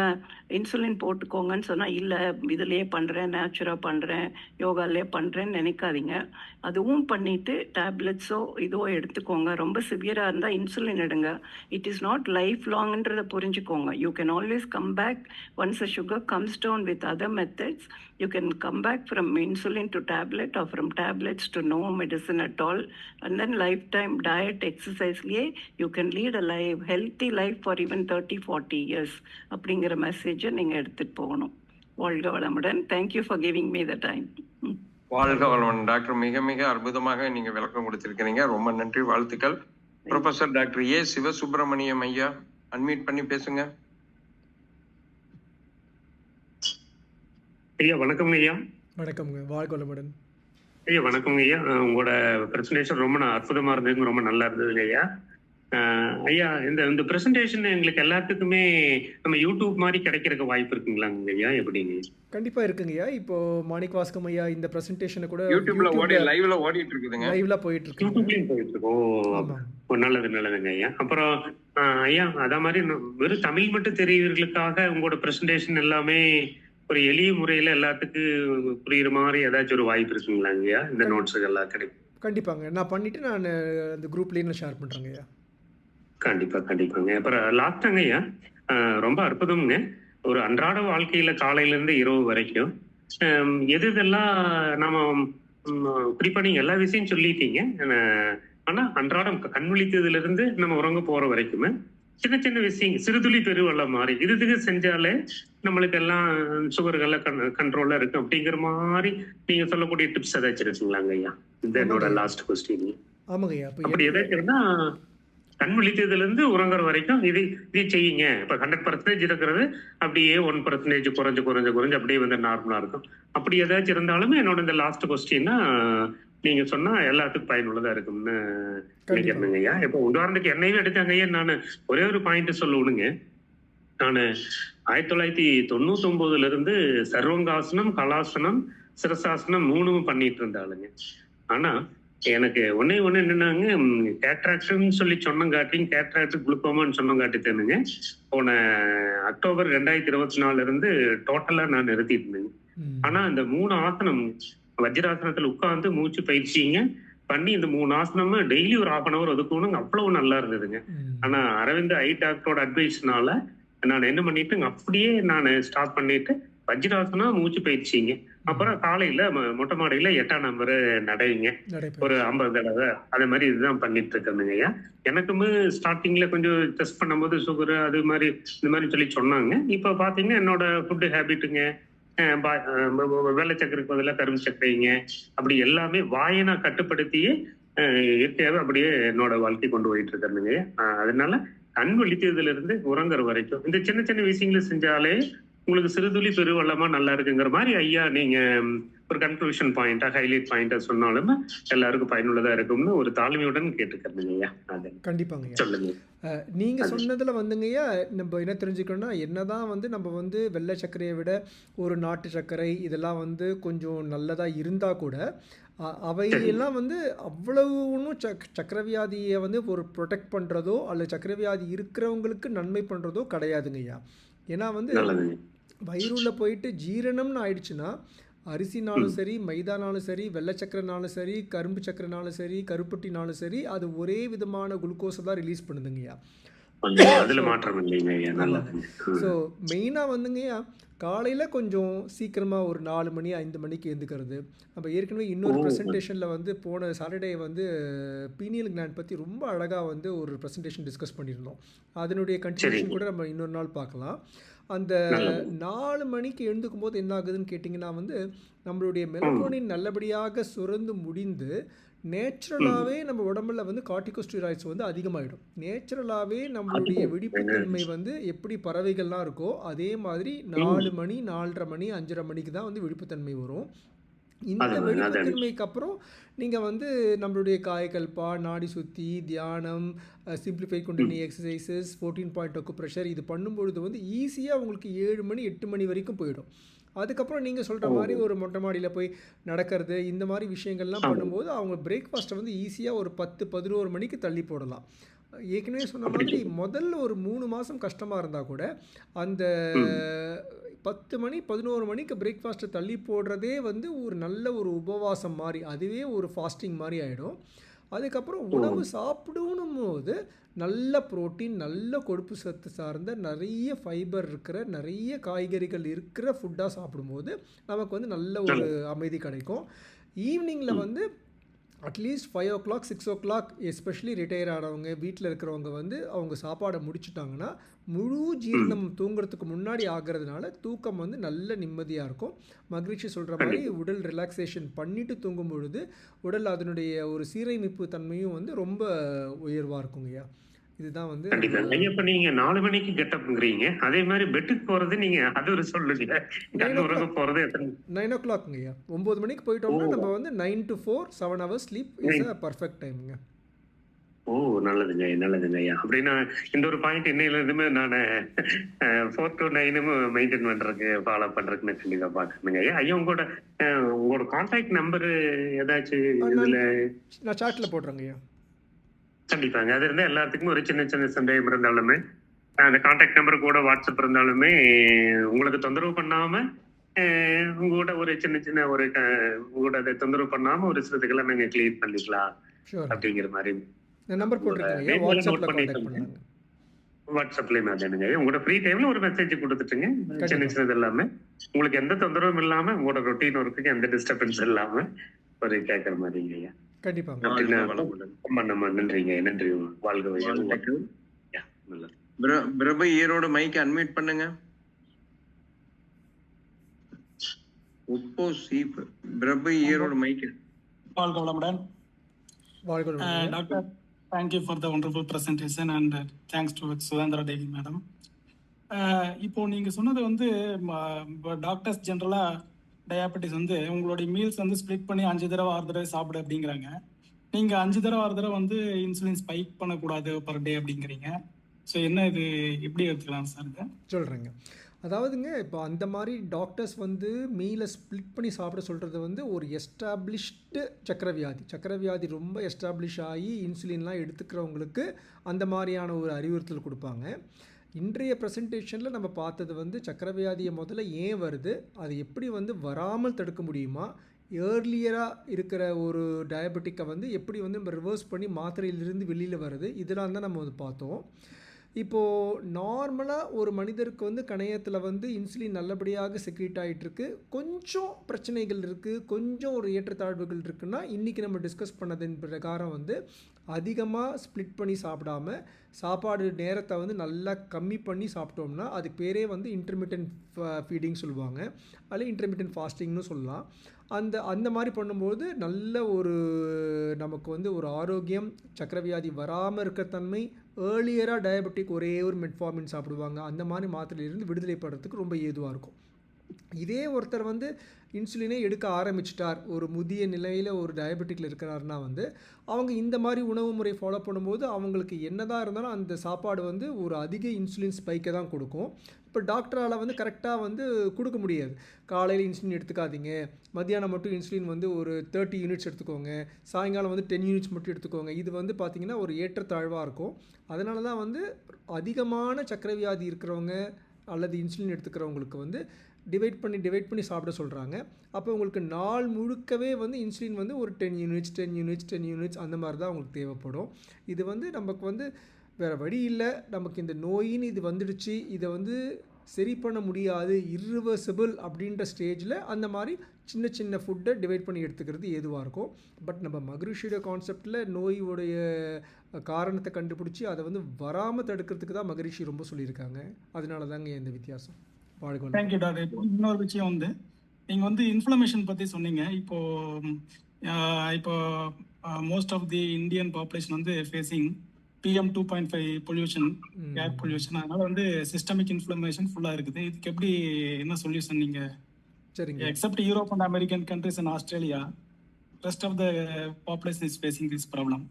இன்சுலின் போட்டுக்கோங்கன்னு சொன்னால் இல்லை இதுலேயே பண்ணுறேன், நேச்சுராக பண்ணுறேன், யோகாலே பண்ணுறேன்னு நினைக்காதீங்க. அதுவும் பண்ணிவிட்டு டேப்லெட்ஸோ இதோ எடுத்துக்கோங்க. ரொம்ப சிவியராக இருந்தால் இன்சுலின் எடுங்க. இட் இஸ் நாட் லைஃப் லாங்ன்றதை புரிஞ்சுக்கோங்க. You can always come back once a sugar comes down with other methods. You can come back from insulin to tablet or from tablets to no medicine at all. And then lifetime diet, exercise, you can lead a life, healthy life for even 30-40 years. அப்படிங்கிற மெசேஜை நீங்கள் எடுத்துகிட்டு போகணும். வாழ்க வளமுடன். Thank you for giving me the time. வாழ்க வளமுடன் doctor. மிக மிக அற்புதமாக நீங்கள் விளக்கம் கொடுத்திருக்கிறீங்க. ரொம்ப நன்றி, வாழ்த்துக்கள். ப்ரொஃபசர் டாக்டர் ஏ சிவசுப்பிரமணியம் ஐயா, அன்மியூட் பண்ணி பேசுங்க. ஐயா வணக்கம் ஐயா. வணக்கம்ங்க, வாழ்க வளமுடன். ஐயா வணக்கங்க ஐயா. உங்களோட பிரசன்டேஷன் ரொம்ப அற்புதமா இருந்ததுங்க, ரொம்ப நல்லா இருந்ததுங்க ஐயா. ஐயா இந்த பிரசன்டேஷன் எங்களுக்கு எல்லாத்துக்குமே நம்ம யூடியூப் மாதிரி கிடைக்கிறதுக்கு வாய்ப்பு இருக்குங்களாங்க ஐயா, எப்படிங்க? கண்டிப்பாக இருக்குங்கய்யா. இப்போ மாணிக் வாஸ்கம் ஐயா இந்த ப்ரெசன்டேஷனை கூட யூடியூப்ல லைவ்ல ஓடிட்டு இருக்குதுங்க, லைவ்ல போயிட்டு இருக்கு, யூடியூப்லயும் போயிட்டு இருக்கோம். நல்லதுங்க ஐயா. அப்புறம் ஐயா அதே மாதிரி வெறும் தமிழ் மட்டும் தெரியவர்களுக்காக உங்களோட பிரசன்டேஷன் எல்லாமே ஒரு எளிய முறையில எல்லாத்துக்கும் புரியுற மாதிரி ஏதாச்சும் ஒரு வாய்ப்பு இருக்குங்களாங்கய்யா? இந்த நோட்ஸ் எல்லாம் கிடைக்கும்? கண்டிப்பாங்க, நான் பண்ணிட்டு நான் அந்த குரூப்லேயே நான் ஷேர் பண்ணுறேங்க ஐயா. கண்டிப்பாங்க. அப்புறம் லாஸ்டாங்க ஐயா, ரொம்ப அற்புதம்ங்க. ஒரு அன்றாட வாழ்க்கையில காலையில இருந்து இரவு வரைக்கும் எதெல்லாம் நாம குறிப்பா நீங்க எல்லா விஷயம் சொல்லிட்டீங்க. ஆனா அன்றாடம் கண் விழித்ததுல இருந்து நம்ம உறங்க போற வரைக்குமே சின்ன சின்ன விஷயம் சிறுதுளி பெருவெள்ளம் மாதிரி இதுக்கு செஞ்சாலே நம்மளுக்கு எல்லாம் சுகர்கள்ல கண்ட்ரோல்ல இருக்கு அப்படிங்கிற மாதிரி நீங்க சொல்லக்கூடிய டிப்ஸ் ஏதாச்சும் இருக்குங்களாங்க ஐயா? இது என்னோட லாஸ்ட் கொஸ்டின். ஆமாங்க ஐயா. அப்படி ஏதாச்சும் இருந்தா கண் விழித்ததுல இருந்து உறங்குற வரைக்கும் இது செய்யுங்க. இப்ப 100% இருக்கிறது அப்படியே 1% குறைஞ்சு குறைஞ்சு குறைஞ்சு அப்படியே வந்து நார்மலா இருக்கும். அப்படி ஏதாச்சும் இருந்தாலுமே என்னோட இந்த லாஸ்ட் கொஸ்டின்னா நீங்க சொன்னா எல்லாத்துக்கும் பயனுள்ளதா இருக்கும்னு நினைக்கிறேங்க ஐயா. இப்போ உதாரணத்துக்கு என்னையும் எடுத்தாங்க ஐயா, நான் ஒரே ஒரு பாயிண்ட் சொல்லணுங்க. நான் 1999 இருந்து சர்வங்காசனம், கலாசனம், சிரசாசனம் 3 பண்ணிட்டு இருந்தாளுங்க. ஆனா எனக்கு ஒன்னே என்னன்னாங்க, கேட்ராக்ட்னு சொல்லி சொன்னங்காட்டியும் கேட்ராக்ட் குளுக்கோமான்னு சொன்னங்காட்டி தானுங்க போன அக்டோபர் 2024 இருந்து டோட்டலா நான் நிறுத்திட்டு இருந்தேங்க. ஆனா இந்த 3 ஆசனம் வஜ்ராசனத்துல உட்கார்ந்து மூச்சு பயிற்சிங்க பண்ணி இந்த 3 ஆசனமும் டெய்லி ஒரு 1/2 hour ஒதுக்கணுங்க. அவ்வளவு நல்லா இருந்ததுங்க. ஆனா அரவிந்த் ஐ டாக்டரோட அட்வைஸ்னால நான் என்ன பண்ணிட்டு அப்படியே நான் ஸ்டாப் பண்ணிட்டு வஜ்ராசனம் மூச்சு பயிற்சிங்க. அப்புறம் காலையில மொட்டை மாடியில 8ஆம் நம்பர் நடைங்க ஒரு 50 தடவை. அதே மாதிரி இதுதான் பண்ணிட்டு இருக்கேங்க ஐயா. எனக்குமே ஸ்டார்டிங்ல கொஞ்சம் டெஸ்ட் பண்ணும்போது சுகர் அது மாதிரி இந்த மாதிரி சொல்லி சொன்னாங்க. இப்ப பாத்தீங்கன்னா என்னோட ஃபுட்டு ஹேபிட்டுங்க, வெள்ளை சக்கரைக்கு பதிலாக கரும்பு சக்கரைங்க, அப்படி எல்லாமே வாயை நான் கட்டுப்படுத்தியே இயற்கையாவே அப்படியே என்னோட வாழ்க்கை கொண்டு போயிட்டு இருக்கேனுங்க. அதனால கண் விழித்ததுல இருந்து உறங்குற வரைக்கும் இந்த சின்ன சின்ன விஷயங்களை செஞ்சாலே உங்களுக்கு சிறுதுளி பெருவெள்ளமா நல்லா இருக்குங்கிற மாதிரி ஐயா நீங்க ஒரு கன்க்ளூஷன் பாயிண்டா ஹைலைட் பாயிண்டா சொன்னாலும் எல்லாருக்கும் பயனுள்ளதா இருக்கும்னு ஒரு தாழ்மையுடன் கேட்டுக்கிறேங்க ஐயா. கண்டிப்பாங்க. சொல்லுங்க. நீங்கள் சொன்னதில் வந்துங்கய்யா நம்ம என்ன தெரிஞ்சுக்கணும்னா, என்னதான் வந்து நம்ம வந்து வெள்ளை சர்க்கரையை விட ஒரு நாட்டு சர்க்கரை இதெல்லாம் வந்து கொஞ்சம் நல்லதாக இருந்தால் கூட அவையெல்லாம் வந்து அவ்வளவு ஒன்றும் சக்கரவியாதியை வந்து ஒரு ப்ரொடெக்ட் பண்ணுறதோ அல்லது சக்கரவியாதி இருக்கிறவங்களுக்கு நன்மை பண்ணுறதோ கிடையாதுங்கய்யா. ஏன்னா வந்து வயிறுள்ள போயிட்டு ஜீரணம்னு ஆயிடுச்சுன்னா அரிசினாலும் சரி, மைதானாலும் சரி, வெள்ளை சக்கரைனாலும் சரி, கரும்பு சக்கரைனாலும் சரி, கருப்பட்டினாலும் சரி, அது ஒரே விதமான குளுக்கோஸை தான் ரிலீஸ் பண்ணுதுங்கய்யா. ஸோ மெயினாக வந்துங்கய்யா காலையில் கொஞ்சம் சீக்கிரமாக ஒரு 4 மணி 5 மணிக்கு எழுந்துக்கிறது. நம்ம ஏற்கனவே இன்னொரு ப்ரெசன்டேஷனில் வந்து போன சாட்டர்டே வந்து பீனியல் கிளாண்ட் பற்றி ரொம்ப அழகாக வந்து ஒரு ப்ரெசன்டேஷன் டிஸ்கஸ் பண்ணியிருந்தோம். அதனுடைய கண்டினியூஷன் கூட நம்ம இன்னொரு நாள் பார்க்கலாம். அந்த 4 மணிக்கு எழுந்துக்கும் போது என்ன ஆகுதுன்னு கேட்டிங்கன்னா வந்து நம்மளுடைய மெலட்டோனின் நல்லபடியாக சுரந்து முடிந்து நேச்சுரலாகவே நம்ம உடம்புல வந்து கார்டிகோஸ்டீராய்ட்ஸ் வந்து அதிகமாகிடும். நேச்சுரலாகவே நம்மளுடைய விழிப்புத்தன்மை வந்து எப்படி பறவைகள்லாம் இருக்கோ அதே மாதிரி 4 மணி 4:30 மணி 5:30 மணிக்கு தான் வந்து விழிப்புத்தன்மை வரும். இந்த விழிப்புத்தன்மைக்கு அப்புறம் நீங்கள் வந்து நம்மளுடைய காயகல்பா, நாடி சுத்தி, தியானம், simplify kundalini exercises, 14 point acupressure இது பண்ணும்பொழுது வந்து ஈஸியாக உங்களுக்கு 7 மணி 8 மணி வரைக்கும் போயிடும். அதுக்கப்புறம் நீங்கள் சொல்கிற மாதிரி ஒரு மொட்டை மாடியில் போய் நடக்கிறது இந்த மாதிரி விஷயங்கள்லாம் பண்ணும்போது அவங்க பிரேக்ஃபாஸ்ட்டை வந்து ஈஸியாக ஒரு 10-11 மணிக்கு தள்ளி போடலாம். ஏற்கனவே சொன்ன மாதிரி முதல்ல ஒரு 3 மாதம் கஷ்டமாக இருந்தால் கூட அந்த 10 மணி 11 மணிக்கு பிரேக்ஃபாஸ்ட்டை தள்ளி போடுறதே வந்து ஒரு நல்ல ஒரு உபவாசம் மாதிரி, அதுவே ஒரு ஃபாஸ்டிங் மாதிரி ஆகிடும். அதுக்கப்புறம் உணவு சாப்பிடணும் போது நல்ல புரோட்டீன், நல்ல கொழுப்பு சத்து சார்ந்த நிறைய ஃபைபர் இருக்கிற நிறைய காய்கறிகள் இருக்கிற ஃபுட்டாக சாப்பிடும்போது நமக்கு வந்து நல்ல ஒரு அமைதி கிடைக்கும். ஈவினிங்கில் வந்து at least 5 o'clock 6 o'clock especially retire ஆனவங்க வீட்டில் இருக்கிறவங்க வந்து அவங்க சாப்பாடை முடிச்சுட்டாங்கன்னா முழு ஜீரணம் தூங்குறதுக்கு முன்னாடி ஆகிறதுனால தூக்கம் வந்து நல்ல நிம்மதியாக இருக்கும். மகிழ்ச்சி சொல்கிற மாதிரி உடல் ரிலாக்ஸேஷன் பண்ணிவிட்டு தூங்கும் பொழுது உடல் அதனுடைய ஒரு சீரமைப்பு தன்மையும் வந்து ரொம்ப உயர்வாக இருக்குங்கய்யா. இதுதான் வந்து இப்ப நீங்க 4 மணிக்கு கெட்டப்ங்கிறீங்க, அதே மாதிரி பெட்டுக்கு போறது நீங்க அது ஒரு சொல்லுங்க. 9 o'clockங்கய்யா. 9 மணிக்கு போயிட்டோம்னா நம்ம வந்து 9 to 4 7 hours sleep is a perfect டைம்ங்க. நல்லதுங்க நல்லதுங்க ஐயா. அப்படின்னா இந்த ஒரு பாயிண்ட் இன்னையில இருந்துமே நான் 4 to 9 மெயின்டைன் பண்றதுக்கு ஃபாலோ பண்றதுக்கு கண்டிப்பா பாக்குறேங்க ஐயா. ஐயா உங்களோட கான்டாக்ட் நம்பர் ஏதாச்சும் இதுல நான் சாட்ல போடுறேங்க ஐயா. கண்டிப்பாங்க. அது இருந்தா எல்லாத்துக்குமே ஒரு சின்ன சின்ன சந்தேகம் இருந்தாலுமே அந்த கான்டாக்ட் நம்பர் கூட வாட்ஸ்அப் இருந்தாலுமே உங்களுக்கு தொந்தரவு பண்ணாம உங்களோட ஒரு சின்ன சின்ன ஒரு உங்களோட அதை தொந்தரவு பண்ணாம ஒரு சிலதுக்கெல்லாம் நாங்க கிளியர் பண்ணிக்கலாம் அப்படிங்கிற மாதிரி நம்பர் போட்டுருக்கீங்க. வாட்ஸ்அப்ல கான்டாக்ட் பண்ணுங்க. வாட்ஸ்அப்லயுமே அதானுங்க. உங்களோட ஃப்ரீ டைம்ல ஒரு மெசேஜ் கொடுத்துட்டுங்க. சின்ன சின்னது எல்லாமே உங்களுக்கு எந்த தொந்தரவும் இல்லாம உங்களோட ரொட்டீன் ஒர்க்குக்கு எந்த டிஸ்டர்பன்ஸ் இல்லாம ஒரு கேட்கற மாதிரிங்க ஐயா. கண்டிப்பாங்க. வாழ்க வளமுடன். நம்ம நன்றிங்க. நன்றி. வாழ்க வையகம். வாழ்த்துக்கள். Yeah, நல்லது. பிரபு ஈரோடு மைக் அன்மியூட் பண்ணுங்க. ஒப்போ சீப் பிரபு ஈரோடு மைக். வாழ்க வளமுடன். வாழ்க வளமுடன். Doctor, thank you for the wonderful presentation and thanks to Suthanthira Devi madam. இப்போ நீங்கள் சொன்னது வந்து டாக்டர்ஸ் ஜென்ரலாக டயாபெட்டிஸ் வந்து உங்களுடைய மீல்ஸ் வந்து ஸ்ப்ளிட் பண்ணி 5 தடவை 6 தடவை சாப்பிடு அப்படிங்கிறாங்க. நீங்கள் 5 தடவை 6 தடவை வந்து இன்சுலின் ஸ்பைக் பண்ணக்கூடாது பர் டே அப்படிங்கிறீங்க. ஸோ என்ன இது எப்படி எடுத்துக்கலாம் சார்? இதை சொல்கிறேங்க. அதாவதுங்க, இப்போ அந்த மாதிரி டாக்டர்ஸ் வந்து மீலை ஸ்ப்ளிட் பண்ணி சாப்பிட சொல்கிறது வந்து ஒரு எஸ்டாப்ளிஷ்டு சக்கரவியாதி ரொம்ப எஸ்டாப்ளிஷ் ஆகி இன்சுலின்லாம் எடுத்துக்கிறவங்களுக்கு அந்த மாதிரியான ஒரு அறிவுறுத்தல் கொடுப்பாங்க. இன்றைய ப்ரெசன்டேஷனில் நம்ம பார்த்தது வந்து சக்கரவியாதியை முதல்ல ஏன் வருது, அது எப்படி வந்து வராமல் தடுக்க முடியுமா, ஏர்லியராக இருக்கிற ஒரு டயபெட்டிக்கை வந்து எப்படி வந்து நம்ம ரிவர்ஸ் பண்ணி மாத்திரையிலிருந்து வெளியில் வருது, இதெல்லாம் தான் நம்ம வந்து பார்த்தோம். இப்போது நார்மலாக ஒரு மனிதருக்கு வந்து கணையத்தில் வந்து இன்சுலின் நல்லபடியாக செக்ரீட் ஆகிட்டுருக்கு. கொஞ்சம் பிரச்சனைகள் இருக்குது, கொஞ்சம் ஒரு ஏற்றத்தாழ்வுகள் இருக்குன்னா இன்றைக்கி நம்ம டிஸ்கஸ் பண்ணதின் பிரகாரம் வந்து அதிகமாக ஸ்ப்ளிட் பண்ணி சாப்பிடாம சாப்பாடு நேரத்தை வந்து நல்லா கம்மி பண்ணி சாப்பிட்டோம்னா அதுக்கு பேரே வந்து இன்டர்மிட்டன்ட் ஃபீடிங் சொல்லுவாங்க, அல்லது இன்டர்மிட்டன்ட் ஃபாஸ்டிங்னு சொல்லலாம். அந்த மாதிரி பண்ணும்போது நல்ல ஒரு நமக்கு வந்து ஒரு ஆரோக்கியம், சக்கரவியாதி வராமல் இருக்க தன்மை, ஏர்லியராக டயபெட்டிக் ஒரே ஒரு மெட்ஃபார்மின் சாப்பிடுவாங்க, அந்த மாதிரி மாத்திரையிலிருந்து விடுதலை படுறதுக்கு ரொம்ப ஏதுவாக இருக்கும். இதே ஒருத்தர் வந்து இன்சுலினே எடுக்க ஆரம்பிச்சிட்டார், ஒரு முதிய நிலையில் ஒரு டயபெட்டிக்கில் இருக்கிறாருன்னா வந்து அவங்க இந்த மாதிரி உணவு முறை ஃபாலோ பண்ணும்போது அவங்களுக்கு என்னதான் இருந்தாலும் அந்த சாப்பாடு வந்து ஒரு அதிக இன்சுலின் ஸ்பைக்கை தான் கொடுக்கும். இப்போ டாக்டரால் வந்து கரெக்டாக வந்து கொடுக்க முடியாது. காலையில் இன்சுலின் எடுத்துக்காதீங்க, மத்தியானம் மட்டும் இன்சுலின் வந்து ஒரு 30 யூனிட்ஸ் எடுத்துக்கோங்க, சாயங்காலம் வந்து 10 யூனிட்ஸ் மட்டும் எடுத்துக்கோங்க. இது வந்து பார்த்திங்கன்னா ஒரு ஏற்றத்தாழ்வாக இருக்கும். அதனால தான் வந்து அதிகமான சக்கரவியாதி இருக்கிறவங்க அல்லது இன்சுலின் எடுத்துக்கிறவங்களுக்கு வந்து டிவைட் பண்ணி சாப்பிட சொல்கிறாங்க. அப்போ உங்களுக்கு நாள் முழுக்கவே வந்து இன்சுலின் வந்து ஒரு 10 யூனிட்ஸ் அந்த மாதிரி தான் உங்களுக்கு தேவைப்படும். இது வந்து நமக்கு வந்து வேறு வழி இல்லை, நமக்கு இந்த நோயின்னு இது வந்துடுச்சு, இதை வந்து சரி பண்ண முடியாது, இர்ரிவர்சிபிள் அப்படின்ற ஸ்டேஜில் அந்த மாதிரி சின்ன ஃபுட்டை டிவைட் பண்ணி எடுத்துக்கிறது ஏதுவாக இருக்கும். பட் நம்ம மகரிஷியோட கான்செப்டில் நோயோடைய காரணத்தை கண்டுபிடிச்சி அதை வந்து வராமல் தடுக்கிறதுக்கு தான் மகரிஷி ரொம்ப சொல்லியிருக்காங்க. அதனால தாங்க இந்த வித்தியாசம். Thank you doctor. இப்போ இன்னொரு விஷயம் வந்து நீங்கள் வந்து இன்ஃப்ளமேஷன் பற்றி சொன்னீங்க. இப்போ most of the Indian population வந்து facing PM 2.5 pollution, air pollution, அதனால வந்து சிஸ்டமிக் இன்ஃப்ளமேஷன் ஃபுல்லாக இருக்குது. இதுக்கு எப்படி என்ன சொல்யூஷன் நீங்கள்? சரிங்க. Except Europe and American countries and Australia, rest of the population is facing this problem.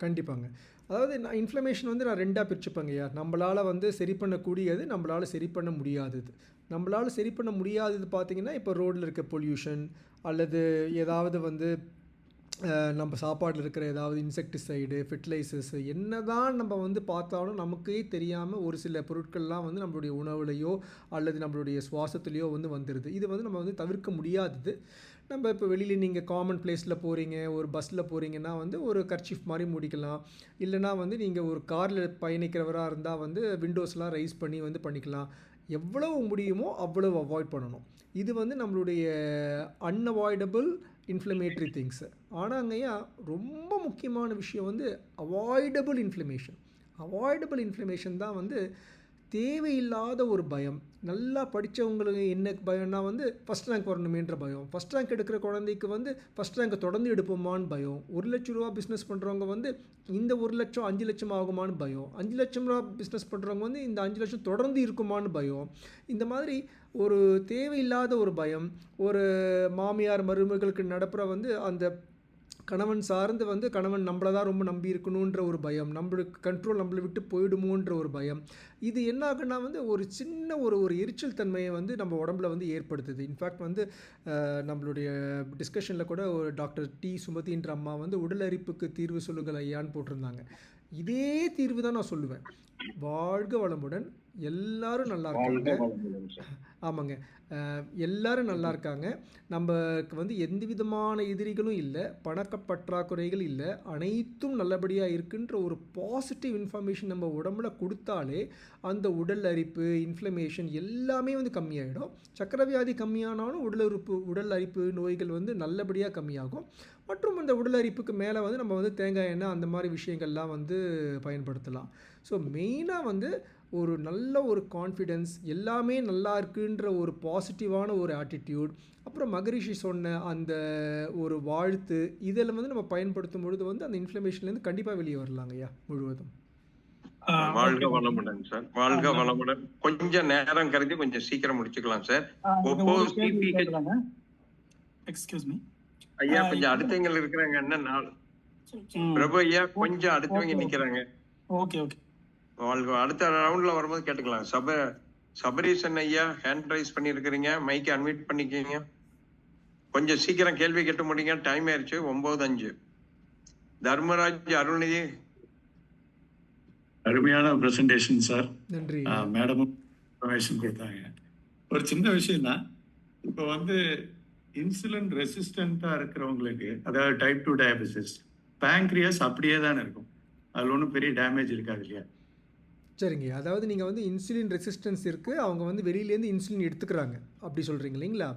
கண்டிப்பாங்க. அதாவது இன்ஃப்ளமேஷன் வந்து நான் 2ஆக பிரிச்சுப்பேங்கய்யா. நம்மளால் வந்து சரி பண்ணக்கூடியது, நம்மளால் சரி பண்ண முடியாதது. நம்மளால் சரி பண்ண முடியாதது பார்த்திங்கன்னா இப்போ ரோட்டில் இருக்க பொல்யூஷன் அல்லது ஏதாவது வந்து நம்ம சாப்பாட்டில் இருக்கிற ஏதாவது இன்செக்டிசைடு, ஃபெர்டிலைசர்ஸ் என்ன தான் நம்ம வந்து பார்த்தாலும் நமக்கே தெரியாமல் ஒரு சில பொருட்கள்லாம் வந்து நம்மளுடைய உணவுலையோ அல்லது நம்மளுடைய சுவாசத்துலேயோ வந்து வந்துடுது. இது வந்து நம்ம வந்து தவிர்க்க முடியாதது. நம்ம இப்போ வெளியில் நீங்கள் காமன் பிளேஸில் போகிறீங்க, ஒரு பஸ்ஸில் போகிறீங்கன்னா வந்து ஒரு கர்ச்சீஃப் மாதிரி மூடிக்கலாம். இல்லைனா வந்து நீங்கள் ஒரு காரில் பயணிக்கிறவராக இருந்தால் வந்து விண்டோஸ்லாம் ரைஸ் பண்ணி வந்து பண்ணிக்கலாம். எவ்வளவு முடியுமோ அவ்வளவு அவாய்ட் பண்ணணும். இது வந்து நம்மளுடைய அன்அவாய்டபுள் இன்ஃப்ளமேட்ரி திங்ஸு. ஆனால் அங்கேயா ரொம்ப முக்கியமான விஷயம் வந்து அவாய்டபுள் இன்ஃப்ளமேஷன் தான் வந்து தேவையில்லாத ஒரு பயம். நல்லா படித்தவங்களுக்கு என்ன பயம்னா வந்து ஃபஸ்ட் ரேங்க் வரணுமேன்ற பயம். ஃபஸ்ட் ரேங்க் எடுக்கிற குழந்தைக்கு வந்து ஃபஸ்ட் ரேங்கை தொடர்ந்து எடுப்போமான்னு பயம். 1 லட்ச ரூபா பிஸ்னஸ் பண்ணுறவங்க வந்து இந்த 1 லட்சம் 5 லட்சம் ஆகுமான்னு பயம். 5 லட்சம் ரூபா பிஸ்னஸ் பண்ணுறவங்க வந்து இந்த 5 லட்சம் தொடர்ந்து இருக்குமான்னு பயம். இந்த மாதிரி ஒரு தேவையில்லாத ஒரு பயம். ஒரு மாமியார் மருமகளுக்கு நடப்புற வந்து அந்த கணவன் சார்ந்து வந்து கணவன் நம்மளை தான் ரொம்ப நம்பி இருக்கணுன்ற ஒரு பயம், நம்மளுக்கு கண்ட்ரோல் நம்மளை விட்டு போயிடுமோன்ற ஒரு பயம். இது என்ன ஆகுன்னா வந்து ஒரு சின்ன ஒரு எரிச்சல் தன்மையை வந்து நம்ம உடம்புல வந்து ஏற்படுத்துது. இன்ஃபேக்ட் வந்து நம்மளுடைய டிஸ்கஷனில் கூட ஒரு டாக்டர் டி சுமதின்ற அம்மா வந்து உடல் அரிப்புக்கு தீர்வு சொல்லுங்கள் ஐயான்னு போட்டிருந்தாங்க. இதே தீர்வு தான் நான் சொல்லுவேன். வாழ்க வளமுடன். எல்லாரும் நல்லா இருக்காங்க. வாழ்க வளமுடன் சார். ஆமாங்க. எல்லாரும் நல்லா இருக்காங்க. நமக்கு வந்து எந்த விதமான எதிரிகளும் இல்ல. பணப்பற்றாக்குறைகள் இல்ல. அனைத்தும் நல்லபடியா இருக்குன்ற ஒரு பாசிட்டிவ் இன்ஃபர்மேஷன் நம்ம உடம்புல குடுத்தாலே, அந்த உடல் அரிப்பு, இன்ஃப்ளமேஷன் எல்லாமே வந்து கம்மியாயிடும். சர்க்கரை வியாதி கம்மியானாலும் உடல் அரிப்பு நோய்கள் வந்து நல்லபடியா கம்மியாகும். மற்றும் அந்த உடல் அரிப்புக்கு மேல வந்து நம்ம வந்து தேங்காய் எண்ணெய் அந்த மாரி விஷயங்கள்லாம் வந்து பயன்படுத்தலாம். ஸோ மெயினா வந்து ஒரு நல்ல ஒரு கான்ஃபிடன்ஸ், எல்லாமே நல்லா இருக்குன்ற ஒரு பாசிட்டிவான ஒரு ஆட்டிட்யூட், அப்புறம் மகரிஷி சொன்ன அந்த ஒரு வாழ்த்து, இதெல்லாம் வந்து நம்ம பயன்படுத்தும் பொழுது வந்து அந்த இன்ஃப்ளமேஷன்லேருந்து கண்டிப்பாக வெளியே வரலாங்கய்யா முழுவதும். வாழ்க வளமுடன் சார். வாழ்க வளமுடன். கொஞ்சம் நேரம் கருதி கொஞ்சம் சீக்கிரம் முடிச்சுக்கலாம் சார். எக்ஸ்கியூஸ் மீ ஐயா கொஞ்சம் அடுத்தவங்க இருக்கிறாங்க. என்ன நாள் பிரபு ஐயா கொஞ்சம் அடுத்தவங்க நிக்கிறாங்க. ஓகே ஓகே வாழ்க. அடுத்த ரவுண்ட்ல வரும்போது கேட்டுக்கலாம். சபரீசன் ஐயா ஹேண்ட் ரைஸ் பண்ணிருக்கிறீங்க, மைக்கை அன்மியூட் பண்ணிக்கீங்க. கொஞ்சம் சீக்கிரம் கேள்வி கேட்டு முடிங்க, டைம் ஆயிடுச்சு 9:05. தர்மராஜ் அருள்நிதி. அருமையான பிரசன்டேஷன் சார். நன்றி. மேடமும் இன்ஃபர்மேஷன் கொடுத்தாங்க. ஒரு சின்ன விஷயம் தான், இப்போ வந்து இன்சுலின் ரெசிஸ்டண்டா இருக்கிறவங்களுக்கு, அதாவது டைப் 2 டயபிசிஸ், பேங்க்ரியாஸ் அப்படியே தானே இருக்கும், அதில் ஒன்றும் பெரிய டேமேஜ் இருக்காது இல்லையா? சரிங்க. அதாவது நீங்கள் வந்து இன்சுலின் ரெசிஸ்டன்ஸ் இருக்குது, அவங்க வந்து வெளியிலேருந்து இன்சுலின் எடுத்துக்கிறாங்க அப்படி சொல்கிறீங்க இல்லைங்களா?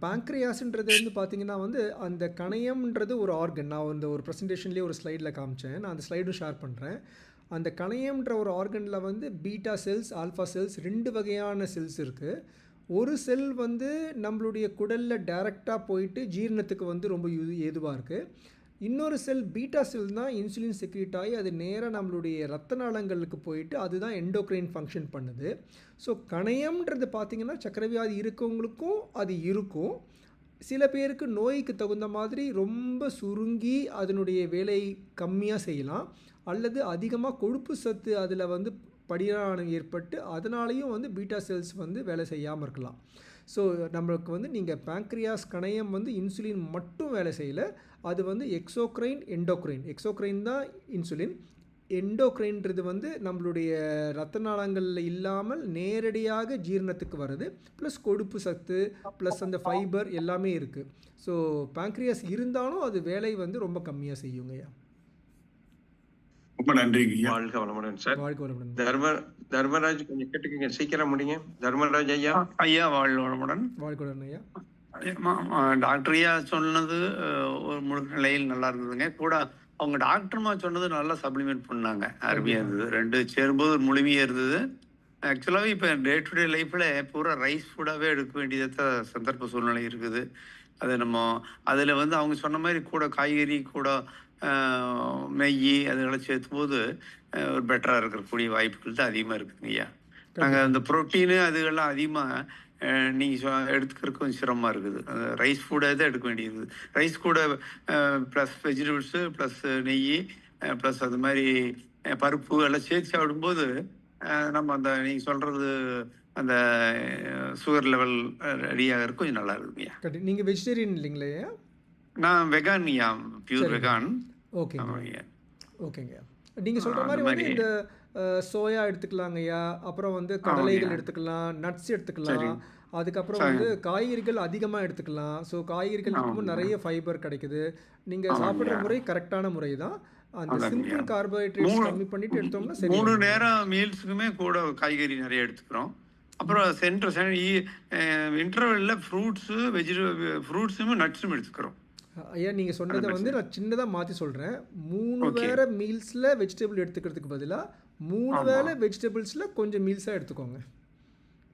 பேங்க்ரியாஸ்ன்றது வந்து பார்த்திங்கன்னா வந்து அந்த கணையம்ன்றது ஒரு ஆர்கன். நான் அந்த ஒரு ப்ரெசன்டேஷன்லேயே ஒரு ஸ்லைடில் காமிச்சேன், நான் அந்த ஸ்லைடும் ஷேர் பண்ணுறேன். அந்த கணையம்ன்ற ஒரு ஆர்கனில் வந்து பீட்டா செல்ஸ், ஆல்ஃபா செல்ஸ் 2 வகையான செல்ஸ் இருக்குது. ஒரு செல் வந்து நம்மளுடைய குடலில் டைரெக்டாக போயிட்டு ஜீரணத்துக்கு வந்து ரொம்ப ஏதுவாக இருக்குது. இன்னொரு செல் பீட்டா செல் தான் இன்சுலின் செக்ரீட் ஆகி அது நேராக நம்மளுடைய ரத்த நாளங்களுக்கு போயிட்டு அதுதான் எண்டோக்ரைன் ஃபங்க்ஷன் பண்ணுது. ஸோ கணையம்ன்றது பார்த்திங்கன்னா சர்க்கரை வியாதி இருக்கவங்களுக்கும் அது இருக்கும். சில பேருக்கு நோய்க்கு தகுந்த மாதிரி ரொம்ப சுருங்கி அதனுடைய வேலை கம்மியாக செய்யலாம், அல்லது அதிகமாக கொழுப்பு சத்து அதில் வந்து படியானம் ஏற்பட்டு அதனாலேயும் வந்து பீட்டா செல்ஸ் வந்து வேலை செய்யாமல் இருக்கலாம். ஸோ நம்மளுக்கு வந்து நீங்கள் பேங்க்ரியாஸ் கணையம் வந்து இன்சுலின் மட்டும் வேலை செய்யலை, அது வந்து எக்ஸோக்ரைன், எண்டோக்ரைன். எக்ஸோக்ரைன் தான் இன்சுலின், எண்டோக்ரைன்றது வந்து நம்மளுடைய ரத்த நாளங்களில் இல்லாமல் நேரடியாக ஜீரணத்துக்கு வருது, ப்ளஸ் கொழுப்பு சத்து ப்ளஸ் அந்த ஃபைபர் எல்லாமே இருக்குது. ஸோ பேங்க்ரியாஸ் இருந்தாலும் அது வேலை வந்து ரொம்ப கம்மியாக செய்யுங்கய்யா. ரொம்ப நன்றிங்க. வாழ்க வளமுடன் சார். வாழ்க வளமுடன். தர்மராஜ் கொஞ்சம் கேட்டுக்கங்க, சீக்கிரம் முடிங்க. தர்மராஜ் ஐயா. ஐயா வாழ்க வளமுடன். வாழ்க வளமுடன் ஐயா. டாக்டர் ஐயா சொன்னது ஒரு முழு நிலையில் நல்லா இருந்ததுங்க. கூட அவங்க டாக்டர்மா சொன்னது நல்லா சப்ளிமெண்ட் பண்ணாங்க, அருமையாக இருந்தது. 2 சேரும்போது ஒரு முழுமையாக இருந்தது. ஆக்சுவலாகவே இப்போ டே டு டே லைஃப்பில் பூரா ரைஸ் ஃபுட்டாகவே எடுக்க வேண்டியதை சந்தர்ப்ப சூழ்நிலை இருக்குது. அது நம்ம அதில் வந்து அவங்க சொன்ன மாதிரி கூட காய்கறி கூட நெய் அதுகளை சேர்த்தும் போது ஒரு பெட்டராக இருக்கக்கூடிய வாய்ப்புகள் தான் அதிகமாக இருக்குங்க ஐயா. நாங்கள் அந்த ப்ரோட்டீனு அதுகள்லாம் அதிகமாக நீங்கள் எடுத்துக்கிறதுக்கு கொஞ்சம் சிரமமாக இருக்குது. ரைஸ் ஃபுட்டாக தான் எடுக்க வேண்டியது. ரைஸ் கூட ப்ளஸ் வெஜிடபிள்ஸு ப்ளஸ் நெய் ப்ளஸ் அது மாதிரி பருப்பு எல்லாம் சேர்த்து சாப்பிடும்போது நம்ம அந்த நீங்கள் சொல்கிறது அந்த சுகர் லெவல் ரெடியாகிறதுக்கு கொஞ்சம் நல்லா இருக்குங்கய்யா. நீங்கள் வெஜிடேரியன் இல்லைங்களா? நான் வெகான் ஐயா, பியூர் வெகான். ஓகேங்க ஓகேங்க. நீங்கள் சொல்கிற மாதிரி வந்து இந்த சோயா எடுத்துக்கலாங்கய்யா, அப்புறம் வந்து கடலைகள் எடுத்துக்கலாம், நட்ஸ் எடுத்துக்கலாம், அதுக்கப்புறம் வந்து காய்கறிகள் அதிகமாக எடுத்துக்கலாம். ஸோ காய்கறிகள் இருக்கும்போது நிறைய ஃபைபர் கிடைக்குது. நீங்கள் சாப்பிட்ற முறை கரெக்டான முறை தான். அந்த சிம்பிள் கார்போஹைட்ரேட்ஸ் கம்மி பண்ணிட்டு எடுத்தோம்னா சரி. 3 நேரம் மீல்ஸுக்குமே கூட காய்கறி நிறைய எடுத்துக்கிறோம். அப்புறம் இன்டர்வெல்ல ஃப்ரூட்ஸும் நட்ஸும் எடுத்துக்கிறோம். ஐயா நீங்கள் சொன்னதை வந்து நான் சின்னதாக மாற்றி சொல்கிறேன். 3 வேளை மீல்ஸில் வெஜிடபிள் எடுத்துக்கிறதுக்கு பதிலாக 3 வேளை வெஜிடபிள்ஸில் கொஞ்சம் மீல்ஸாக எடுத்துக்கோங்க.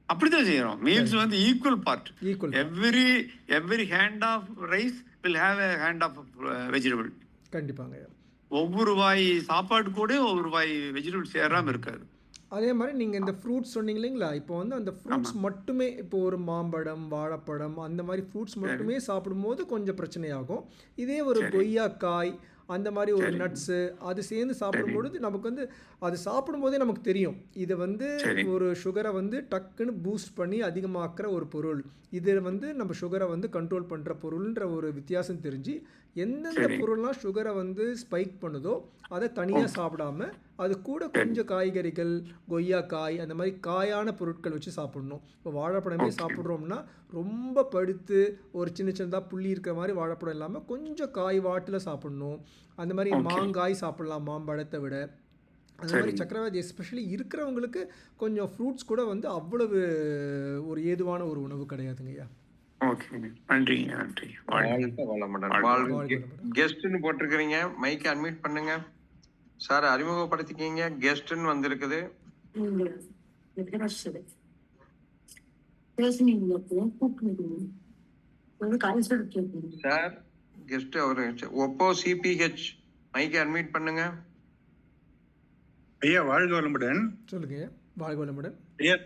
அப்படிதான் செய்யறோம். மீல்ஸ் வந்து equal part. Every hand of rice will have a hand of vegetable. கண்டிப்பாங்க. ஒவ்வொரு வாய் சாப்பாடு கூட ஒவ்வொரு வாய் வெஜிடபிள் சேராமல் இருக்காது. அதே மாதிரி நீங்கள் இந்த ஃப்ரூட்ஸ் சொன்னீங்க இல்லைங்களா, இப்போ வந்து அந்த ஃப்ரூட்ஸ் மட்டுமே, இப்போ ஒரு மாம்பழம், வாழைப்பழம் அந்த மாதிரி ஃப்ரூட்ஸ் மட்டுமே சாப்பிடும்போது கொஞ்சம் பிரச்சனையாகும். இதே ஒரு கொய்யாக்காய் அந்த மாதிரி ஒரு நட்ஸு அது சேர்ந்து சாப்பிடும்பொழுது நமக்கு வந்து அது சாப்பிடும்போதே நமக்கு தெரியும் இது வந்து ஒரு சுகரை வந்து டக்குன்னு பூஸ்ட் பண்ணி அதிகமாக்குற ஒரு பொருள், இது வந்து நம்ம சுகரை வந்து கண்ட்ரோல் பண்ணுற பொருள்ன்ற ஒரு வித்தியாசம் தெரிஞ்சு எந்தெந்த சரி. பொருள்லாம் சுகரை வந்து ஸ்பைக் பண்ணுதோ அதை தனியாக சாப்பிடாம அது கூட கொஞ்சம் காய்கறிகள், கொய்யாக்காய் அந்த மாதிரி காயான பொருட்கள் வச்சு சாப்பிடணும். இப்போ வாழைப்பழமே ஓகே. சாப்பிட்றோம்னா ரொம்ப படுத்து ஒரு சின்ன சின்னதாக புள்ளி இருக்கிற மாதிரி வாழைப்பழம் இல்லாமல் கொஞ்சம் காய் வாட்டில் சாப்பிடணும். அந்த மாதிரி ஓகே. மாங்காய் சாப்பிடலாம் மாம்பழத்தை விட. அந்த மாதிரி சரிங்க. சக்கரவாதி எஸ்பெஷலி இருக்கிறவங்களுக்கு கொஞ்சம் ஃப்ரூட்ஸ் கூட வந்து அவ்வளவு ஒரு ஏதுவான ஒரு உணவு கிடையாதுங்கய்யா. ஓகேங்க. நன்றிங்க, நன்றி. வாழ்க வாழ்க வளமுடன். வாழ்க வாழ்க வாழ்க. வளமுடன். கெஸ்ட்னு போட்டிருக்கிறீங்க, மைக்கை அட்மிட் பண்ணுங்க சார். அறிமுகப்படுத்திக்கிங்க. கெஸ்ட்னு வந்திருக்குது. சார் கெஸ்ட் அவரு ஒப்போ சிபிஹெச் மைக்கை அட்மிட் பண்ணுங்க. ஐயா வாழ்க வளமுடன். சொல்லுங்க வாழ்க வளமுடன். ஐயா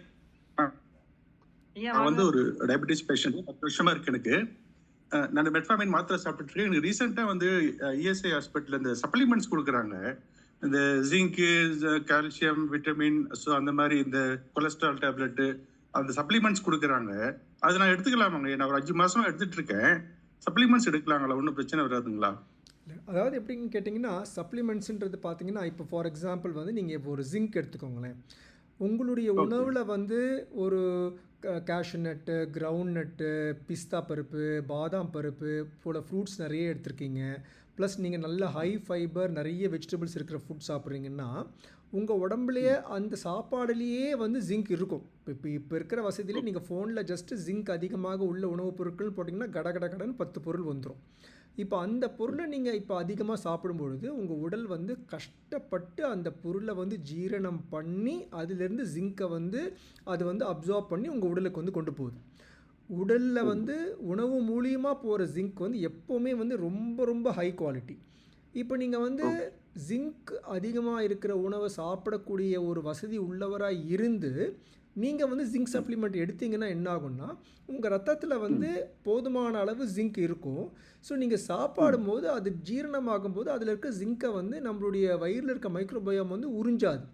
ஐயா நான் வந்து வாங்க. ஒரு டயபெட்டிஸ் பேஷண்ட், 10 வருஷமா இருக்கு எனக்கு. நான் மெட்ஃபார்மின் மாத்திரை சாப்பிட்டுட்டு இருக்கேன். எனக்கு ரீசெண்டா வந்து இஎஸ்ஐ ஹாஸ்பிட்டல் இந்த சப்ளிமெண்ட்ஸ் கொடுக்குறாங்க. இந்த ஜிங்கு, கால்சியம், விட்டமின், ஸோ அந்த மாதிரி இந்த கொலஸ்ட்ரால் டேப்லெட்டு அந்த சப்ளிமெண்ட்ஸ் கொடுக்குறாங்க. அது நான் எடுத்துக்கலாமாங்க? நான் ஒரு 5 மாசமா எடுத்துட்டு இருக்கேன். சப்ளிமெண்ட்ஸ் எடுக்கலாங்களா? ஒன்றும் பிரச்சனை வராதுங்களா? அதாவது எப்படின்னு கேட்டிங்கன்னா சப்ளிமெண்ட்ஸுன்றது பார்த்தீங்கன்னா இப்போ ஃபார் எக்ஸாம்பிள் வந்து நீங்கள் இப்போ ஒரு ஜிங்க் எடுத்துக்கோங்களேன். உங்களுடைய ஓகே. உணவில் வந்து ஒரு கேஷ்யூ நட்டு, கிரவுண்ட் நட்டு, பிஸ்தா பருப்பு, பாதாம் பருப்பு போல ஃப்ரூட்ஸ் நிறைய எடுத்திருக்கீங்க. ப்ளஸ் நீங்கள் நல்ல ஹை ஃபைபர் நிறைய வெஜிடபிள்ஸ் இருக்கிற ஃபுட் சாப்பிட்றீங்கன்னா உங்கள் உடம்புலையே அந்த சாப்பாடுலேயே வந்து ஜிங்க் இருக்கும். இப்போ இருக்கிற வசதியிலே நீங்கள் ஃபோனில் ஜஸ்ட்டு ஜிங்க் அதிகமாக உள்ள உணவுப் பொருட்கள் போட்டிங்கன்னா கடன்னு 10 பொருள் வந்துடும். இப்போ அந்த பொருளை நீங்கள் இப்போ அதிகமாக சாப்பிடும்பொழுது உங்கள் உடல் வந்து கஷ்டப்பட்டு அந்த பொருளை வந்து ஜீரணம் பண்ணி அதிலிருந்து ஜிங்கை வந்து அது வந்து அப்சார்ப் பண்ணி உங்கள் உடலுக்கு வந்து கொண்டு போகுது. உடலில் வந்து உணவு மூலியமாக போகிற ஜிங்க் வந்து எப்போவுமே வந்து ரொம்ப ரொம்ப ஹை குவாலிட்டி. இப்போ நீங்கள் வந்து ஜிங்க் அதிகமாக இருக்கிற உணவை சாப்பிடக்கூடிய ஒரு வசதி உள்ளவராக இருந்து நீங்கள் வந்து ஜிங்க் சப்ளிமெண்ட் எடுத்தீங்கன்னா என்ன ஆகும்னா உங்கள் ரத்தத்தில் வந்து போதுமான அளவு ஜிங்க் இருக்கும். ஸோ நீங்கள் சாப்பாடும் போது அது ஜீரணமாகும் போது அதில் இருக்க ஜிங்கை வந்து நம்மளுடைய வயிறில் இருக்க மைக்ரோபயோம் வந்து உறிஞ்சாது.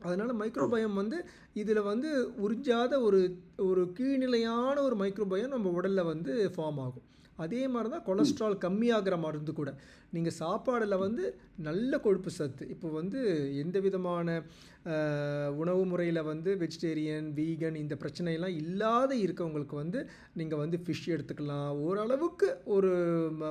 அதனால் மைக்ரோபயோம் வந்து இதில் வந்து உறிஞ்சாத ஒரு கீழ்நிலையான ஒரு மைக்ரோபயோம் நம்ம உடலில் வந்து ஃபார்ம் ஆகும். அதே மாதிரி தான் கொலஸ்ட்ரால் கம்மியாகிற மருந்து கூட. நீங்கள் சாப்பாடில் வந்து நல்ல கொழுப்பு சத்து இப்போ வந்து எந்த விதமான உணவு முறையில் வந்து வெஜிடேரியன், வீகன் இந்த பிரச்சனையெல்லாம் இல்லாத இருக்கவங்களுக்கு வந்து நீங்கள் வந்து ஃபிஷ் எடுத்துக்கலாம், ஓரளவுக்கு ஒரு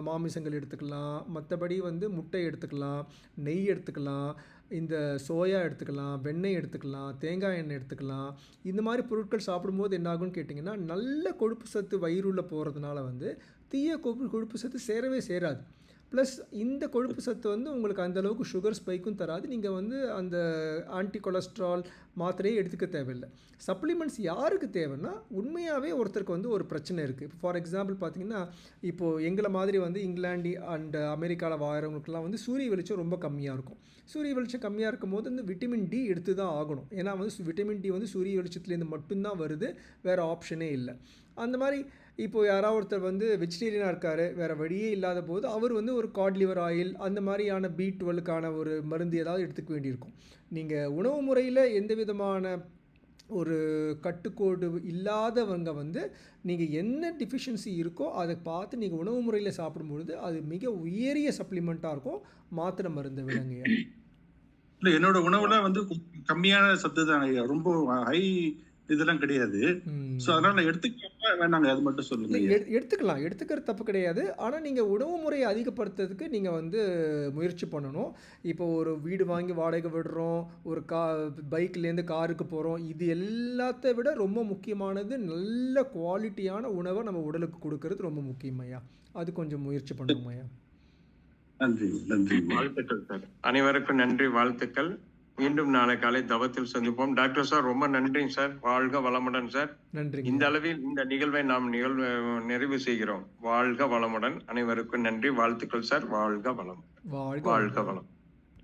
மாமிசங்கள் எடுத்துக்கலாம், மற்றபடி வந்து முட்டை எடுத்துக்கலாம், நெய் எடுத்துக்கலாம், இந்த சோயா எடுத்துக்கலாம், வெண்ணெய் எடுத்துக்கலாம், தேங்காய் எண்ணெய் எடுத்துக்கலாம். இந்த மாதிரி பொருட்கள் சாப்பிடும்போது என்ன ஆகும்னு கேட்டிங்கன்னா நல்ல கொழுப்பு சத்து வயிறுள்ள போகிறதுனால வந்து தீய கொழுப்பு சத்து சேரவே சேராது. ப்ளஸ் இந்த கொழுப்பு சத்து வந்து உங்களுக்கு அந்தளவுக்கு சுகர் ஸ்பைக்கும் தராது. நீங்கள் வந்து அந்த ஆன்டி கொலஸ்ட்ரால் மாத்திரையே எடுத்துக்க தேவையில்லை. சப்ளிமெண்ட்ஸ் யாருக்கு தேவைன்னா உண்மையாகவே ஒருத்தருக்கு வந்து ஒரு பிரச்சனை இருக்குது. இப்போ ஃபார் எக்ஸாம்பிள் பார்த்தீங்கன்னா இப்போது எங்களை மாதிரி வந்து இங்கிலாந்து அண்ட் அமெரிக்காவில் வாழ்கிறவங்களுக்குலாம் வந்து சூரிய வெளிச்சம் ரொம்ப கம்மியாக இருக்கும். சூரிய வெளிச்சம் கம்மியாக இருக்கும் போது வந்து விட்டமின் டி எடுத்து தான் ஆகணும். ஏன்னா வந்து விட்டமின் டி வந்து சூரிய வெளிச்சத்துலேருந்து மட்டும்தான் வருது, வேறு ஆப்ஷனே இல்லை. அந்த மாதிரி இப்போது யாராவது ஒருத்தர் வந்து வெஜிடேரியனாக இருக்கார், வேறு வழியே இல்லாத போது அவர் வந்து ஒரு காட் லிவர் ஆயில் அந்த மாதிரியான B12க்கான ஒரு மருந்து ஏதாவது எடுத்துக்க வேண்டியிருக்கும். நீங்கள் உணவு முறையில் எந்த விதமான ஒரு கட்டுக்கோடு இல்லாதவங்க வந்து நீங்கள் என்ன டிஃபிஷியன்சி இருக்கோ அதை பார்த்து நீங்கள் உணவு முறையில் சாப்பிடும்பொழுது அது மிக உயரிய சப்ளிமெண்ட்டாக இருக்கும் மாத்திரை மருந்தை விடங்க. இல்லை, என்னோட உணவுல வந்து கம்மியான சத்து தான் ஐயா, ரொம்ப ஹை இதெல்லாம் கிடையாது. ஸோ அதனால நான் எடுத்துக்க வேணாங்க, அது மட்டும் சொல்லுங்க ஐயா. எடுத்துக்கலாம், எடுத்துக்கிறது தப்பு கிடையாது. ஆனால் நீங்கள் உணவு முறையை அதிகப்படுத்துறதுக்கு நீங்கள் வந்து முயற்சி பண்ணணும். இப்போ ஒரு வீடு வாங்கி வாடகை விடுறோம், ஒரு பைக்லேருந்து காருக்கு போகிறோம், இது எல்லாத்த விட ரொம்ப முக்கியமானது நல்ல குவாலிட்டியான உணவை நம்ம உடலுக்கு கொடுக்கறது ரொம்ப முக்கியம் ஐயா. அது கொஞ்சம் முயற்சி பண்ணுவோம் ஐயா. நன்றி, நன்றி. வாழ்த்துக்கள் சார். அனைவருக்கும் நன்றி, வாழ்த்துக்கள். மீண்டும் நாளை காலை தவத்தில் சந்திப்போம். டாக்டர் சார் ரொம்ப நன்றிங்க சார். வாழ்க வளமுடன் சார். நன்றி. இந்த அளவில் இந்த நிகழ்வை நாம் நிறைவு செய்கிறோம். வாழ்க வளமுடன். அனைவருக்கும் நன்றி, வாழ்த்துக்கள் சார். வாழ்க வளம். வாழ்க வாழ்க வளம்.